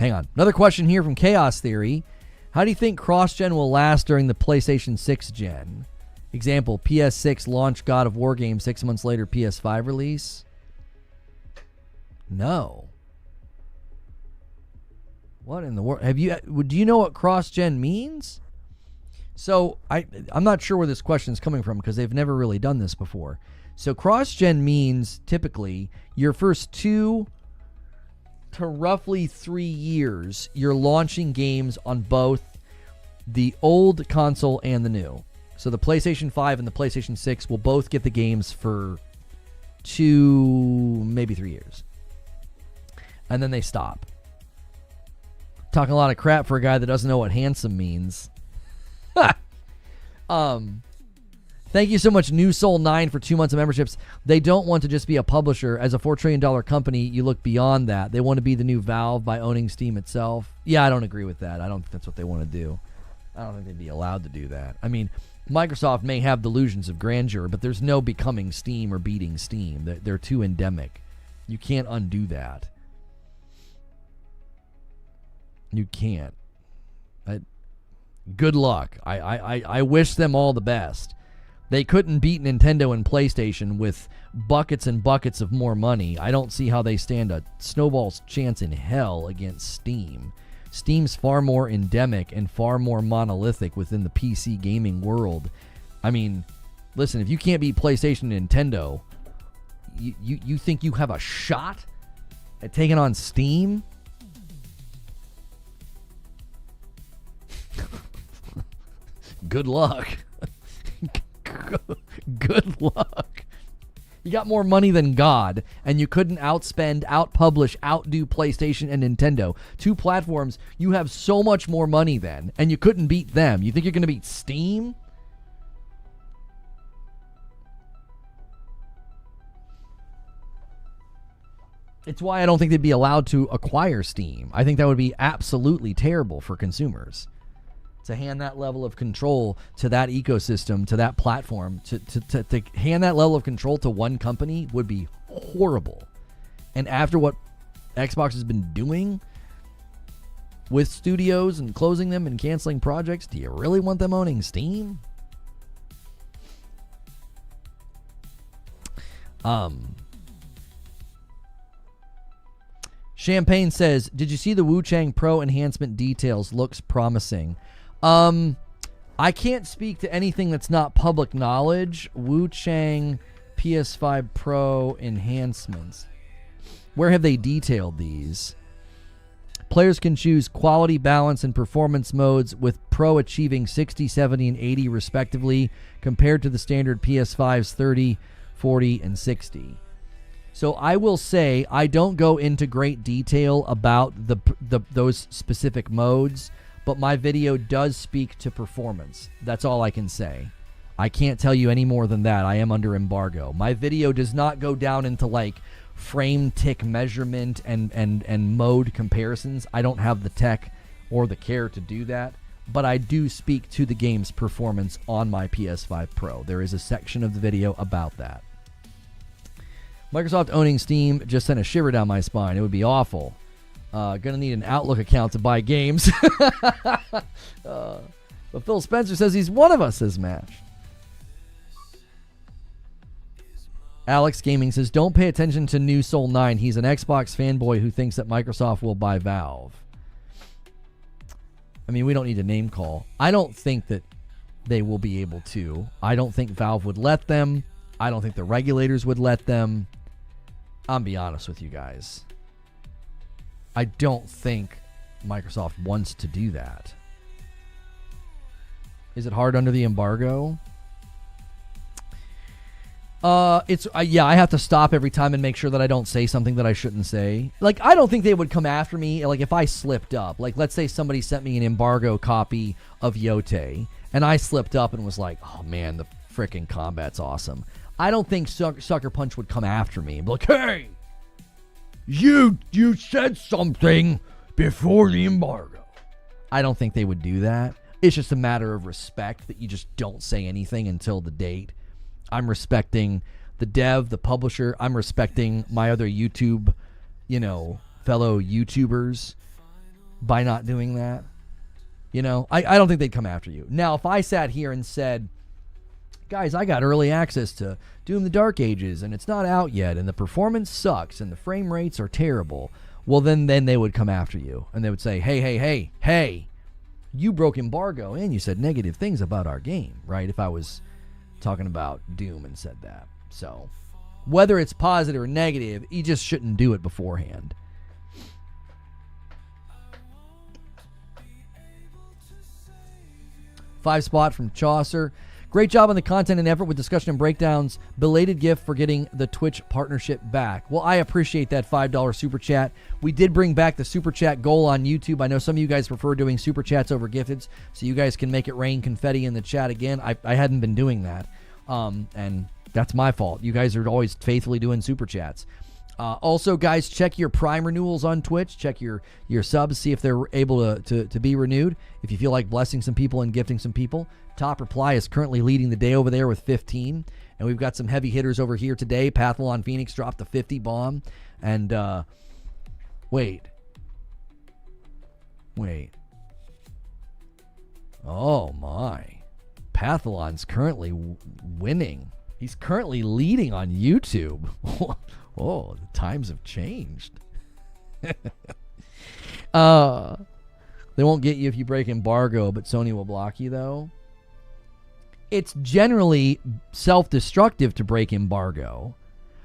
on. Another question here from Chaos Theory. How do you think cross-gen will last during the PlayStation 6 gen? Example, PS6 launch God of War game, 6 months later PS5 release? No. What in the world? Do you know what cross-gen means? So I'm not sure where this question is coming from because they've never really done this before. So cross-gen means typically your first 2 to roughly 3 years, you're launching games on both the old console and the new. So the PlayStation 5 and the PlayStation 6 will both get the games for 2, maybe 3 years. And then they stop. Talking a lot of crap for a guy that doesn't know what handsome means. Thank you so much, New Soul 9, for 2 months of memberships. They don't want to just be a publisher. As a $4 trillion company, you look beyond that. They want to be the new Valve by owning Steam itself. Yeah, I don't agree with that. I don't think that's what they want to do. I don't think they'd be allowed to do that. I mean, Microsoft may have delusions of grandeur, but there's no becoming Steam or beating Steam. They're too endemic. You can't undo that. You can't. Good luck. I wish them all the best. They couldn't beat Nintendo and PlayStation with buckets and buckets of more money. I don't see how they stand a snowball's chance in hell against Steam. Steam's far more endemic and far more monolithic within the PC gaming world. I mean, listen, if you can't beat PlayStation and Nintendo, you think you have a shot at taking on Steam? Good luck. Good luck. You got more money than God, and you couldn't outspend, outpublish, outdo PlayStation and Nintendo. 2 platforms, you have so much more money then, and you couldn't beat them. You think you're going to beat Steam? It's why I don't think they'd be allowed to acquire Steam. I think that would be absolutely terrible for consumers. To hand that level of control to that ecosystem, to that platform, to hand that level of control to one company would be horrible. And after what Xbox has been doing with studios and closing them and canceling projects, do you really want them owning Steam? Champagne says, did you see the Wu Chang Pro enhancement details? Looks promising. I can't speak to anything that's not public knowledge. Wu Chang PS5 Pro enhancements. Where have they detailed these? Players can choose quality, balance, and performance modes, with Pro achieving 60, 70, and 80 respectively, compared to the standard PS5's 30, 40, and 60. So I will say I don't go into great detail about those specific modes, but my video does speak to performance. That's all I can say. I can't tell you any more than that. I am under embargo. My video does not go down into like frame tick measurement and mode comparisons. I don't have the tech or the care to do that, but I do speak to the game's performance on my PS5 Pro. There is a section of the video about that. Microsoft owning Steam just sent a shiver down my spine. It would be awful. Gonna need an Outlook account to buy games. But Phil Spencer says he's one of us, says Mash. Alex Gaming says, don't pay attention to New Soul 9. He's an Xbox fanboy who thinks that Microsoft will buy Valve. I mean, we don't need a name call. I don't think that they will be able to. I don't think Valve would let them. I don't think the regulators would let them. I'll be honest with you guys. I don't think Microsoft wants to do that. Is it hard under the embargo? Yeah, I have to stop every time and make sure that I don't say something that I shouldn't say. Like, I don't think they would come after me, like, if I slipped up. Like, let's say somebody sent me an embargo copy of Yōtei, and I slipped up and was like, oh, man, the frickin' combat's awesome. I don't think Sucker Punch would come after me and be like, hey, you said something before the embargo. I don't think they would do that. It's just a matter of respect that you just don't say anything until the date. I'm respecting the dev, the publisher. I'm respecting my other YouTube, fellow YouTubers by not doing that. I don't think they'd come after you. Now, if I sat here and said, guys, I got early access to Doom the Dark Ages, and it's not out yet, and the performance sucks, and the frame rates are terrible, well, then they would come after you, and they would say, hey, you broke embargo, and you said negative things about our game, right? If I was talking about Doom and said that. So, whether it's positive or negative, you just shouldn't do it beforehand. Five spot from Chaucer. Great job on the content and effort with discussion and breakdowns. Belated gift for getting the Twitch partnership back. Well, I appreciate that $5 super chat. We did bring back the super chat goal on YouTube. I know some of you guys prefer doing super chats over gifteds, so you guys can make it rain confetti in the chat again. I hadn't been doing that, and that's my fault. You guys are always faithfully doing super chats. Also, guys, check your Prime renewals on Twitch. Check your subs, see if they're able to be renewed. If you feel like blessing some people and gifting some people. Top Reply is currently leading the day over there with 15. And we've got some heavy hitters over here today. Pathlon Phoenix dropped the 50 bomb. And, wait. Oh, my. Pathlon's currently winning. He's currently leading on YouTube. Oh, the times have changed. They won't get you if you break embargo, but Sony will block you, though. It's generally self-destructive to break embargo.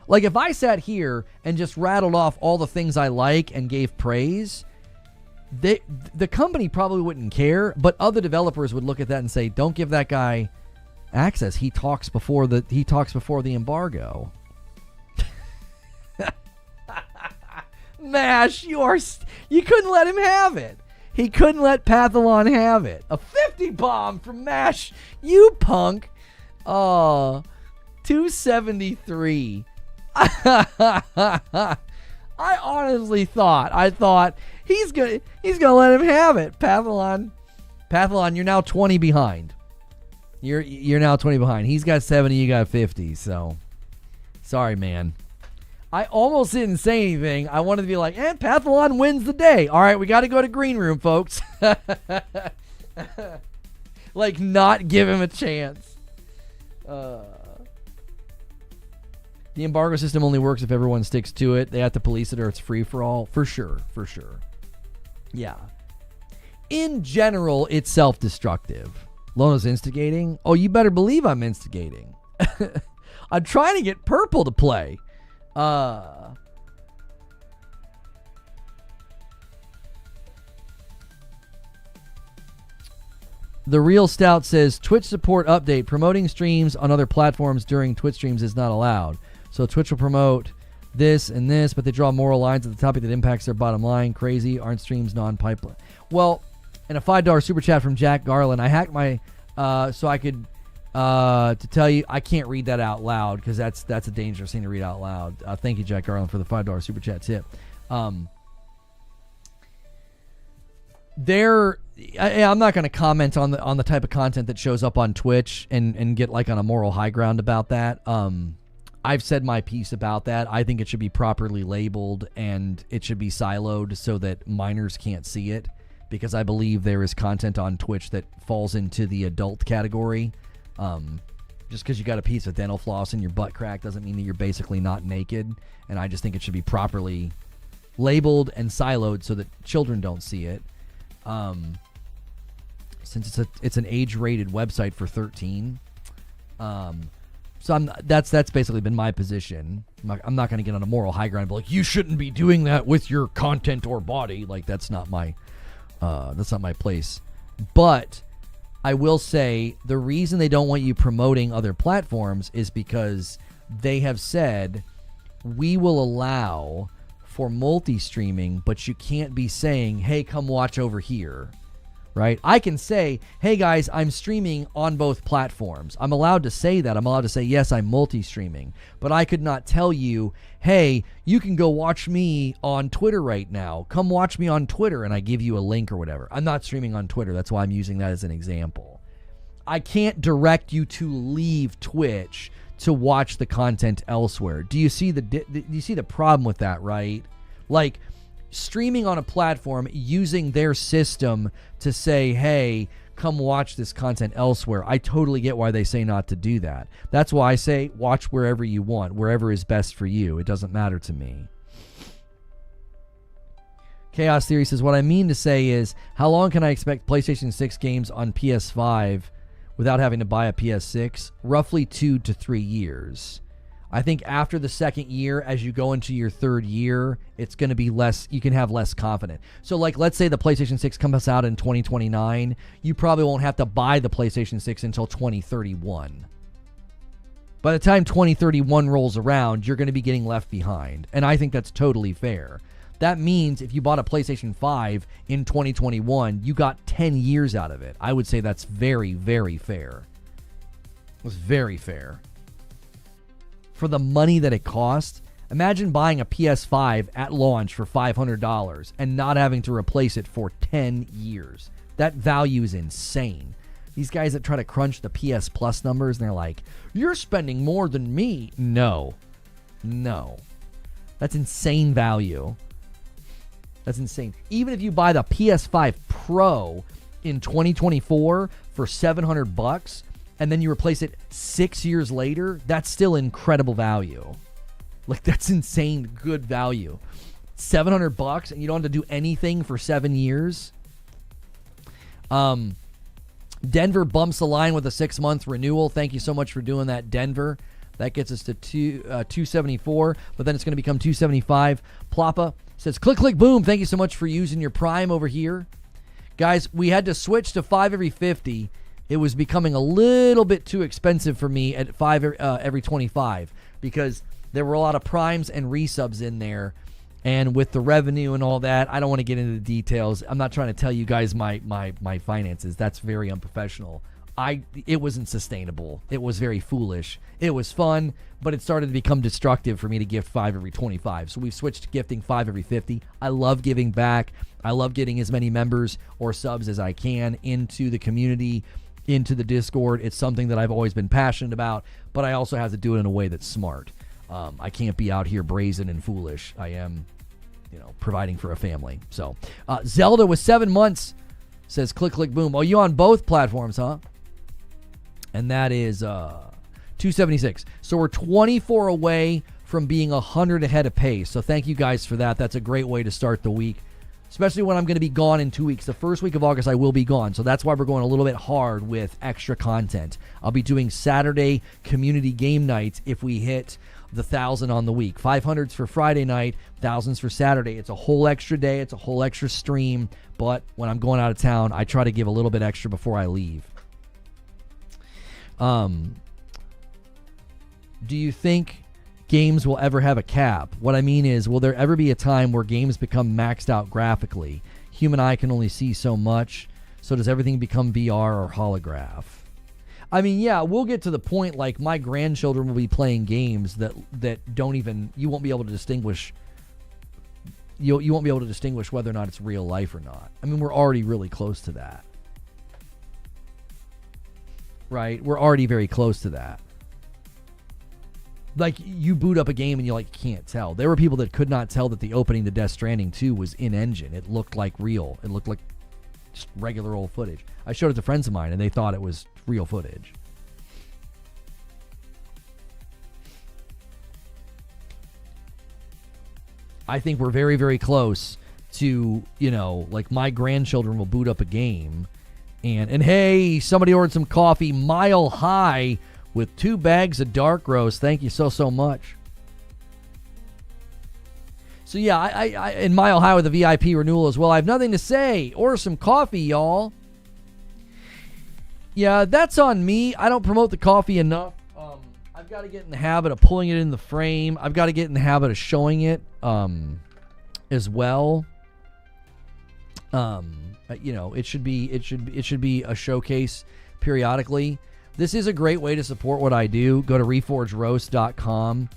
Like, if I sat here and just rattled off all the things I like and gave praise, the company probably wouldn't care, but other developers would look at that and say, don't give that guy access. He talks before the embargo. Mash, you couldn't let him have it. He couldn't let Pathlon have it. A 50 bomb from Mash, you punk. Oh, 273. I honestly thought he's gonna let him have it. Pathlon, you're now 20 behind. You're now 20 behind. He's got 70, you got 50. So, sorry, man. I almost didn't say anything. I wanted to be like, Pathlon wins the day. All right, we got to go to green room, folks. Like, not give him a chance. The embargo system only works if everyone sticks to it. They have to police it or it's free for all. For sure. Yeah. In general, it's self-destructive. Lona's instigating. Oh, you better believe I'm instigating. I'm trying to get Purple to play. The Real Stout says, Twitch support update. Promoting streams on other platforms during Twitch streams is not allowed. So Twitch will promote this and this, but they draw moral lines at the topic that impacts their bottom line. Crazy. Aren't streams non-pipeline? Well, and a $5 super chat from Jack Garland. I hacked my, so I could, to tell you, I can't read that out loud because that's a dangerous thing to read out loud. Thank you, Jack Garland, for the $5 super chat tip. I'm not going to comment on the type of content that shows up on Twitch and get like on a moral high ground about that. I've said my piece about that. I think it should be properly labeled and it should be siloed so that minors can't see it, because I believe there is content on Twitch that falls into the adult category. Just because you got a piece of dental floss in your butt crack doesn't mean that you're basically not naked. And I just think it should be properly labeled and siloed so that children don't see it. Since it's an age-rated website for 13. So that's basically been my position. I'm not going to get on a moral high ground and be like, you shouldn't be doing that with your content or body. Like, that's not my place. But I will say the reason they don't want you promoting other platforms is because they have said, we will allow for multi-streaming, but you can't be saying, hey, come watch over here, right? I can say, hey guys, I'm streaming on both platforms. I'm allowed to say that. I'm allowed to say, yes, I'm multi-streaming, but I could not tell you, hey, you can go watch me on Twitter right now. Come watch me on Twitter, and I give you a link or whatever. I'm not streaming on Twitter. That's why I'm using that as an example. I can't direct you to leave Twitch to watch the content elsewhere. Do you see the problem with that, right? Like, streaming on a platform using their system to say, hey, come watch this content elsewhere. I totally get why they say not to do that. That's why I say watch wherever you want, wherever is best for you. It doesn't matter to me. Chaos Theory says, what I mean to say is, how long can I expect PlayStation 6 games on PS5 without having to buy a PS6? Roughly 2 to 3 years. I think after the second year, as you go into your third year, it's going to be less, you can have less confidence. So, like, let's say the PlayStation 6 comes out in 2029, you probably won't have to buy the PlayStation 6 until 2031. By the time 2031 rolls around, you're going to be getting left behind. And I think that's totally fair. That means if you bought a PlayStation 5 in 2021, you got 10 years out of it. I would say that's very, very fair. It was very fair. For the money that it cost, imagine buying a PS5 at launch for $500 and not having to replace it for 10 years. That value is insane. These guys that try to crunch the PS Plus numbers, and they're like, you're spending more than me. No. That's insane value. That's insane. Even if you buy the PS5 Pro in 2024 for $700 and then you replace it 6 years later, that's still incredible value. Like, that's insane good value. $700 and you don't have to do anything for 7 years. Denver bumps the line with a 6-month renewal. Thank you so much for doing that, Denver. That gets us to 274, but then it's going to become 275. Plappa says, click, click, boom. Thank you so much for using your Prime over here. Guys, we had to switch to 5 every 50. It was becoming a little bit too expensive for me at 5 every 25 because there were a lot of Primes and resubs in there. And with the revenue and all that, I don't want to get into the details. I'm not trying to tell you guys my finances. That's very unprofessional. It wasn't sustainable. It was very foolish. It was fun, but it started to become destructive for me to gift 5 every 25. So we've switched to gifting 5 every 50. I love giving back. I love getting as many members or subs as I can into the community, into the Discord. It's something that I've always been passionate about, but I also have to do it in a way that's smart. I can't be out here brazen and foolish. I am, providing for a family. So Zelda with 7 months says, click, click, boom. Oh, you on both platforms, huh? And that is 276. So we're 24 away from being 100 ahead of pace. So thank you guys for that. That's a great way to start the week, especially when I'm going to be gone in 2 weeks. The first week of August, I will be gone. So that's why we're going a little bit hard with extra content. I'll be doing Saturday community game nights if we hit the 1,000 on the week. 500s for Friday night, 1,000s for Saturday. It's a whole extra day. It's a whole extra stream. But when I'm going out of town, I try to give a little bit extra before I leave. Do you think games will ever have a cap? What I mean is, will there ever be a time where games become maxed out graphically? Human eye can only see so much. So does everything become VR or holograph? I mean, yeah, we'll get to the point like my grandchildren will be playing games that don't even, you won't be able to distinguish. You won't be able to distinguish whether or not it's real life or not. I mean, we're already really close to that. Right? We're already very close to that. Like, you boot up a game and you can't tell. There were people that could not tell that the opening to Death Stranding 2 was in-engine. It looked like real. It looked like just regular old footage. I showed it to friends of mine and they thought it was real footage. I think we're very, very close to, my grandchildren will boot up a game and hey, somebody ordered some coffee Mile High with 2 bags of dark roast. Thank you so much. So yeah, I in Mile High with the VIP renewal as well. I have nothing to say. Order some coffee, y'all. Yeah, that's on me. I don't promote the coffee enough. I've got to get in the habit of pulling it in the frame. I've got to get in the habit of showing it as well. It should be a showcase periodically. This is a great way to support what I do. Go to reforgeroast.com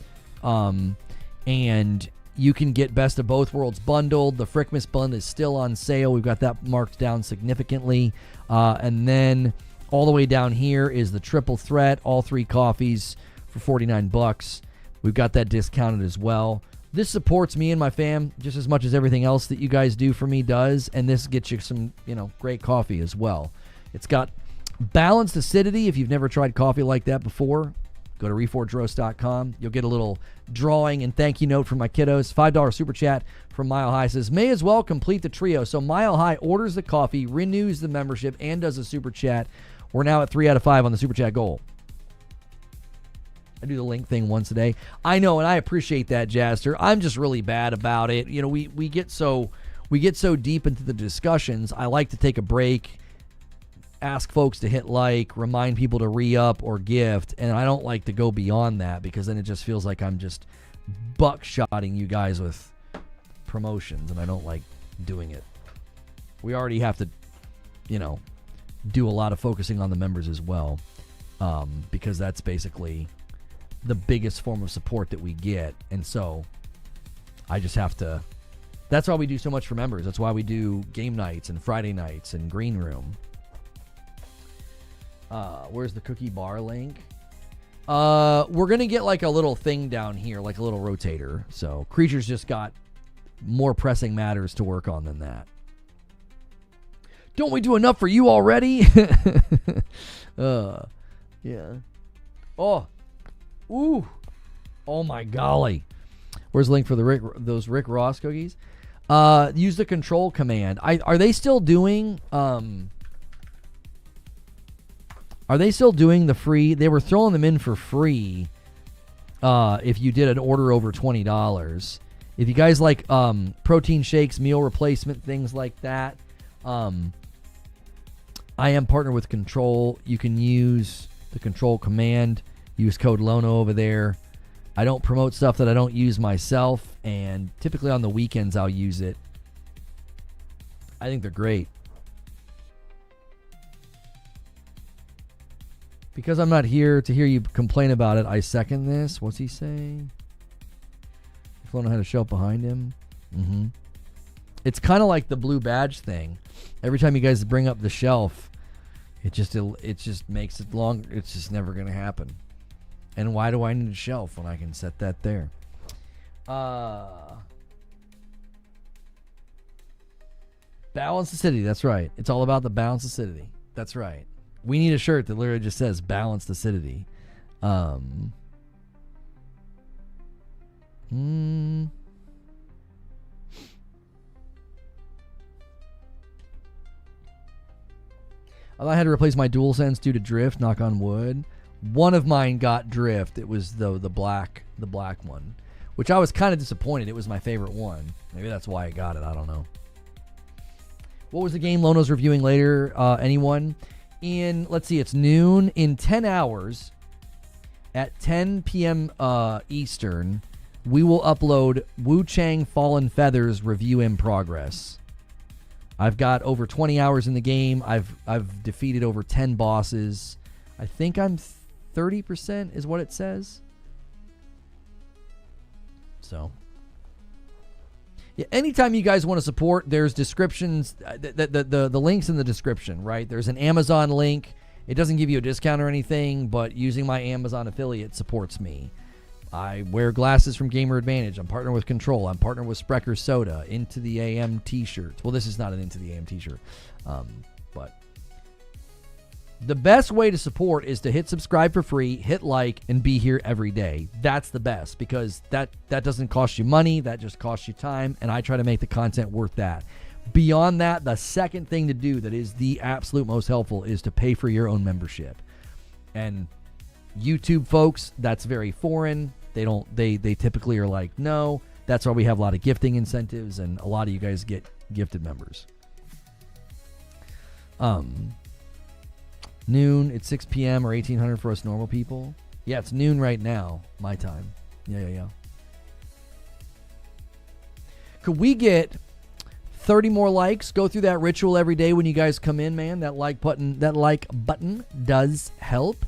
and you can get Best of Both Worlds bundled. The Frickmas bundle is still on sale. We've got that marked down significantly. And then all the way down here is the Triple Threat, all 3 coffees for $49. We've got that discounted as well. This supports me and my fam just as much as everything else that you guys do for me does, and this gets you some, great coffee as well. It's got balanced acidity. If you've never tried coffee like that before, go to reforgeroast.com. You'll get a little drawing and thank you note from my kiddos. $5 super chat from Mile High says, may as well complete the trio. So Mile High orders the coffee, renews the membership, and does a super chat. We're now at 3 out of 5 on the super chat goal. I do the link thing once a day. I know, and I appreciate that, Jaster. I'm just really bad about it. We get so deep into the discussions. I like to take a break, ask folks to hit like, remind people to re-up or gift, and I don't like to go beyond that because then it just feels like I'm just buckshotting you guys with promotions, and I don't like doing it. We already have to, do a lot of focusing on the members as well, because that's basically the biggest form of support that we get, and so I just have to. That's why we do so much for members. That's why we do game nights and Friday nights and green room. Where's the cookie bar link? We're gonna get like a little thing down here, like a little rotator. So Creatures just got more pressing matters to work on than that. Don't we do enough for you already? Yeah. Oh. Ooh. Oh my golly. Where's the link for those Rick Ross cookies? Use the control command. Are they still doing the free? They were throwing them in for free if you did an order over $20. If you guys like protein shakes, meal replacement, things like that, I am partnered with Control. You can use the control command. Use code LONO over there. I don't promote stuff that I don't use myself, and typically on the weekends I'll use it. I think they're great. Because I'm not here to hear you complain about it, I second this. What's he saying? If I don't know how to show up behind him. Mm-hmm. It's kind of like the blue badge thing. Every time you guys bring up the shelf, it just makes it long. It's just never going to happen. And why do I need a shelf when I can set that there? Balanced acidity. That's right. It's all about the balanced acidity. That's right. We need a shirt that literally just says balanced acidity. I had to replace my DualSense due to drift. Knock on wood. One of mine got drift. It was the black one, which I was kind of disappointed. It was my favorite one. Maybe that's why I got it. I don't know. What was the game Lono's reviewing later? Anyone? Let's see, it's noon. In 10 hours, at 10 p.m. Eastern, we will upload Wu Chang Fallen Feathers review in progress. I've got over 20 hours in the game. I've defeated over 10 bosses. I think I'm 30% is what it says. So, yeah, anytime you guys want to support, there's descriptions, the links in the description, right? There's an Amazon link. It doesn't give you a discount or anything, but using my Amazon affiliate supports me. I wear glasses from Gamer Advantage. I'm partnered with Control. I'm partnered with Sprecher Soda. Into the AM t-shirts. Well, this is not an Into the AM t-shirt, but the best way to support is to hit subscribe for free, hit like, and be here every day. That's the best because that doesn't cost you money. That just costs you time, and I try to make the content worth that. Beyond that, the second thing to do that is the absolute most helpful is to pay for your own membership. And YouTube folks, that's very foreign. They typically are like, no. That's why we have a lot of gifting incentives, and a lot of you guys get gifted members. Noon, it's 6 p.m. or 1800 for us normal people. Yeah, it's noon right now, my time. Yeah. Could we get 30 more likes? Go through that ritual every day when you guys come in, man. That like button does help.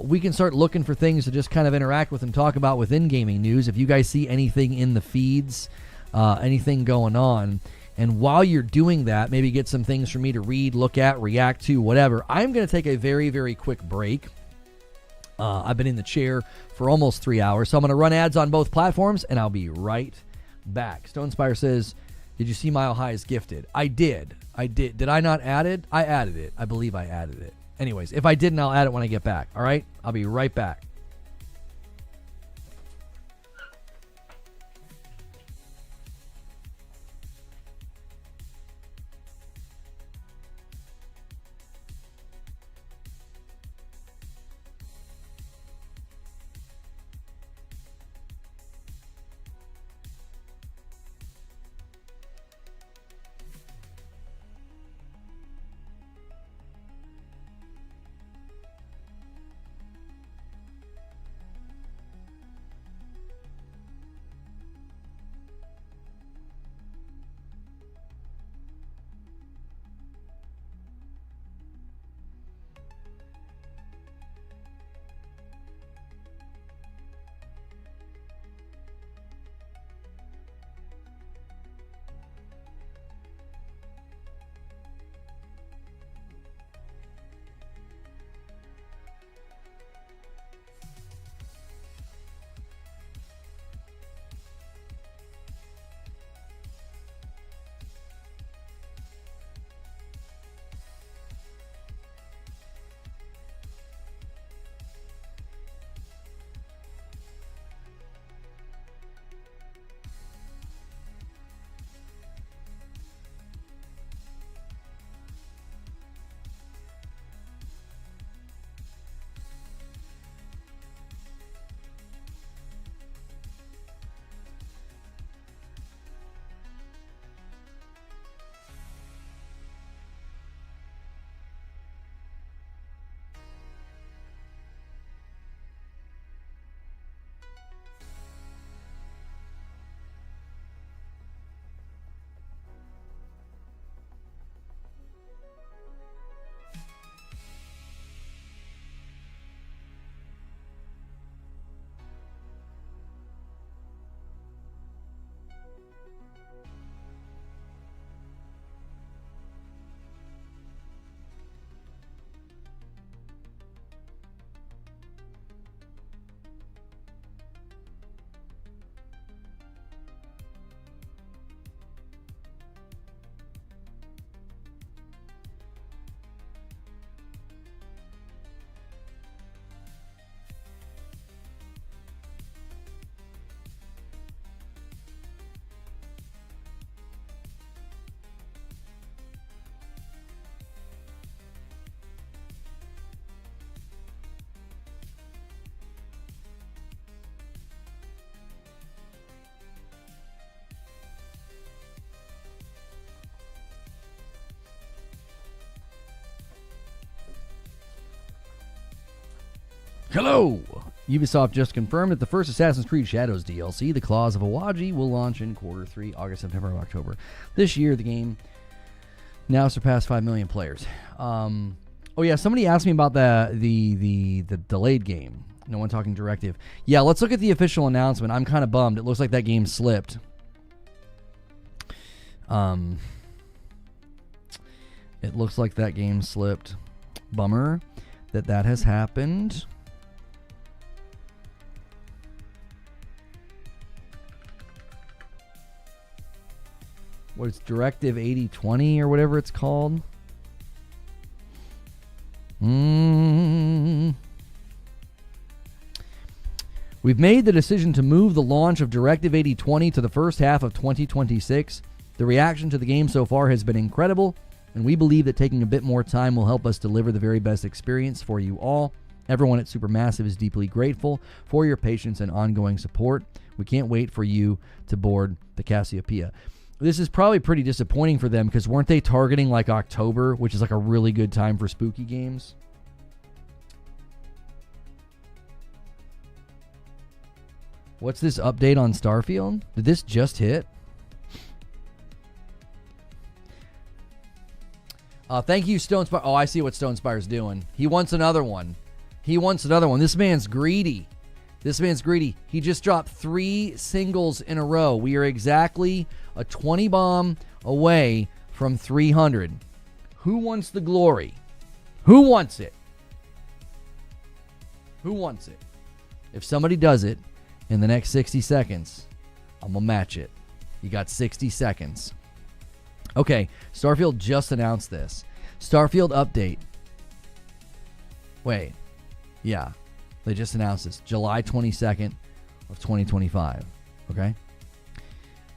We can start looking for things to just kind of interact with and talk about within gaming news. If you guys see anything in the feeds, anything going on, and while you're doing that, maybe get some things for me to read, look at, react to, whatever. I'm going to take a very, very quick break. I've been in the chair for almost 3 hours, so I'm going to run ads on both platforms, and I'll be right back. Stonespire says, did you see Mile High's Gifted? I did. Did I not add it? I added it. I believe I added it. Anyways, if I didn't, I'll add it when I get back. All right? I'll be right back. Hello! Ubisoft just confirmed that the first Assassin's Creed Shadows DLC, The Claws of Awaji, will launch in Q3, August, September, and October. This year, the game now surpassed 5 million players. Oh yeah, somebody asked me about the delayed game. No one talking directive. Yeah, let's look at the official announcement. I'm kind of bummed. It looks like that game slipped. It looks like that game slipped. Bummer that has happened. What is Directive 8020 or whatever it's called? We've made the decision to move the launch of Directive 8020 to the first half of 2026. The reaction to the game so far has been incredible, and we believe that taking a bit more time will help us deliver the very best experience for you all. Everyone at Supermassive is deeply grateful for your patience and ongoing support. We can't wait for you to board the Cassiopeia. This is probably pretty disappointing for them because weren't they targeting like October, which is like a really good time for spooky games? What's this update on Starfield? Did this just hit? Thank you, Stonespire. Oh, I see what Stonespire's doing. He wants another one. This man's greedy. He just dropped 3 singles in a row. We are exactly a 20 bomb away from 300. Who wants the glory? Who wants it? Who wants it? If somebody does it in the next 60 seconds, I'm going to match it. You got 60 seconds. Okay, Starfield just announced this. Starfield update. Wait. Yeah, they just announced this. July 22nd of 2025. Okay?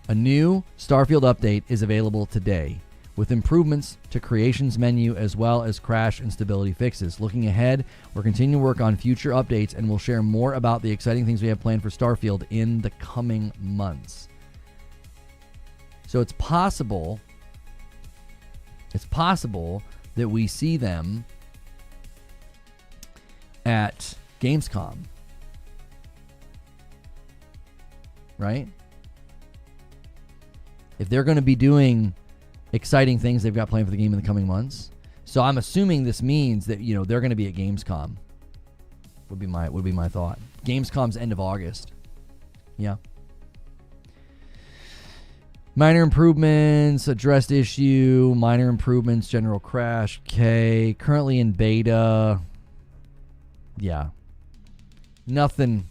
A new Starfield update is available today, with improvements to creations menu as well as crash and stability fixes. Looking ahead, we're continuing to work on future updates, and we'll share more about the exciting things we have planned for Starfield in the coming months. So it's possible that we see them at Gamescom. Right? If they're going to be doing exciting things they've got planned for the game in the coming months. So I'm assuming this means that, you know, they're going to be at Gamescom. Would be my thought. Gamescom's end of August. Yeah. Minor improvements, addressed issue, minor improvements, general crash, K, currently in beta. Yeah. Nothing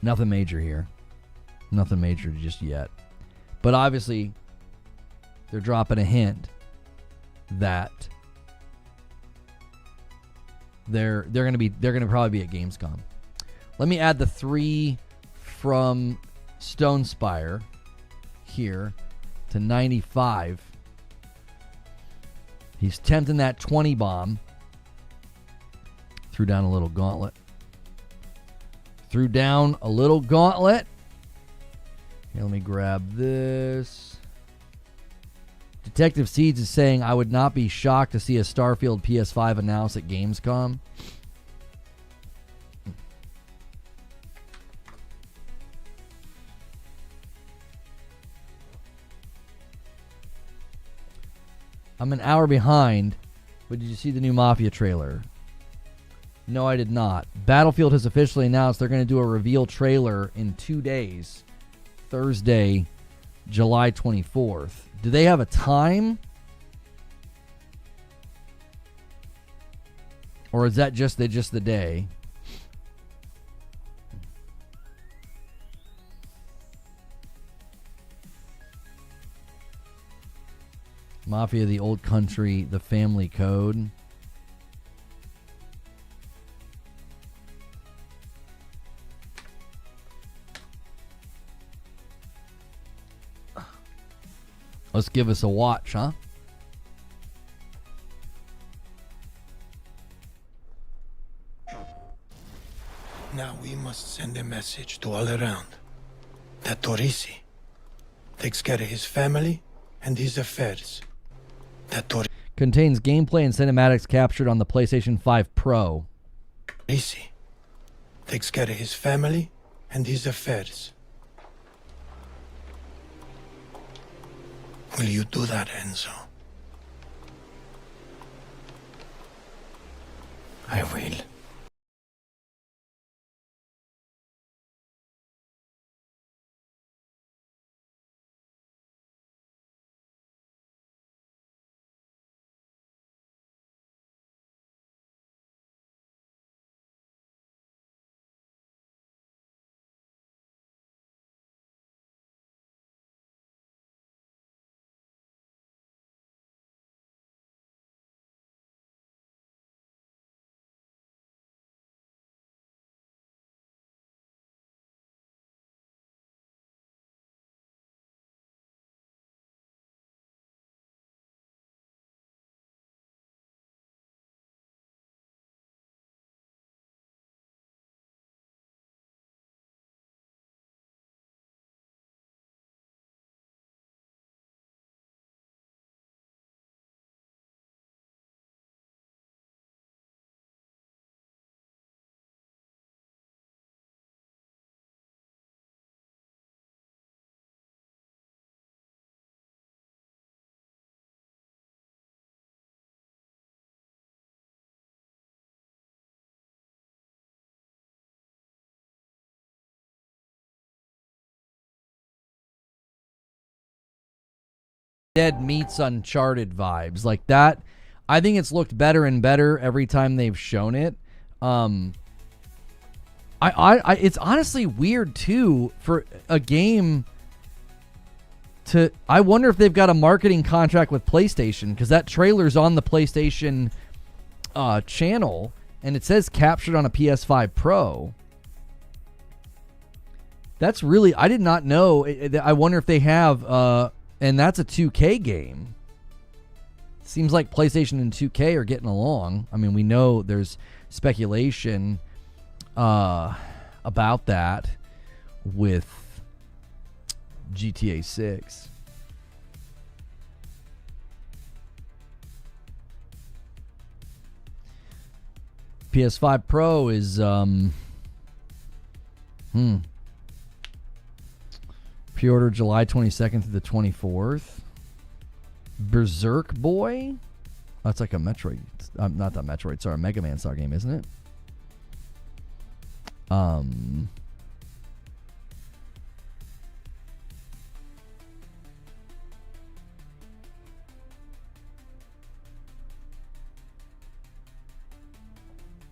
major here. Nothing major just yet. But obviously, they're dropping a hint that they're gonna probably be at Gamescom. Let me add the 3 from Stone Spire here to 95. He's tempting that 20 bomb. Threw down a little gauntlet. Here, let me grab this. Detective Seeds is saying, I would not be shocked to see a Starfield PS5 announced at Gamescom. I'm an hour behind, but did you see the new Mafia trailer? No, I did not. Battlefield has officially announced they're going to do a reveal trailer in 2 days. Thursday, July 24th. Do they have a time? Or is that just the day? Mafia, the Old Country, the Family Code. Let's give us a watch, huh? Now we must send a message to all around that Torisi takes care of his family and his affairs. That contains gameplay and cinematics captured on the PlayStation 5 Pro. Torisi takes care of his family and his affairs. Will you do that, Enzo? I will. Dead meets Uncharted vibes like that. I think it's looked better and better every time they've shown it. It's honestly weird too for a game to. I wonder if they've got a marketing contract with PlayStation, because that trailer's on the PlayStation channel and it says captured on a PS5 Pro. That's really, I did not know. I wonder if they have, and that's a 2K game. Seems like PlayStation and 2K are getting along. I mean, we know there's speculation about that with GTA 6. PS5 Pro is pre-order July 22nd through the 24th. Berserk Boy? That's like a Metroid. Not that Metroid. Sorry, a Mega Man style game, isn't it?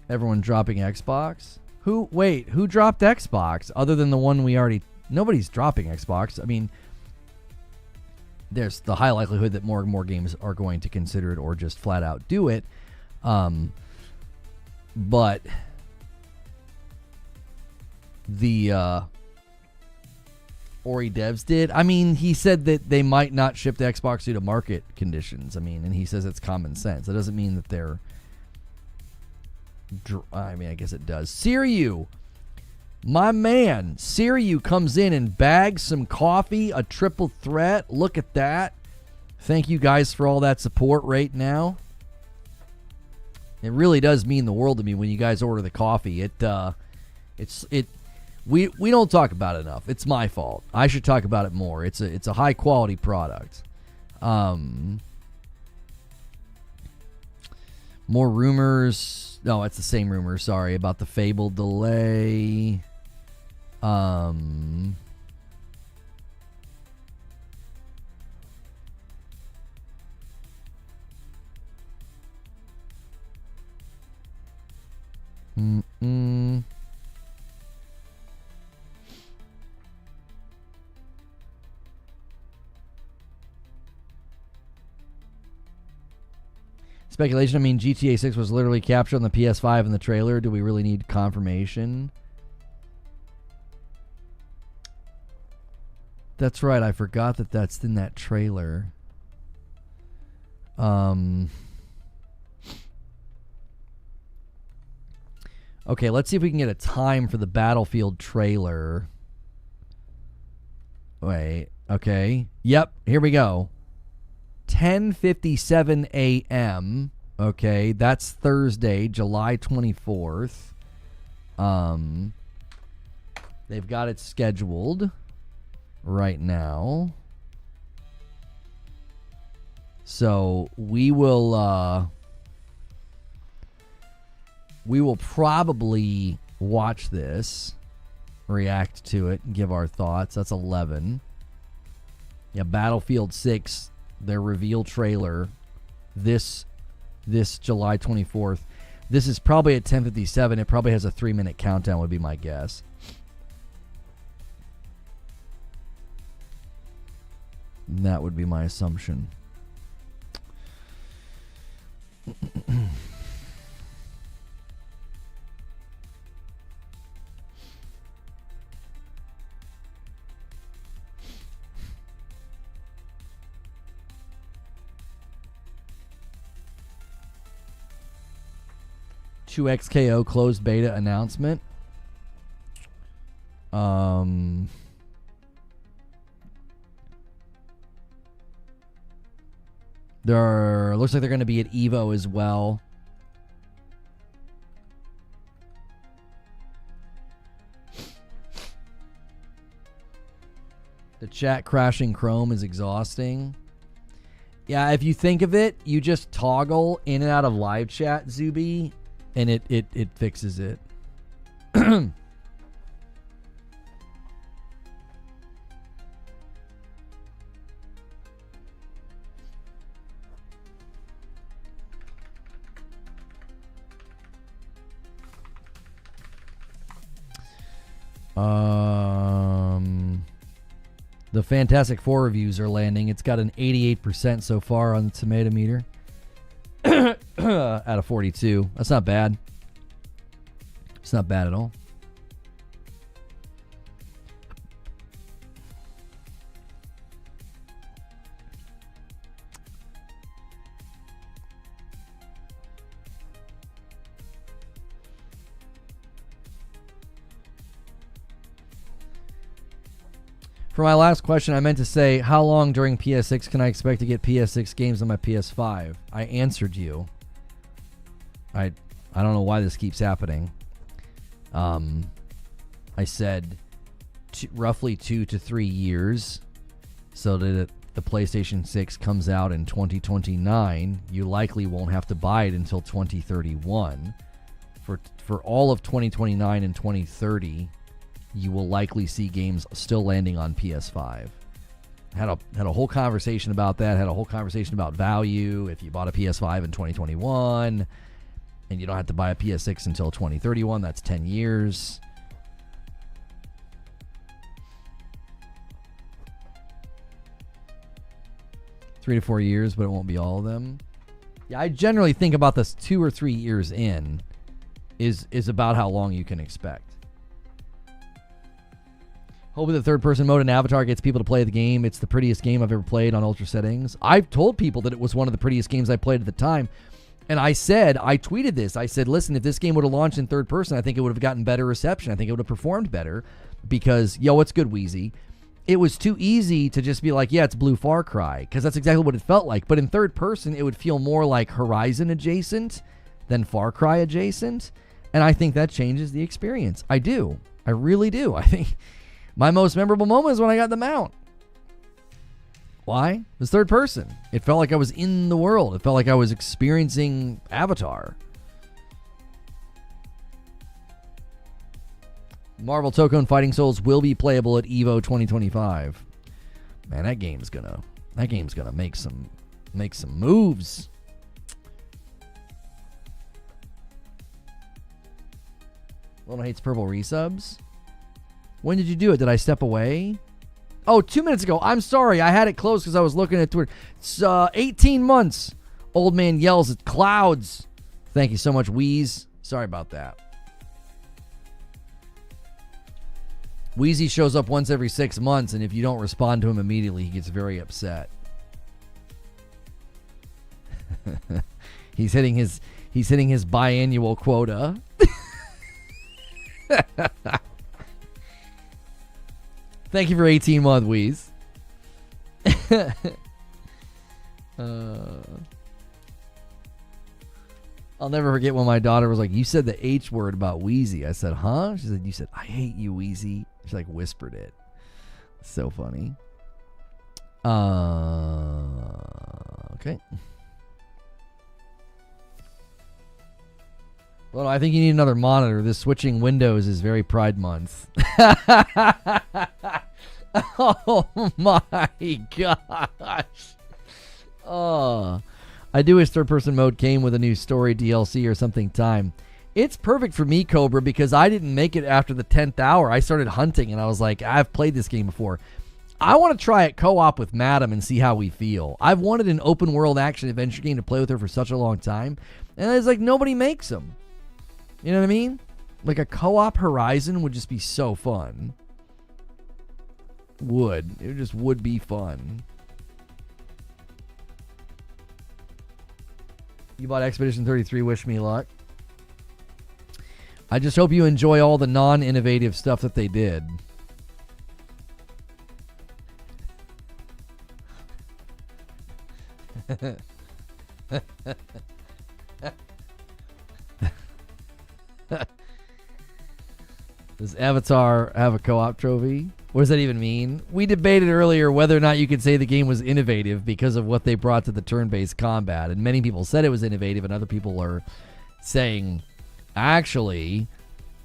Everyone dropping Xbox? Who dropped Xbox other than the one we already... Nobody's dropping Xbox. I mean, there's the high likelihood that more and more games are going to consider it or just flat out do it. But the Ori devs did. I mean, he said that they might not ship the Xbox due to market conditions. I mean, and he says it's common sense. That doesn't mean that they're... I mean, I guess it does. Siryu, my man, Siryu comes in and bags some coffee, a triple threat. Look at that. Thank you guys for all that support right now. It really does mean the world to me when you guys order the coffee. We don't talk about it enough. It's my fault. I should talk about it more. It's a high quality product. More rumors. No, it's the same rumor. Sorry about the Fable delay. Speculation, I mean, GTA 6 was literally captured on the PS5 in the trailer. Do we really need confirmation? That's right. I forgot that that's in that trailer. Okay, let's see if we can get a time for the Battlefield trailer. Wait, okay. Yep, here we go. 10:57 a.m. Okay, that's Thursday, July 24th. They've got it scheduled right now. So we will probably watch this, react to it, and give our thoughts. That's 11. Yeah, Battlefield 6, their reveal trailer, this July 24th. This is probably at 10:57. It probably has a 3-minute countdown, would be my guess. That would be my assumption. XKO closed beta announcement. Looks like they're going to be at Evo as well. The chat crashing Chrome is exhausting. Yeah, if you think of it, you just toggle in and out of live chat, Zuby, and it fixes it. The Fantastic Four reviews are landing. It's got an 88% so far on the tomato meter. Out of 42. That's not bad. It's not bad at all. For my last question, I meant to say, how long during PS6 can I expect to get PS6 games on my PS5? I answered you. I don't know why this keeps happening. I said roughly 2 to 3 years, so that the PlayStation 6 comes out in 2029. You likely won't have to buy it until 2031. For all of 2029 and 2030, you will likely see games still landing on PS5. Had a whole conversation about that. Had a whole conversation about value. If you bought a PS5 in 2021 and you don't have to buy a PS6 until 2031, that's 10 years. Three to 4 years, but it won't be all of them. Yeah, I generally think about this 2 or 3 years in is about how long you can expect. Hoping the third-person mode in Avatar gets people to play the game. It's the prettiest game I've ever played on ultra settings. I've told people that it was one of the prettiest games I played at the time. And I tweeted this. I said, listen, if this game would have launched in third person, I think it would have gotten better reception. I think it would have performed better because, it's good, Wheezy. It was too easy to just be like, yeah, it's Blue Far Cry, because that's exactly what it felt like. But in third person, it would feel more like Horizon adjacent than Far Cry adjacent. And I think that changes the experience. I do. I really do. I think my most memorable moment is when I got the mount. Why? It was third person. It felt like I was in the world. It felt like I was experiencing Avatar. Marvel Tokone Fighting Souls will be playable at EVO 2025. Man, that game's gonna make some moves. Lona hates purple resubs. When did you do it? Did I step away? Oh, 2 minutes ago. I'm sorry. I had it closed because I was looking at Twitter. It's 18 months. Old man yells at clouds. Thank you so much, Wheeze. Sorry about that. Wheezy shows up once every 6 months, and if you don't respond to him immediately, he gets very upset. He's hitting his biannual quota. Thank you for 18-month Wheeze. I'll never forget when my daughter was like, you said the H word about Wheezy. I said, huh? She said, you said, I hate you, Wheezy. She like whispered it. So funny. Okay. Well, I think you need another monitor. This switching windows is very Pride Month. Oh my gosh. Oh, I do wish third-person mode came with a new story DLC or something time. It's perfect for me, Cobra, because I didn't make it after the 10th hour. I started hunting, and I was like, I've played this game before. I want to try it co-op with Madam and see how we feel. I've wanted an open-world action-adventure game to play with her for such a long time, and it's like nobody makes them. You know what I mean? Like a co-op Horizon would just be so fun. It just would be fun. You bought Expedition 33, wish me luck. I just hope you enjoy all the non-innovative stuff that they did. Does Avatar have a co-op trophy? What does that even mean? We debated earlier whether or not you could say the game was innovative because of what they brought to the turn-based combat, and many people said it was innovative, and other people are saying, actually,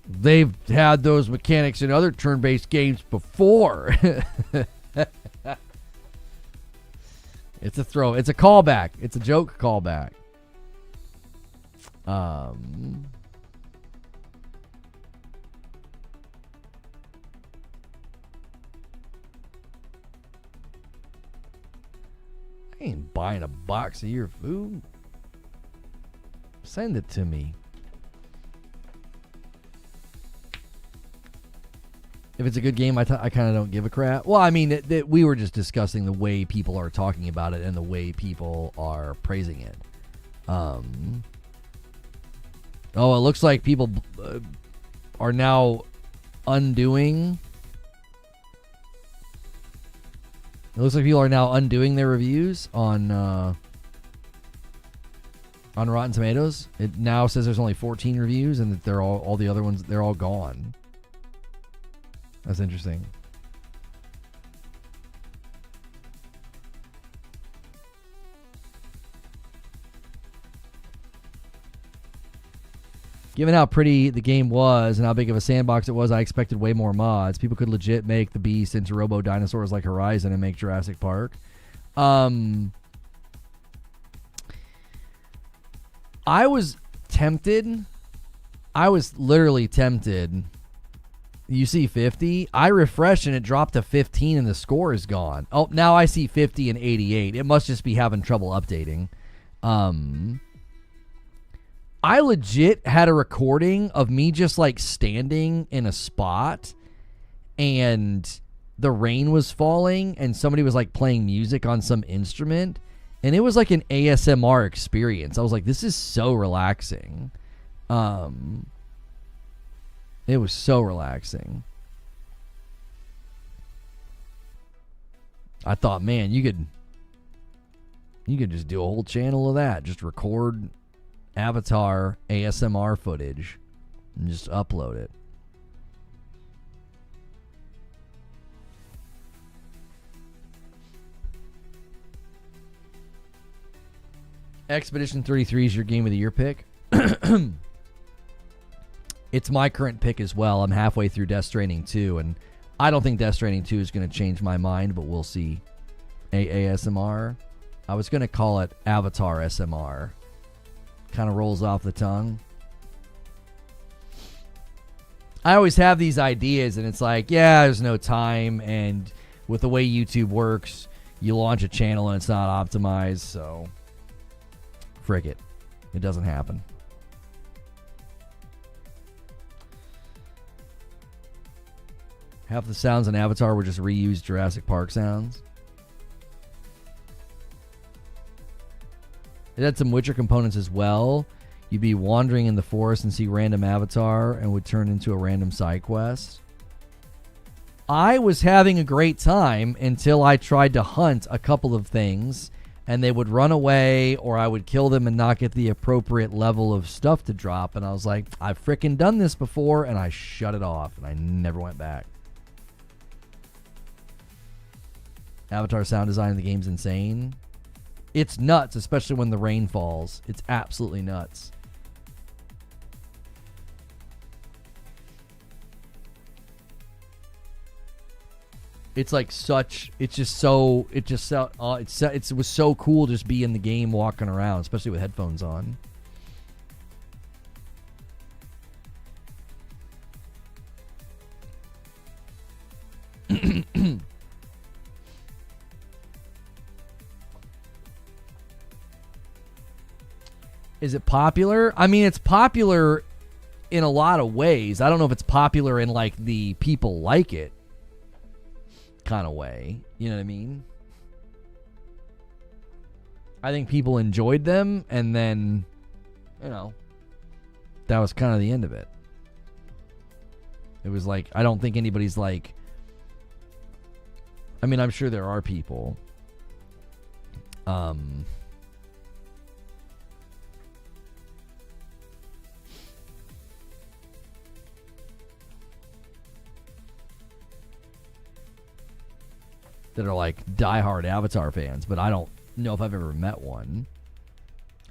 they've had those mechanics in other turn-based games before. It's a throw. It's a callback. It's a joke callback. I ain't buying a box of your food. Send it to me. If it's a good game, I kind of don't give a crap. Well, I mean, we were just discussing the way people are talking about it and the way people are praising it. Oh, it looks like people are now undoing. It looks like people are now undoing their reviews on Rotten Tomatoes. It now says there's only 14 reviews and that they're all the other ones, they're all gone. That's interesting. Given how pretty the game was and how big of a sandbox it was, I expected way more mods. People could legit make the beast into robo dinosaurs like Horizon and make Jurassic Park. I was tempted. I was literally tempted. You see 50. I refreshed and it dropped to 15 and the score is gone. Oh, now I see 50 and 88. It must just be having trouble updating. I legit had a recording of me just like standing in a spot and the rain was falling and somebody was like playing music on some instrument and it was like an ASMR experience. I was like, this is so relaxing. It was so relaxing. I thought, man, you could just do a whole channel of that. Just record Avatar ASMR footage and just upload it. Expedition 33 is your game of the year pick. It's my current pick as well. I'm halfway through Death Stranding 2, and I don't think Death Stranding 2 is going to change my mind, but we'll see. ASMR. I was going to call it Avatar SMR. Kind of rolls off the tongue. I always have these ideas, and it's like, yeah, there's no time, and with the way YouTube works, you launch a channel and it's not optimized, so frick it. It doesn't happen. Half the sounds in Avatar were just reused Jurassic Park sounds. It had some Witcher components as well. You'd be wandering in the forest and see random avatar and would turn into a random side quest. I was having a great time until I tried to hunt a couple of things and they would run away or I would kill them and not get the appropriate level of stuff to drop. And I was like, I've frickin' done this before, and I shut it off and I never went back. Avatar sound design in the game's insane. It's nuts, especially when the rain falls. It's absolutely nuts. It's like such. It's just so. It just so. It was so cool just be in the game walking around, especially with headphones on. Is it popular? I mean, it's popular in a lot of ways. I don't know if it's popular in like the people like it kind of way. You know what I mean? I think people enjoyed them, and then, you know, that was kind of the end of it. It was like, I don't think anybody's like, I mean, I'm sure there are people. That are like diehard Avatar fans, but I don't know if I've ever met one.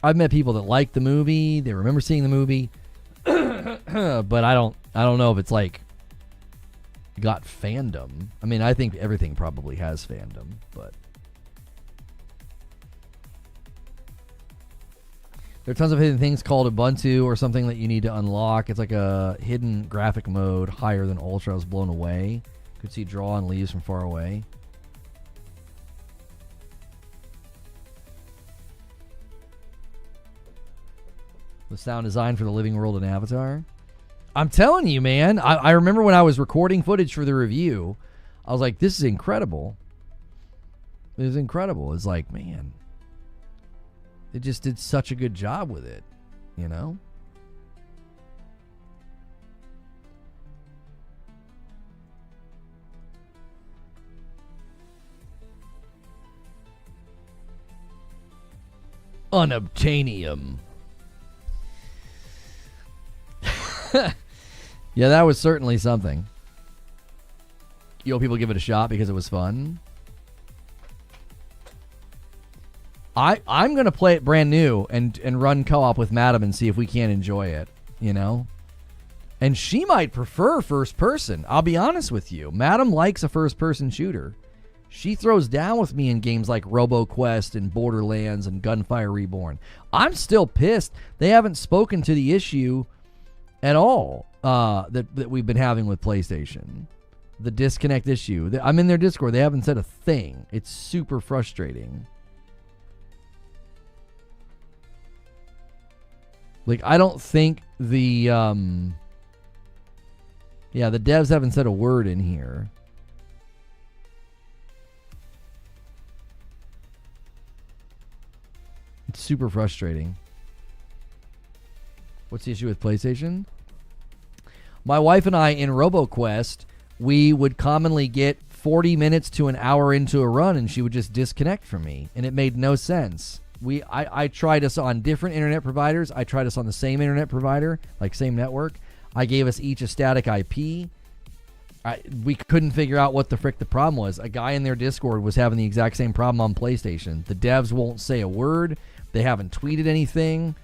I've met people that like the movie, they remember seeing the movie, but I don't know if it's like got fandom. I mean, I think everything probably has fandom, but there are tons of hidden things called Ubuntu or something that you need to unlock. It's like a hidden graphic mode higher than Ultra. I was blown away. Could see draw and leaves from far away. The sound design for the living world in Avatar. I'm telling you, man. I remember when I was recording footage for the review, I was like, this is incredible. It was incredible. It's like, man, they just did such a good job with it, you know? Unobtainium. Yeah, that was certainly something. You know, people give it a shot because it was fun. I'm going to play it brand new and run co-op with Madam and see if we can't enjoy it, you know? And she might prefer first person. I'll be honest with you. Madam likes a first person shooter. She throws down with me in games like RoboQuest and Borderlands and Gunfire Reborn. I'm still pissed they haven't spoken to the issue at all that we've been having with PlayStation. The disconnect issue. I'm in their Discord. They haven't said a thing. It's super frustrating. Like, I don't think the devs haven't said a word in here. It's super frustrating. What's the issue with PlayStation? My wife and I in RoboQuest, we would commonly get 40 minutes to an hour into a run and she would just disconnect from me, and it made no sense. I tried us on different internet providers. I tried us on the same internet provider, like same network. I gave us each a static IP. We couldn't figure out what the frick the problem was. A guy in their Discord was having the exact same problem on PlayStation. The devs won't say a word. They haven't tweeted anything.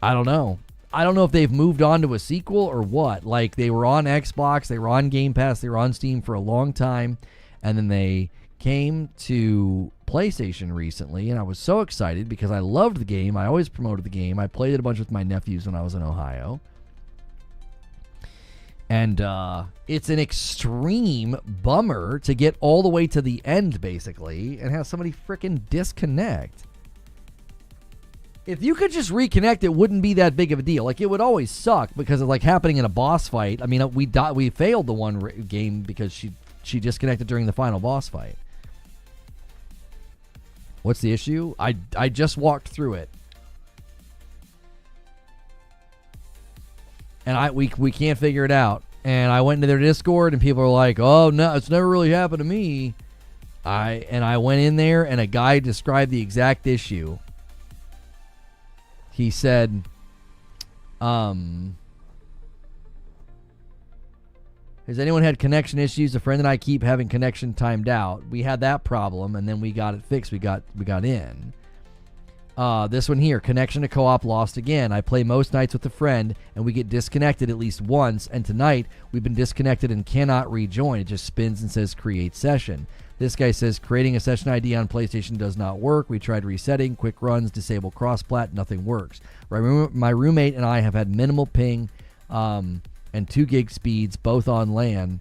I don't know. I don't know if they've moved on to a sequel or what. Like, they were on Xbox, they were on Game Pass, they were on Steam for a long time, and then they came to PlayStation recently, and I was so excited because I loved the game. I always promoted the game. I played it a bunch with my nephews when I was in Ohio. And it's an extreme bummer to get all the way to the end, basically, and have somebody freaking disconnect. If you could just reconnect, it wouldn't be that big of a deal. Like, it would always suck because it's like happening in a boss fight. I mean, we failed the one game because she disconnected during the final boss fight. What's the issue? I just walked through it. And we can't figure it out. And I went into their Discord and people are like, "Oh no, it's never really happened to me." I went in there and a guy described the exact issue. He said, has anyone had connection issues? A friend and I keep having connection timed out. We had that problem, and then we got it fixed. We got in. This one here, connection to co-op lost again. I play most nights with a friend, and we get disconnected at least once, and tonight we've been disconnected and cannot rejoin. It just spins and says create session. This guy says creating a session ID on PlayStation does not work. We tried resetting, quick runs, disable cross-plat, nothing works. My roommate and I have had minimal ping and 2 gig speeds, both on LAN.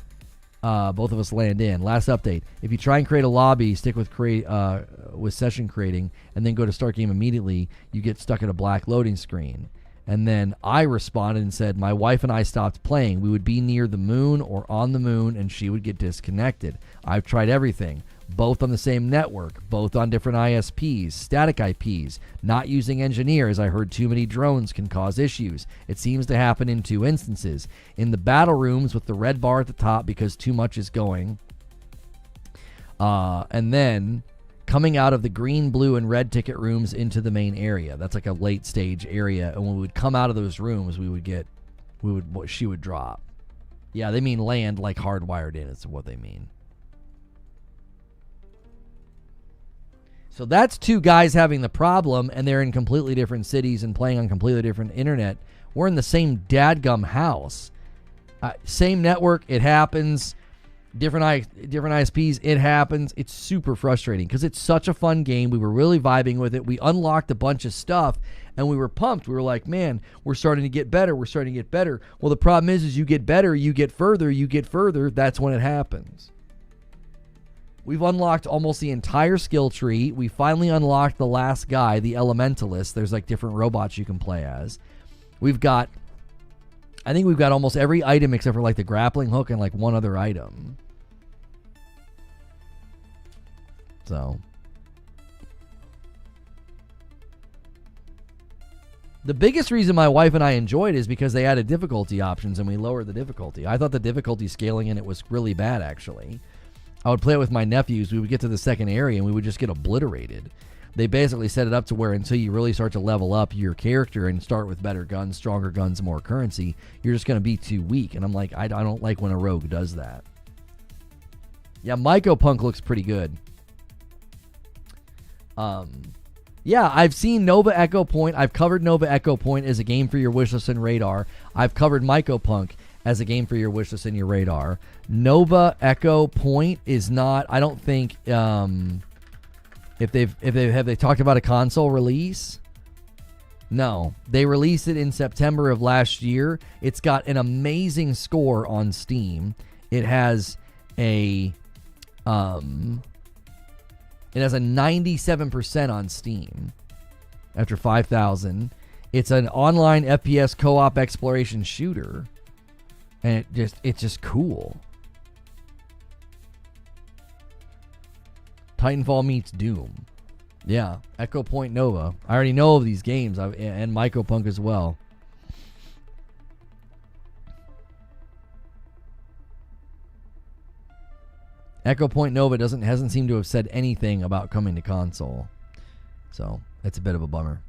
Both of us land in. Last update. If you try and create a lobby, stick with session creating, and then go to start game immediately, you get stuck in a black loading screen. And then I responded and said, my wife and I stopped playing. We would be near the moon or on the moon, and she would get disconnected. I've tried everything. Both on the same network, both on different ISPs, static IPs, not using engineers. I heard too many drones can cause issues. It seems to happen in 2 instances. In the battle rooms with the red bar at the top because too much is going. And then coming out of the green, blue, and red ticket rooms into the main area. That's like a late stage area. And when we would come out of those rooms, she would drop. Yeah, they mean land like hardwired in. It's what they mean. So that's 2 guys having the problem, and they're in completely different cities and playing on completely different internet. We're in the same dadgum house. Same network, it happens. Different ISPs, it happens. It's super frustrating because it's such a fun game. We were really vibing with it. We unlocked a bunch of stuff, and we were pumped. We were like, man, we're starting to get better. We're starting to get better. Well, the problem is you get better, you get further. That's when it happens. We've unlocked almost the entire skill tree. We finally unlocked the last guy, the Elementalist. There's like different robots you can play as. I think we've got almost every item except for like the grappling hook and like one other item. So the biggest reason my wife and I enjoyed it is because they added difficulty options and we lowered the difficulty. I thought the difficulty scaling in it was really bad, actually. I would play it with my nephews. We would get to the second area and we would just get obliterated. They basically set it up to where until you really start to level up your character and start with better guns, stronger guns, more currency, you're just going to be too weak. And I'm like, I don't like when a rogue does that. Yeah, Myco Punk looks pretty good. Yeah, I've seen Nova Echo Point. I've covered Nova Echo Point as a game for your wishlist and radar. I've covered Myco Punk as a game for your wishlist and your radar. Nova Echo Point is not, I don't think, have they talked about a console release? No. They released it in September of last year. It's got an amazing score on Steam. It has a 97% on Steam after 5,000. It's an online FPS co-op exploration shooter. And it's just cool. Titanfall meets Doom. Yeah, Echo Point Nova. I already know of these games, and Myco Punk as well. Echo Point Nova hasn't seemed to have said anything about coming to console. So, it's a bit of a bummer.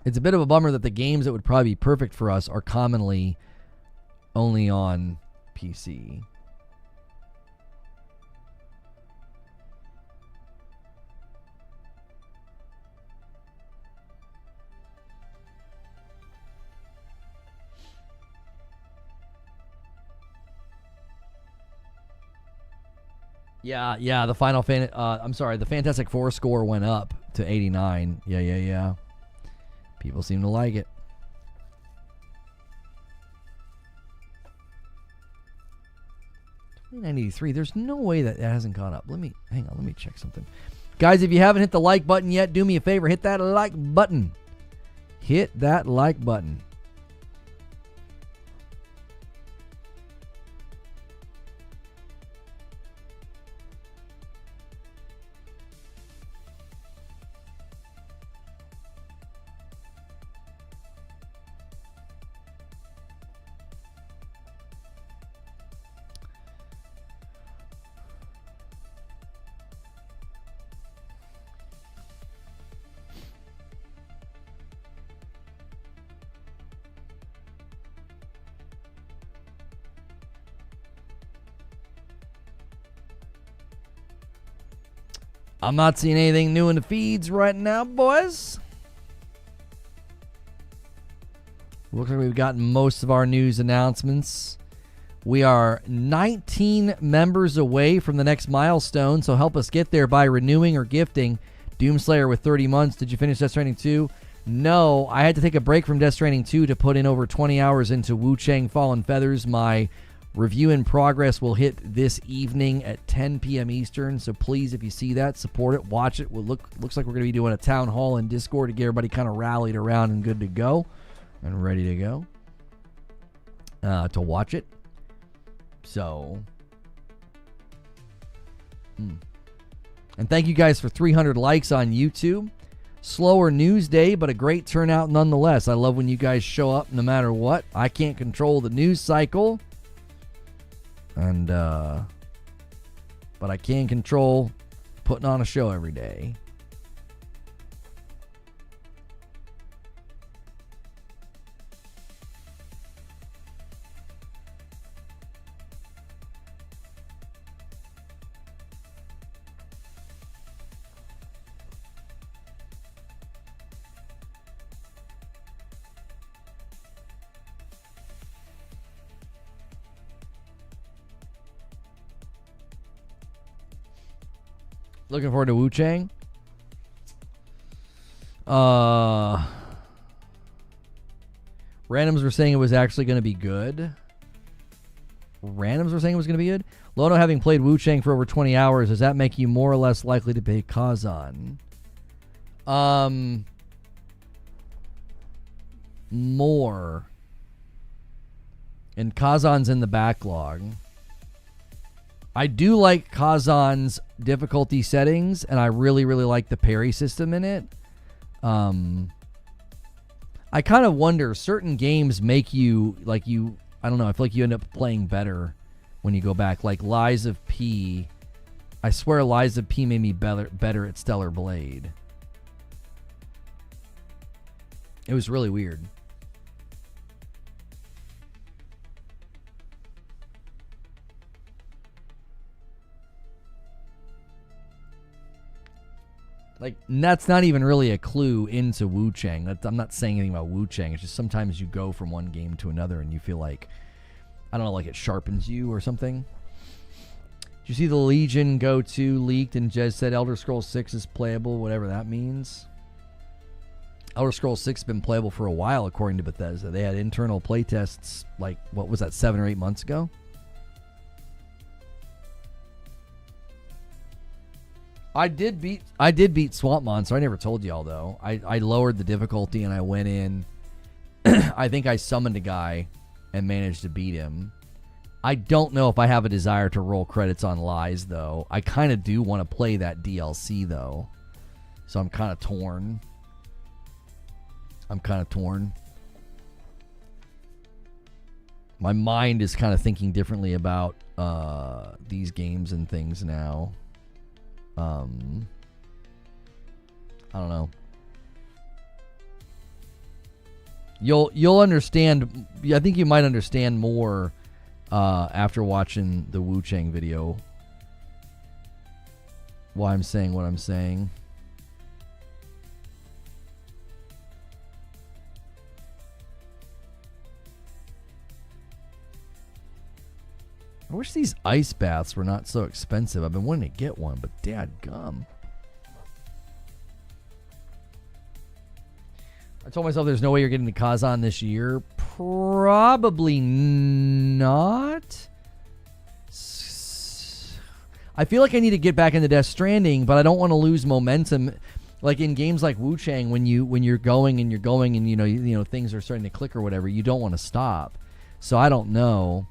It's a bit of a bummer that the games that would probably be perfect for us are commonly only on PC. Yeah, the the Fantastic Four score went up to 89. Yeah. People seem to like it. $9.83. There's no way that hasn't gone up. Let me check something. Guys, if you haven't hit the like button yet, do me a favor, hit that like button. Hit that like button. I'm not seeing anything new in the feeds right now, boys. Looks like we've gotten most of our news announcements. We are 19 members away from the next milestone, so help us get there by renewing or gifting. Doomslayer with 30 months. Did you finish Death Stranding 2? No, I had to take a break from Death Stranding 2 to put in over 20 hours into Wu Chang Fallen Feathers. My review in progress will hit this evening at 10 p.m. Eastern, so please, if you see that, support it, watch it. Looks like we're going to be doing a town hall in Discord to get everybody kind of rallied around and good to go and ready to go to watch it. So, and thank you guys for 300 likes on YouTube. Slower news day, but a great turnout nonetheless. I love when you guys show up no matter what. I can't control the news cycle. And, but I can control putting on a show every day. Looking forward to Wu Chang. Randoms were saying it was actually going to be good. Lono, having played Wu Chang for over 20 hours, does that make you more or less likely to pay Kazan? more. And Kazan's in the backlog. I do like Kazan's difficulty settings, and I really, really like the parry system in it. I kind of wonder, certain games make you, I don't know, I feel like you end up playing better when you go back. Like Lies of P. I swear Lies of P made me better at Stellar Blade. It was really weird. Like, that's not even really a clue into Wu Chang. I'm not saying anything about Wu Chang. It's just sometimes you go from one game to another and you feel like, I don't know, like it sharpens you or something. Did you see the Legion Go 2 leaked and Jez said Elder Scrolls 6 is playable, whatever that means? Elder Scrolls 6 has been playable for a while, according to Bethesda. They had internal playtests, like, what was that, 7 or 8 months ago? I did beat Swamp Monster. I never told y'all, though. I lowered the difficulty and I went in. I think I summoned a guy and managed to beat him. I don't know if I have a desire to roll credits on Lies, though. I kind of do want to play that DLC, though. So I'm kind of torn. My mind is kind of thinking differently about these games and things now. I don't know. You'll understand. I think you might understand more after watching the Wu Chang video. Why I'm saying what I'm saying. I wish these ice baths were not so expensive. I've been wanting to get one, but dadgum. I told myself there's no way you're getting to Kazan this year. Probably not. I feel like I need to get back into Death Stranding, but I don't want to lose momentum. Like in games like Wu Chang, when you're going and you know things are starting to click or whatever, you don't want to stop. So I don't know.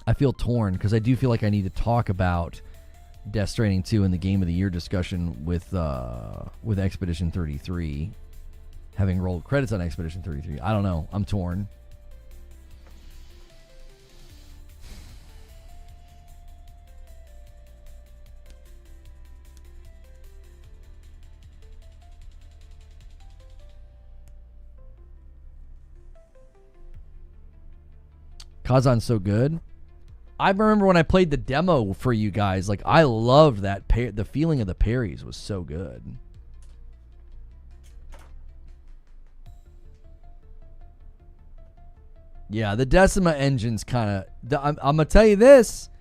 I feel torn because I do feel like I need to talk about Death Stranding 2 in the Game of the Year discussion with Expedition 33. Having rolled credits on Expedition 33. I don't know. I'm torn. Kazan's so good. I remember when I played the demo for you guys, like I loved that the feeling of the parries was so good. Yeah, the Decima engine's kind of I'm going to tell you this.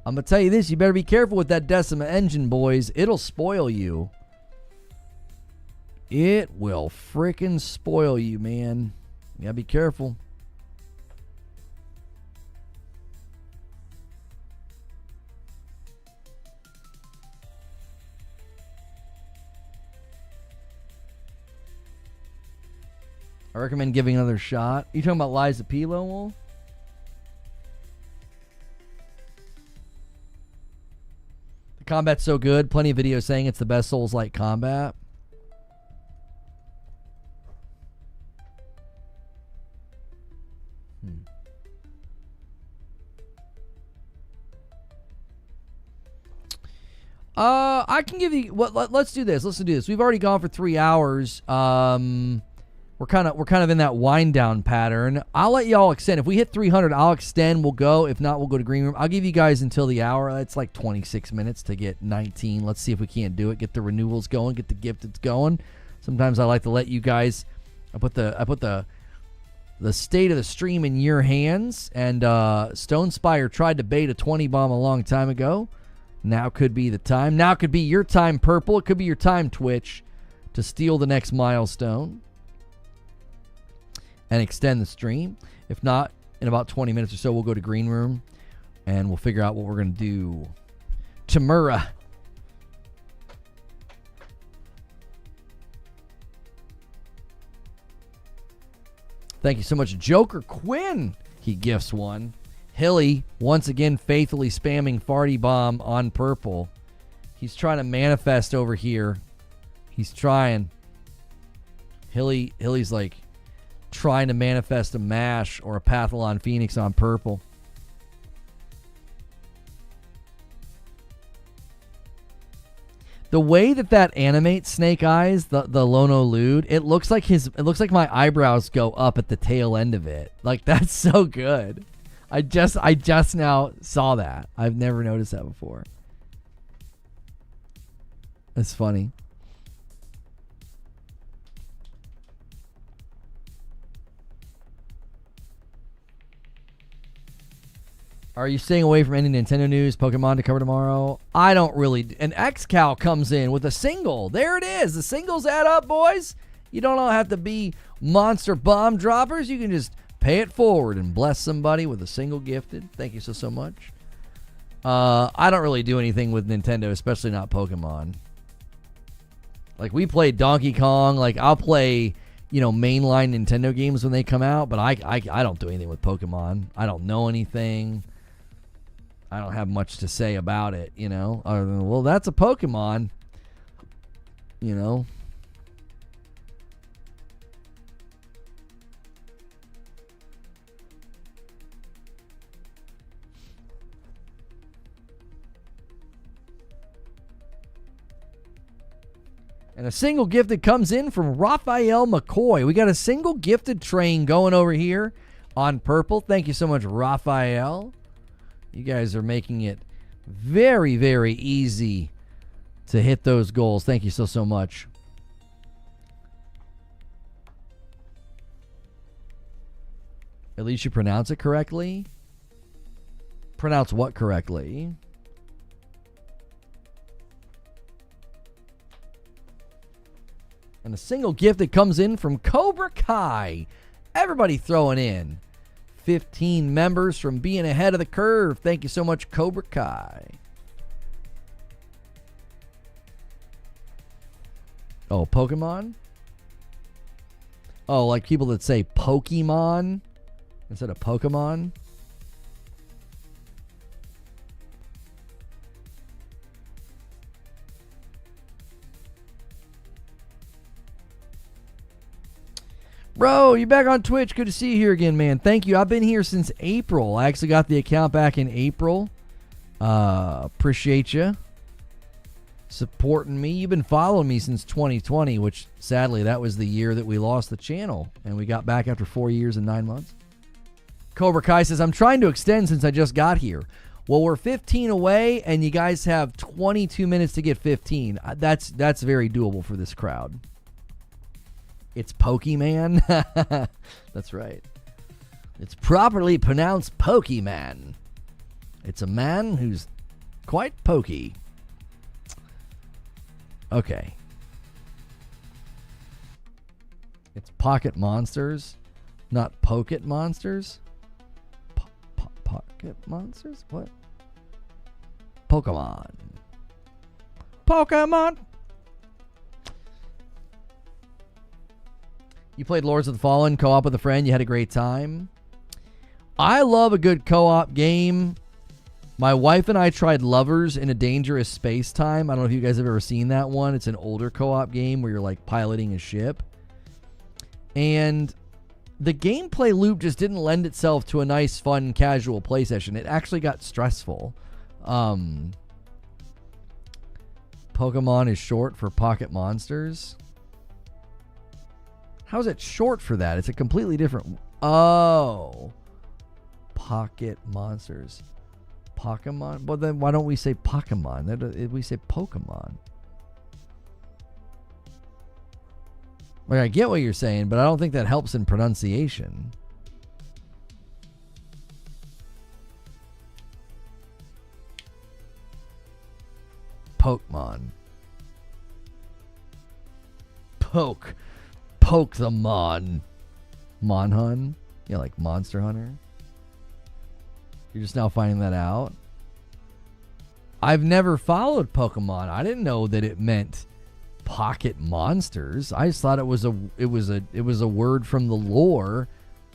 You better be careful with that Decima engine, boys. It'll spoil you. It will freaking spoil you, man. You got to be careful. I recommend giving another shot. You talking about Lies of P, Lowell? The combat's so good. Plenty of videos saying it's the best Souls-like combat. I can give you. Let's do this. We've already gone for 3 hours. We're kind of in that wind down pattern. I'll let y'all extend. If we hit 300, I'll extend. We'll go. If not, we'll go to green room. I'll give you guys until the hour. It's like 26 minutes to get 19. Let's see if we can't do it. Get the renewals going. Get the gifteds going. Sometimes I like to let you guys. I put the state of the stream in your hands. And Stone Spire tried to bait a 20 bomb a long time ago. Now could be the time. Now could be your time, Purple. It could be your time, Twitch, to steal the next milestone and extend the stream. If not, in about 20 minutes or so, we'll go to green room and we'll figure out what we're going to do. Tamura. Thank you so much, Joker Quinn. He gifts one. Hilly, once again, faithfully spamming Farty Bomb on purple. He's trying to manifest over here. He's trying. Hilly's like trying to manifest a MASH or a Pathalon Phoenix on purple. The way that animates Snake Eyes, the Lono Lude, it looks like my eyebrows go up at the tail end of it. Like, that's so good. I just now saw that. I've never noticed that before. That's funny. Are you staying away from any Nintendo news, Pokemon to cover tomorrow? I don't really. And XCal comes in with a single. There it is. The singles add up, boys. You don't all have to be monster bomb droppers. You can just pay it forward and bless somebody with a single gifted. Thank you so much. I don't really do anything with Nintendo, especially not Pokemon. Like, we play Donkey Kong. Like, I'll play, mainline Nintendo games when they come out, but I don't do anything with Pokemon. I don't know anything. I don't have much to say about it, other than, well, that's a Pokemon, And a single gifted comes in from Raphael McCoy. We got a single gifted train going over here on purple. Thank you so much, Raphael. You guys are making it very, very easy to hit those goals. Thank you so much. At least you pronounce it correctly. Pronounce what correctly? And a single gift that comes in from Cobra Kai. Everybody throwing in 15 members from being ahead of the curve. Thank you so much, Cobra Kai. Oh, Pokemon? Oh, like people that say Pokemon instead of Pokemon? Bro, you back on Twitch. Good to see you here again, man. Thank you. I've been here since April. I actually got the account back in April. Appreciate you supporting me. You've been following me since 2020, which sadly that was the year that we lost the channel, and we got back after 4 years and 9 months. Cobra Kai says, I'm trying to extend since I just got here. Well, we're 15 away, and you guys have 22 minutes to get 15. That's very doable for this crowd. It's Pokemon. That's right. It's properly pronounced Pokemon. It's a man who's quite pokey. Okay. It's Pocket Monsters, not Pocket Monsters. Pocket Monsters? What? Pokemon. Pokemon. You played Lords of the Fallen co-op with a friend. You had a great time. I love a good co-op game. My wife and I tried Lovers in a Dangerous Space Time. I don't know if you guys have ever seen that one. It's an older co-op game where you're like piloting a ship. And the gameplay loop just didn't lend itself to a nice, fun, casual play session. It actually got stressful. Pokemon is short for Pocket Monsters. How is it short for that? It's a completely different... Oh. Pocket Monsters. Pokemon? Well, then why don't we say Pokemon? We say Pokemon. Like, I get what you're saying, but I don't think that helps in pronunciation. Pokemon. Poke the Mon. Monhun? Yeah, like Monster Hunter. You're just now finding that out? I've never followed Pokemon. I didn't know that it meant pocket monsters. I just thought it was a word from the lore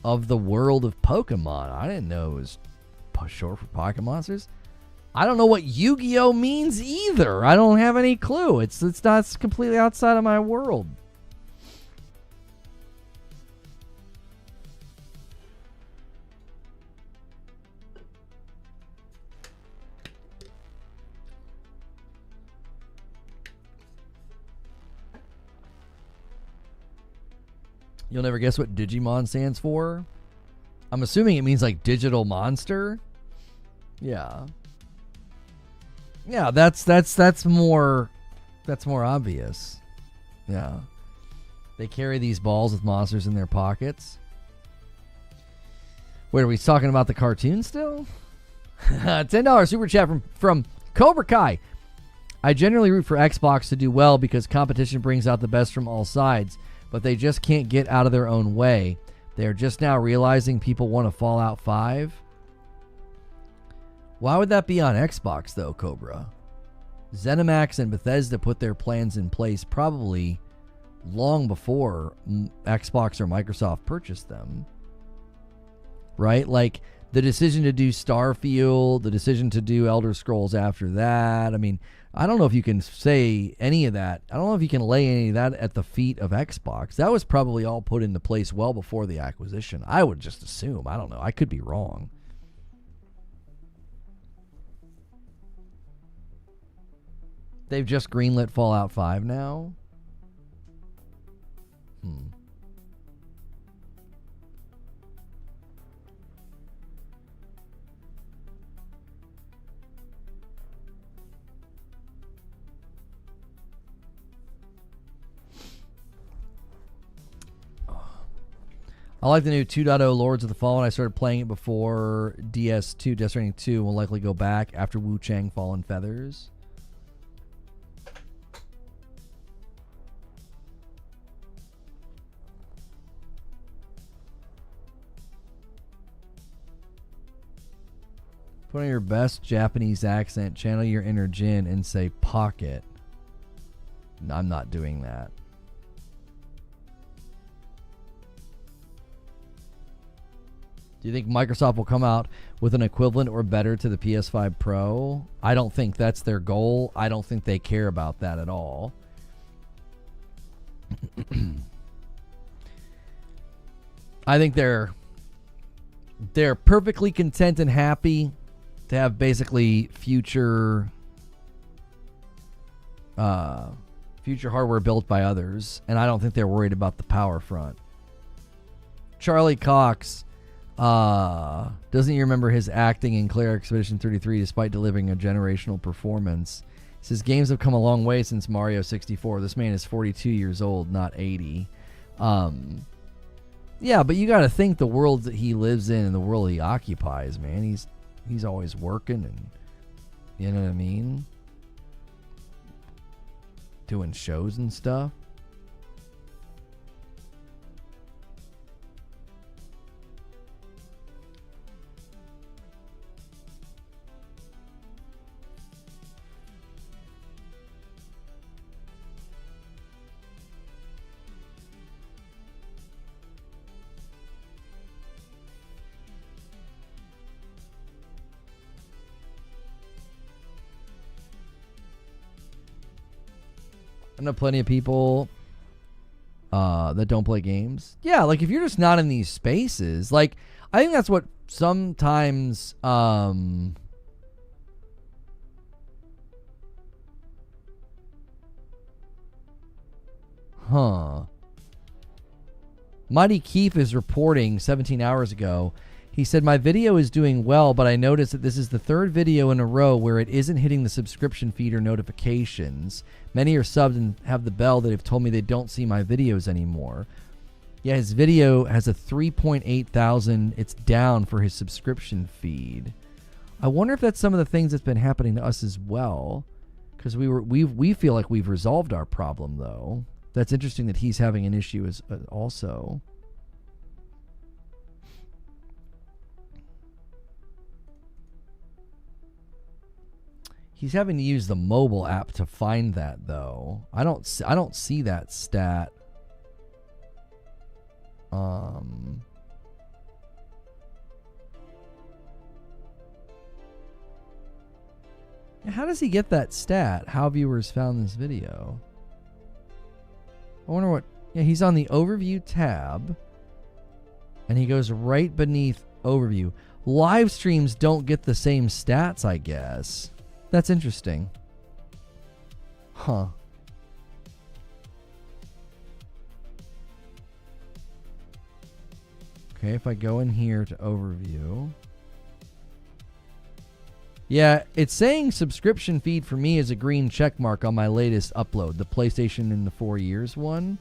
of the world of Pokemon. I didn't know it was short for Pocket Monsters. I don't know what Yu-Gi-Oh means either. I don't have any clue. It's not, it's completely outside of my world. You'll never guess what Digimon stands for? I'm assuming it means like digital monster. Yeah. Yeah, that's more obvious. Yeah. They carry these balls with monsters in their pockets. Wait, are we talking about the cartoon still? $10 super chat from Cobra Kai. I generally root for Xbox to do well because competition brings out the best from all sides, but they just can't get out of their own way. They're just now realizing people want a Fallout 5. Why would that be on Xbox, though, Cobra? ZeniMax and Bethesda put their plans in place probably long before Xbox or Microsoft purchased them. Right? Like, the decision to do Starfield, the decision to do Elder Scrolls after that. I mean, I don't know if you can say any of that. I don't know if you can lay any of that at the feet of Xbox. That was probably all put into place well before the acquisition. I would just assume. I don't know. I could be wrong. They've just greenlit Fallout 5 now? I like the new 2.0 Lords of the Fallen. I started playing it before DS2, Death Stranding 2, and will likely go back after Wu Chang Fallen Feathers. Put on your best Japanese accent, channel your inner Jin, and say pocket. No, I'm not doing that. Do you think Microsoft will come out with an equivalent or better to the PS5 Pro? I don't think that's their goal. I don't think they care about that at all. I think they're perfectly content and happy to have basically future hardware built by others, and I don't think they're worried about the power front. Charlie Cox. Doesn't he remember his acting in Claire Expedition 33 despite delivering a generational performance? He says games have come a long way since Mario 64. This man is 42 years old, not 80. Yeah, but you got to think the world that he lives in and the world he occupies, man. He's always working and, you know what I mean? Doing shows and stuff. I know plenty of people that don't play games. Yeah, like if you're just not in these spaces, like I think that's what sometimes Mighty Keith is reporting 17 hours ago. He said, my video is doing well, but I noticed that this is the third video in a row where it isn't hitting the subscription feed or notifications. Many are subbed and have the bell that have told me they don't see my videos anymore. Yeah, his video has a 3.8 thousand. It's down for his subscription feed. I wonder if that's some of the things that's been happening to us as well. Because we feel like we've resolved our problem, though. That's interesting that he's having an issue as also. He's having to use the mobile app to find that, though. I don't see that stat. How does he get that stat? How viewers found this video? I wonder what... Yeah, he's on the overview tab. And he goes right beneath overview. Live streams don't get the same stats, I guess. That's interesting. Huh. Okay, if I go in here to overview. Yeah, it's saying subscription feed for me is a green check mark on my latest upload. The PlayStation in the 4 years one.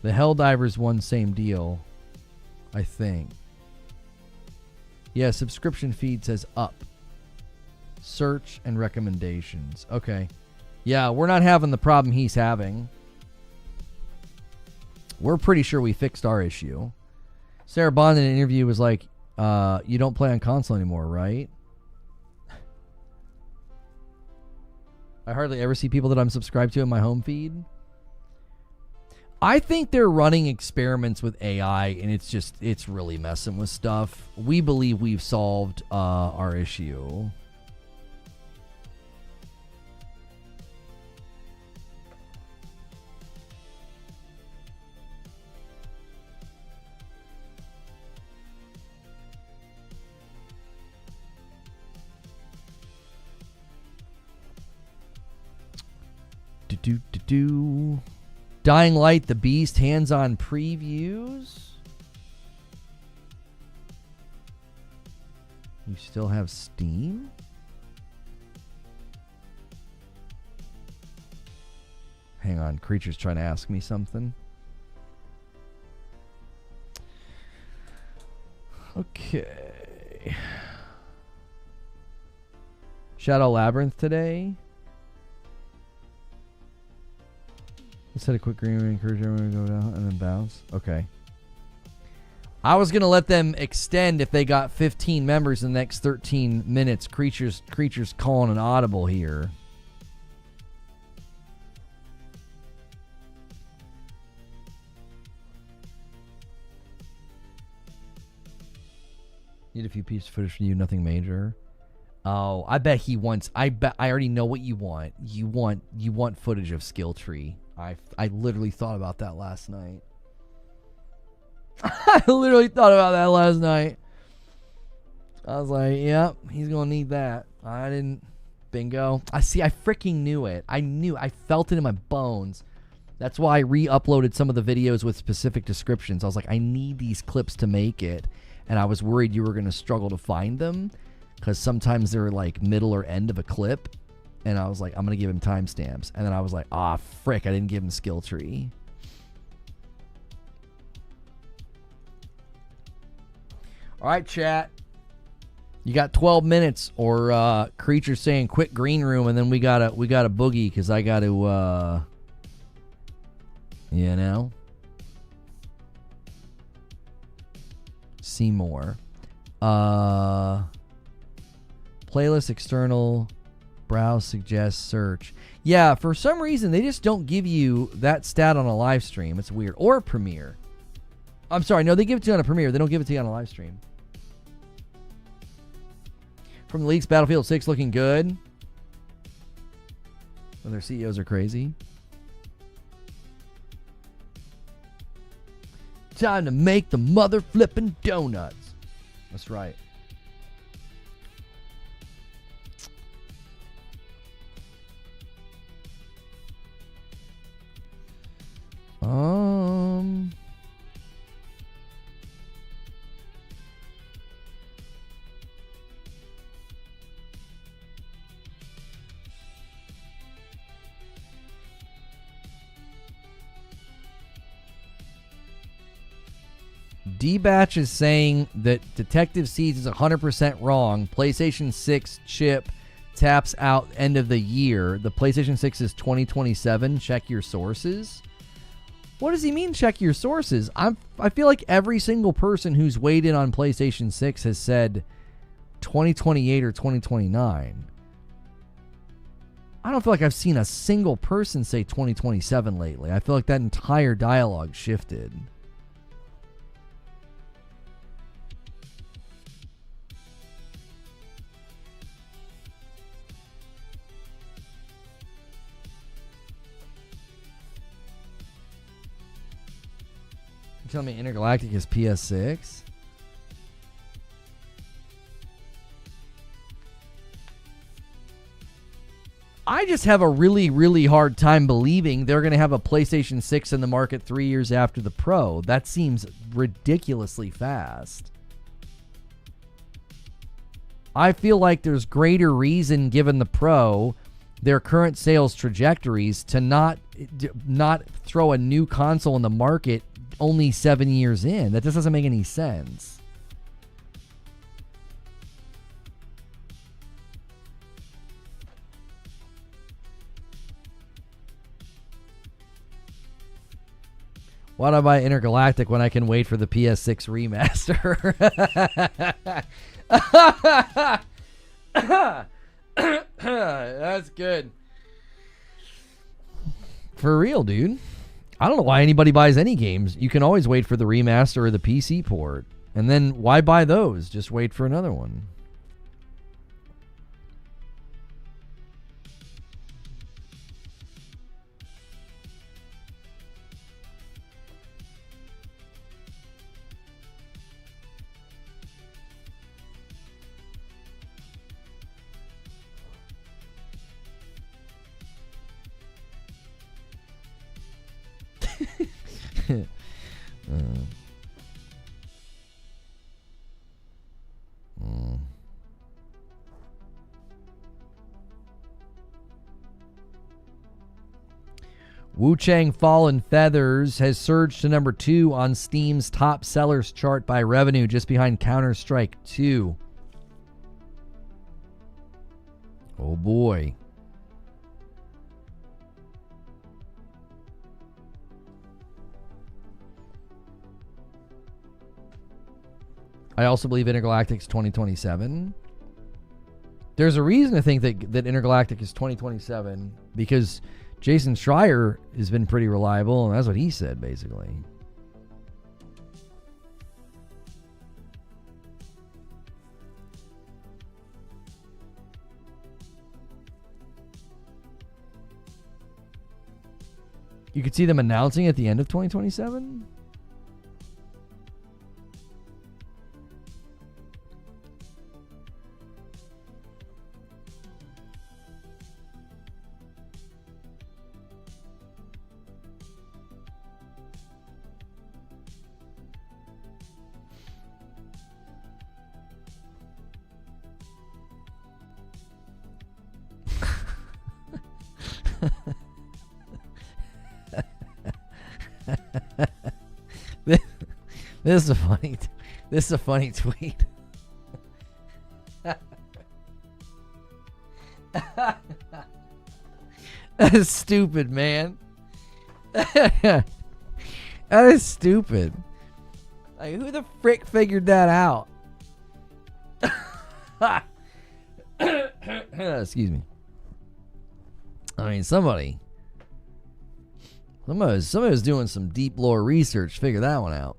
The Helldivers one, same deal, I think. Yeah, subscription feed says up. Search and recommendations. Okay. Yeah, we're not having the problem he's having. We're pretty sure we fixed our issue. Sarah Bond in an interview was like, you don't play on console anymore, right? I hardly ever see people that I'm subscribed to in my home feed. I think they're running experiments with AI, and it's really messing with stuff. We believe we've solved our issue. Dying Light, The Beast, hands-on previews. You still have Steam? Hang on, Creature's trying to ask me something. Okay. Shadow Labyrinth today. Let's set a quick green and encourage everyone to go down and then bounce. Okay. I was going to let them extend if they got 15 members in the next 13 minutes. Creature's calling an audible here. Need a few pieces of footage for you, nothing major. Oh, I bet he wants... I already know what you want. You want footage of Skill Tree. I literally thought about that last night. I literally thought about that last night. I was like, yep, he's going to need that. I didn't. Bingo. I freaking knew it. I felt it in my bones. That's why I re-uploaded some of the videos with specific descriptions. I was like, I need these clips to make it. And I was worried you were going to struggle to find them. Because sometimes they're like middle or end of a clip. And I was like, I'm going to give him timestamps. And then I was like, frick, I didn't give him Skill Tree. All right, chat. You got 12 minutes or Creature saying quit green room, and then we got a boogie because I got to, see more. Playlist external. Browse, suggest, search. Yeah, for some reason, they just don't give you that stat on a live stream. It's weird. Or a Premiere. I'm sorry. No, they give it to you on a Premiere. They don't give it to you on a live stream. From the leaks, Battlefield 6 looking good. Well, their CEOs are crazy. Time to make the mother flipping donuts. That's right. D-Batch is saying that Detective Seeds is 100% wrong. PlayStation 6 chip taps out end of the year. The PlayStation 6 is 2027. Check your sources. What does he mean, check your sources? I feel like every single person who's weighed in on PlayStation 6 has said 2028 or 2029. I don't feel like I've seen a single person say 2027 lately. I feel like that entire dialogue shifted. You telling me Intergalactic is PS6? I just have a really, really hard time believing they're going to have a PlayStation 6 in the market 3 years after the Pro. That seems ridiculously fast. I feel like there's greater reason, given the Pro, their current sales trajectories, to not throw a new console in the market only 7 years in. That just doesn't make any sense. Why do I buy Intergalactic when I can wait for the PS6 remaster? That's good. For real, dude. I don't know why anybody buys any games. You can always wait for the remaster or the PC port. And then why buy those? Just wait for another one. Wu Chang Fallen Feathers has surged to number 2 on Steam's top sellers chart by revenue, just behind Counter-Strike 2. Oh boy. I also believe Intergalactic's 2027. There's a reason to think that Intergalactic is 2027, because Jason Schreier has been pretty reliable, and that's what he said, basically. You could see them announcing at the end of 2027? This is a funny tweet. That is stupid, man. That is stupid. Like, who the frick figured that out? Excuse me. I mean, somebody was doing some deep lore research to figure that one out.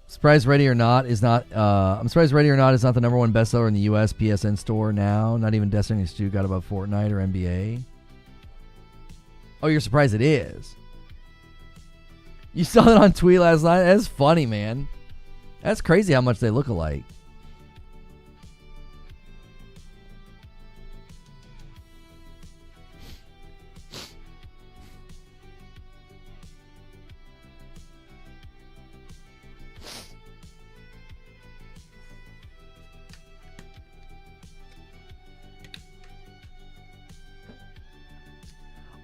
Surprised Ready or Not is not. I'm surprised Ready or Not is not the number 1 bestseller in the U.S. PSN store now. Not even Destiny 2 got above Fortnite or NBA. Oh, you're surprised it is? You saw that on tweet last night? That's funny, man. That's crazy how much they look alike.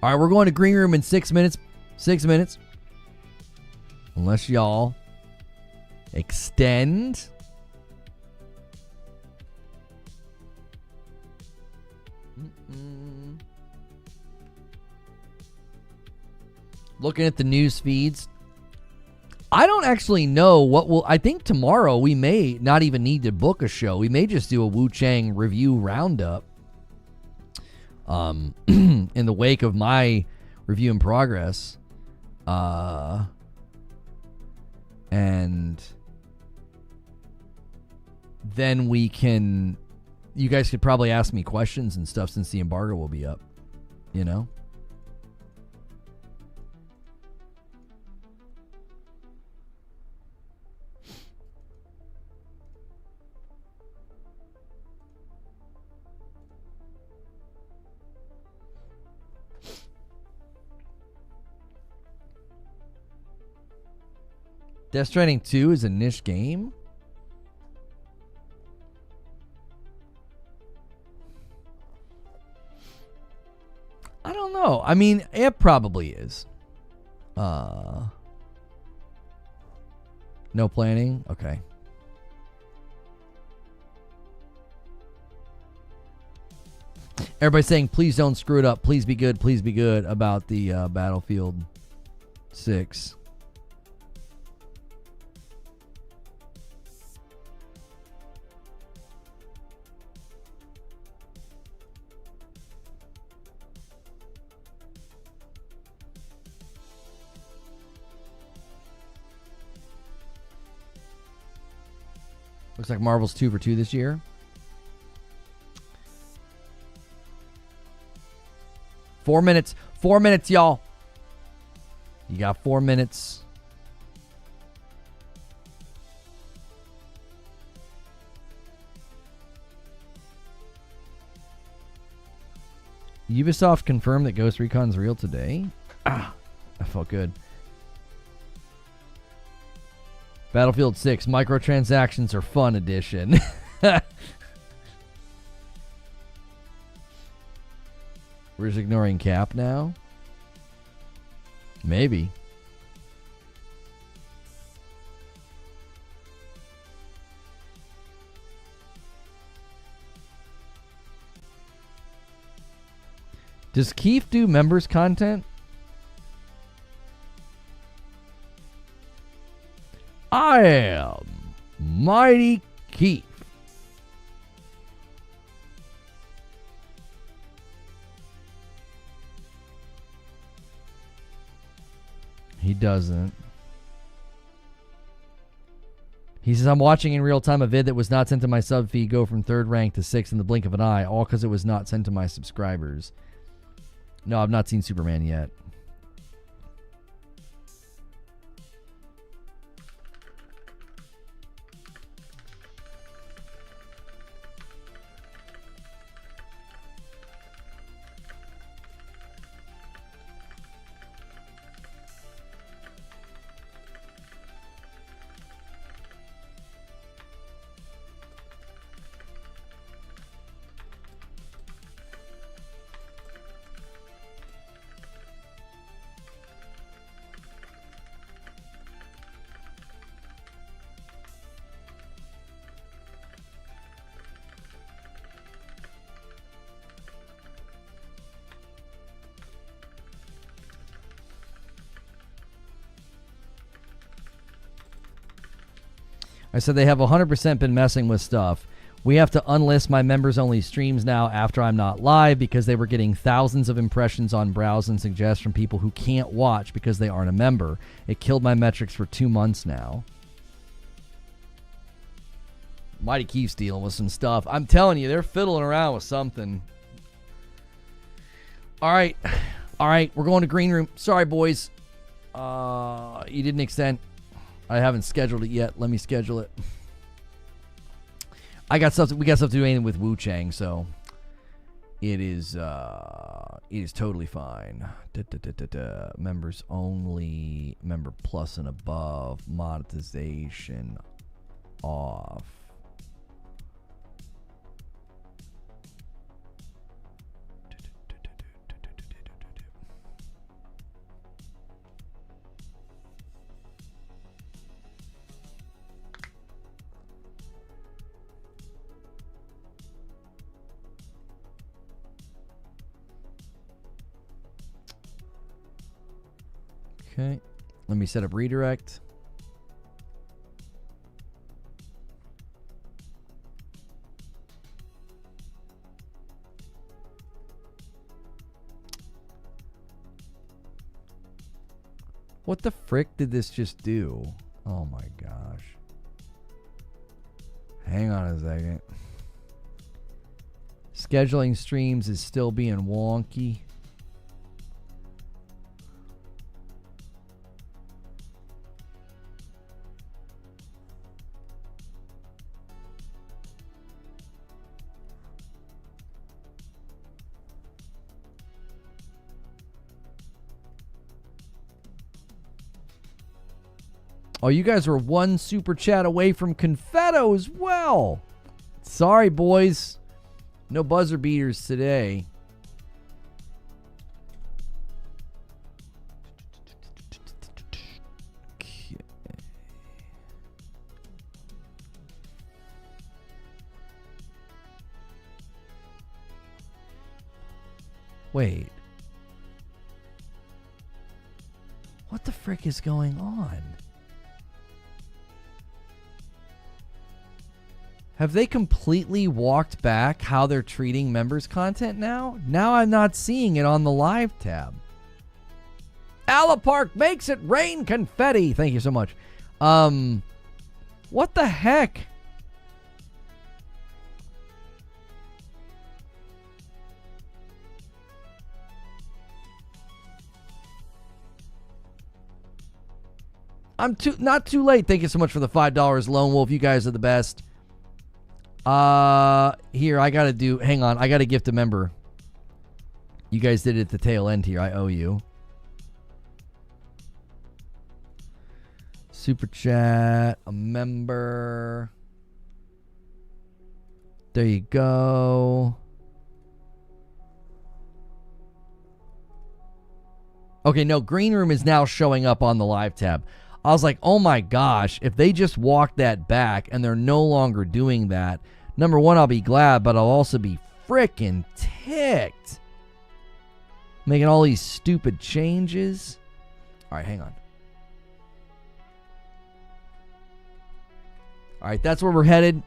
All right, we're going to green room in 6 minutes. 6 minutes. Unless y'all extend. Looking at the news feeds. I don't actually know what will. I think tomorrow we may not even need to book a show. We may just do a Wu Chang review roundup. In the wake of my review in progress. And then we can you guys could probably ask me questions and stuff since the embargo will be up, you know? Death Stranding 2 is a niche game? I don't know. I mean, it probably is. No planning? Okay. Everybody's saying, please don't screw it up. Please be good about the Battlefield 6. Looks like Marvel's 2 for 2 this year. 4 minutes. 4 minutes, y'all. You got 4 minutes. Ubisoft confirmed that Ghost Recon's real today. Ah, that felt good. Battlefield 6, microtransactions are fun edition. We're just ignoring Cap now? Maybe. Does Keith do members content? I am Mighty Keith. He doesn't. He says, I'm watching in real time a vid that was not sent to my sub feed go from 3rd rank to 6th in the blink of an eye, all because it was not sent to my subscribers. No, I've not seen Superman yet. I said they have 100% been messing with stuff. We have to unlist my members-only streams now after I'm not live because they were getting thousands of impressions on browse and suggest from people who can't watch because they aren't a member. It killed my metrics for 2 months now. Mighty Keith's dealing with some stuff. I'm telling you, they're fiddling around with something. All right. All right, we're going to green room. Sorry, boys. You didn't extend. I haven't scheduled it yet. Let me schedule it. We got stuff to do with Wu Chang, so it is totally fine. Members only, member plus and above, monetization off. Okay, let me set up redirect. What the frick did this just do? Oh my gosh. Hang on a second. Scheduling streams is still being wonky. Oh, you guys are one super chat away from Confetto as well. Sorry, boys. No buzzer beaters today. Okay. Wait. What the frick is going on? Have they completely walked back how they're treating members' content now? Now I'm not seeing it on the live tab. Alapark makes it rain confetti. Thank you so much. What the heck? Not too late. Thank you so much for the $5, Lone Wolf. You guys are the best. Here, I gotta gift a member. You guys did it at the tail end here. I owe you. Super chat, a member. There you go. Okay, no, Green Room is now showing up on the live tab. I was like, oh my gosh, if they just walk that back and they're no longer doing that, number one, I'll be glad, but I'll also be freaking ticked. Making all these stupid changes. All right, hang on. All right, that's where we're headed.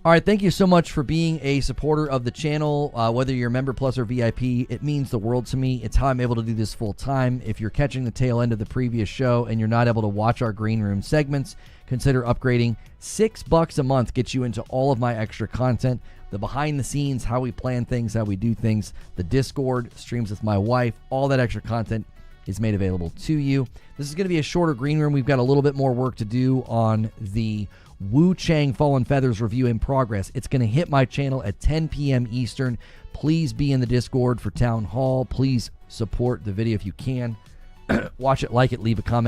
All right, thank you so much for being a supporter of the channel. Whether you're a member plus or VIP, it means the world to me. It's how I'm able to do this full time. If you're catching the tail end of the previous show and you're not able to watch our Green Room segments, consider upgrading. $6 a month gets you into all of my extra content, the behind the scenes, how we plan things, how we do things, the Discord, streams with my wife, all that extra content is made available to you. This is going to be a shorter Green Room. We've got a little bit more work to do on the Wu Chang Fallen Feathers review in progress. It's going to hit my channel at 10 p.m. Eastern. Please be in the Discord for Town Hall. Please support the video if you can. Watch it, like it, leave a comment.